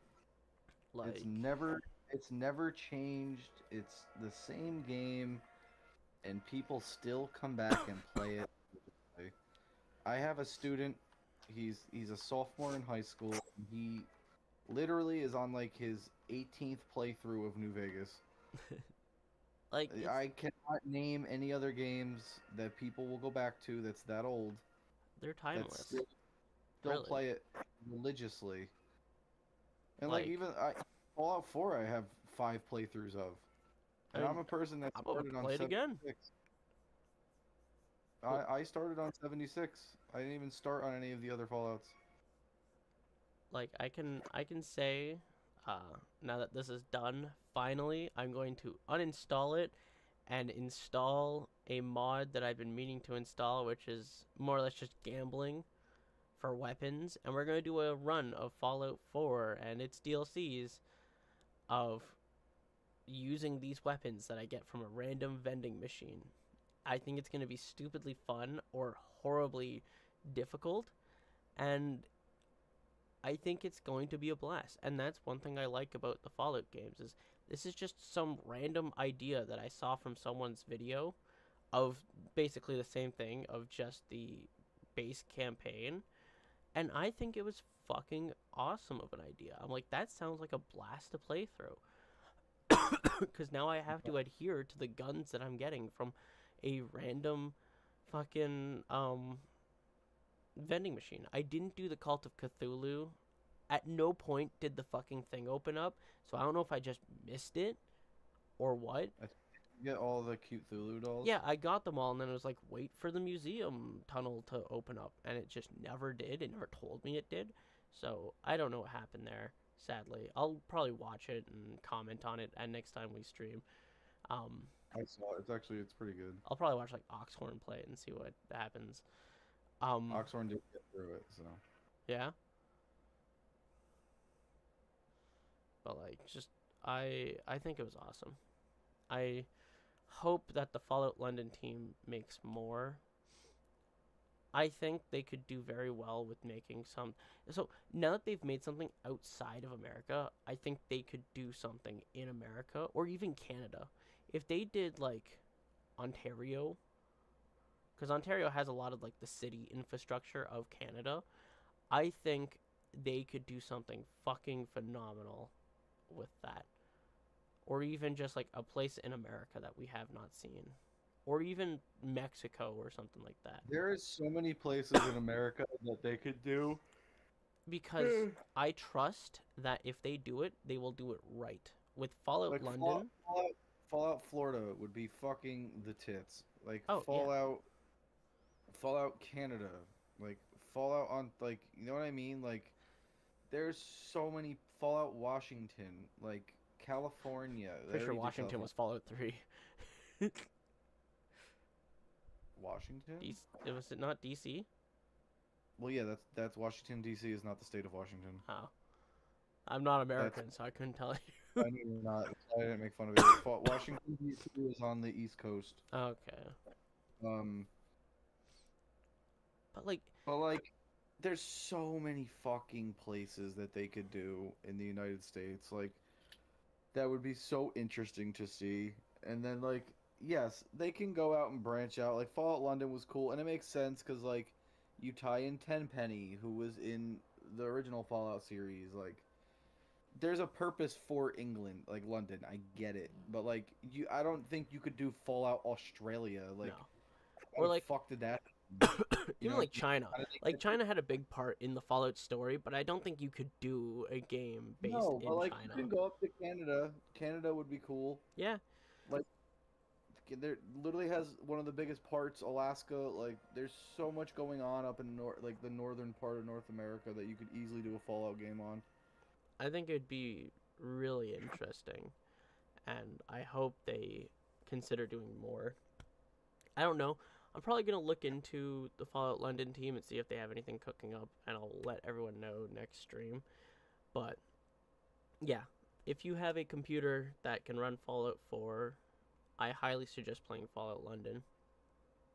Like It's never changed. It's the same game, and people still come back and play it. I have a student. He's a sophomore in high school. He literally is on like his 18th playthrough of New Vegas. like I cannot name any other games that people will go back to that's that old. they're timeless. Still Really? play it religiously. And like Like- even Fallout 4 I have 5 playthroughs of. And I'm a person that I'm about started to on play it again. 76. I started on 76. I didn't even start on any of the other Fallouts. Like I can say now that this is done, finally I'm going to uninstall it and install a mod that I've been meaning to install, which is more or less just gambling for weapons, and we're going to do a run of Fallout 4 and its DLCs of using these weapons that I get from a random vending machine. I think it's going to be stupidly fun or horribly difficult, and I think it's going to be a blast. And that's one thing I like about the Fallout games is this is just some random idea that I saw from someone's video of basically the same thing of just the base campaign, and I think it was fucking awesome of an idea. I'm like, that sounds like a blast to play through. Because now I have to adhere to the guns that I'm getting from a random fucking vending machine. I didn't do the Cult of Cthulhu. At no point did the fucking thing open up, so I don't know if I just missed it or what. You get all the cute Thulu dolls. Yeah, I got them all, and then it was like, wait for the museum tunnel to open up, and it just never did. It never told me it did. So I don't know what happened there, sadly. I'll probably watch it and comment on it, and next time we stream. I saw it. It's pretty good. I'll probably watch like Oxhorn play it and see what happens. Oxhorn did get through it, so. Yeah. But like, just I think it was awesome. I hope that the Fallout London team makes more. I think they could do very well with making some. So now that they've made something outside of America, I think they could do something in America or even Canada. If they did like Ontario, because Ontario has a lot of like the city infrastructure of Canada, I think they could do something fucking phenomenal with that. Or even just like a place in America that we have not seen. Or even Mexico or something like that. There is so many places in America that they could do. Because I trust that if they do it, they will do it right. With Fallout Like London... Fallout Florida would be fucking the tits. Like Oh, yeah. Fallout Canada. Like Fallout on, like, you know what I mean? Like there's so many. Fallout Washington, like California. Pretty sure Washington was Fallout 3. Washington? Was it not DC? Well, yeah, that's Washington D.C. is not the state of Washington. Oh. I'm not American, so I couldn't tell you. I knew you're not. I didn't make fun of it. Washington D.C. is on the East Coast. Okay. But like, there's so many fucking places that they could do in the United States. Like, that would be so interesting to see. And then, like, yes, they can go out and branch out. Like, Fallout London was cool, and it makes sense because, like, you tie in Tenpenny, who was in the original Fallout series. Like, there's a purpose for England, like London. I get it, but like, I don't think you could do Fallout Australia. Like, no. Or like, fuck did that? Even like China. Like China had a big part in the Fallout story, but I don't think you could do a game based in like, China. You can go up to Canada. Canada would be cool. Yeah. Like, there literally has one of the biggest parts, Alaska. Like, there's so much going on up in like the northern part of North America that you could easily do a Fallout game on. I think it'd be really interesting, and I hope they consider doing more. I don't know. I'm probably going to look into the Fallout London team and see if they have anything cooking up, and I'll let everyone know next stream. But, yeah, if you have a computer that can run Fallout 4, I highly suggest playing Fallout London.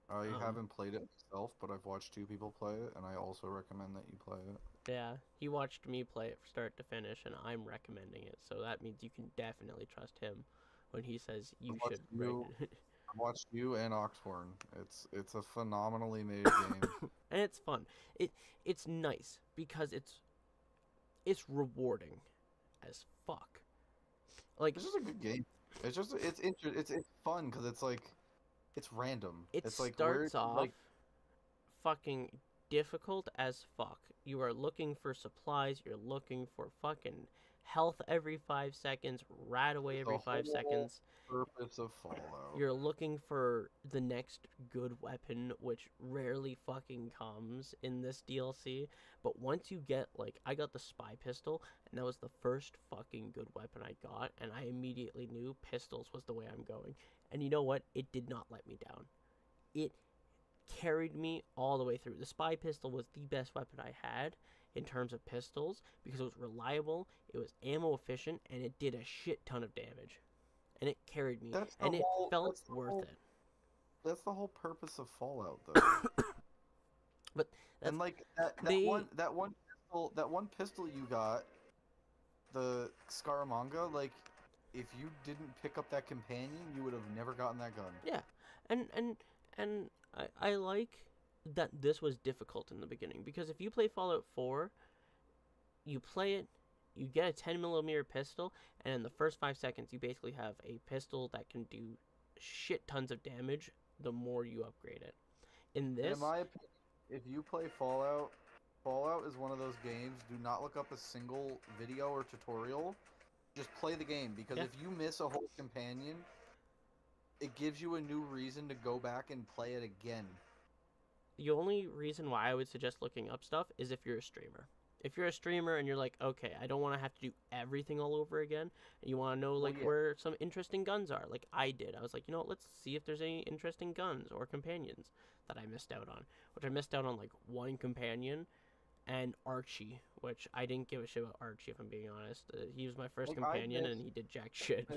I haven't played it myself, but I've watched 2 people play it, and I also recommend that you play it. Yeah, he watched me play it from start to finish, and I'm recommending it, so that means you can definitely trust him when he says you should. I watched you and Oxhorn. It's a phenomenally made game. And it's fun. It's nice because it's rewarding as fuck. Like, it's just a good game. It's fun because it's like it's random. It it's like starts off fucking difficult as fuck. You are looking for supplies. You're looking for fucking health every 5 seconds. Rat away every 5 seconds. Purpose of Fallout. You're looking for the next good weapon, which rarely fucking comes in this DLC. But once you get, like, I got the spy pistol, and that was the first fucking good weapon I got, and I immediately knew pistols was the way I'm going. And you know what? It did not let me down. It carried me all the way through. The spy pistol was the best weapon I had in terms of pistols because it was reliable, it was ammo efficient, and it did a shit ton of damage. And it carried me, and it felt worth it. That's the whole purpose of Fallout, though. But that's, and like that one pistol you got, the Scaramanga, like, if you didn't pick up that companion, you would have never gotten that gun. Yeah, and I like that this was difficult in the beginning, because if you play Fallout 4, you play it, you get a 10mm pistol, and in the first 5 seconds, you basically have a pistol that can do shit tons of damage the more you upgrade it. In this, In my opinion, if you play Fallout, Fallout is one of those games. Do not look up a single video or tutorial. Just play the game, because Yeah. if you miss a whole companion, it gives you a new reason to go back and play it again. The only reason why I would suggest looking up stuff is if you're a streamer. If you're a streamer and you're like, okay, I don't want to have to do everything all over again, and you want to know Well, like yeah. where some interesting guns are, like I did. I was like, you know what, let's see if there's any interesting guns or companions that I missed out on. Which I missed out on like one companion and Archie, which I didn't give a shit about Archie if I'm being honest. He was my first Like, I companion and missed- he did jack shit.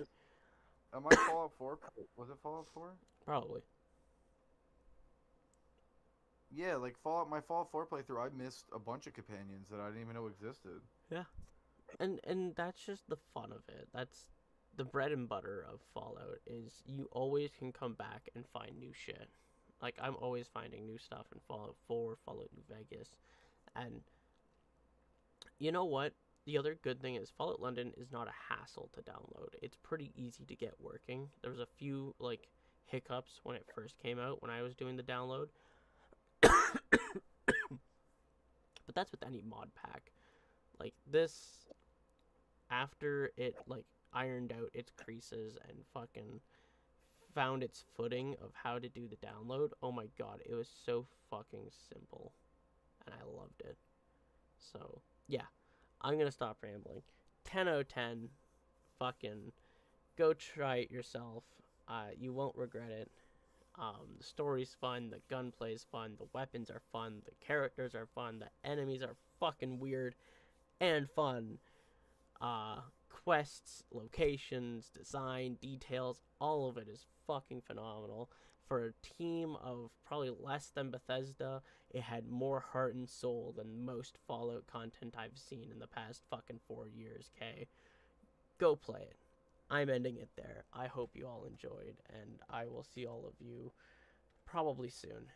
My Fallout 4, was it Fallout 4? Probably. Yeah, like my Fallout 4 playthrough, I missed a bunch of companions that I didn't even know existed. And that's just the fun of it. That's the bread and butter of Fallout is you always can come back and find new shit. Like I'm always finding new stuff in Fallout 4, Fallout New Vegas. And you know what? The other good thing is Fallout London is not a hassle to download. It's pretty easy to get working. There was a few like hiccups when it first came out when I was doing the download. But that's with any mod pack. Like this, after it like ironed out its creases and fucking found its footing of how to do the download, oh my god, it was so fucking simple. And I loved it. So, yeah. I'm gonna stop rambling. 10 out of 10. Fucking go try it yourself. You won't regret it. The story's fun, the gunplay's fun, the weapons are fun, the characters are fun, the enemies are fucking weird and fun. Quests, locations, design, details, all of it is fucking phenomenal. For a team of probably less than Bethesda, it had more heart and soul than most Fallout content I've seen in the past fucking 4 years, okay? Go play it. I'm ending it there. I hope you all enjoyed, and I will see all of you probably soon.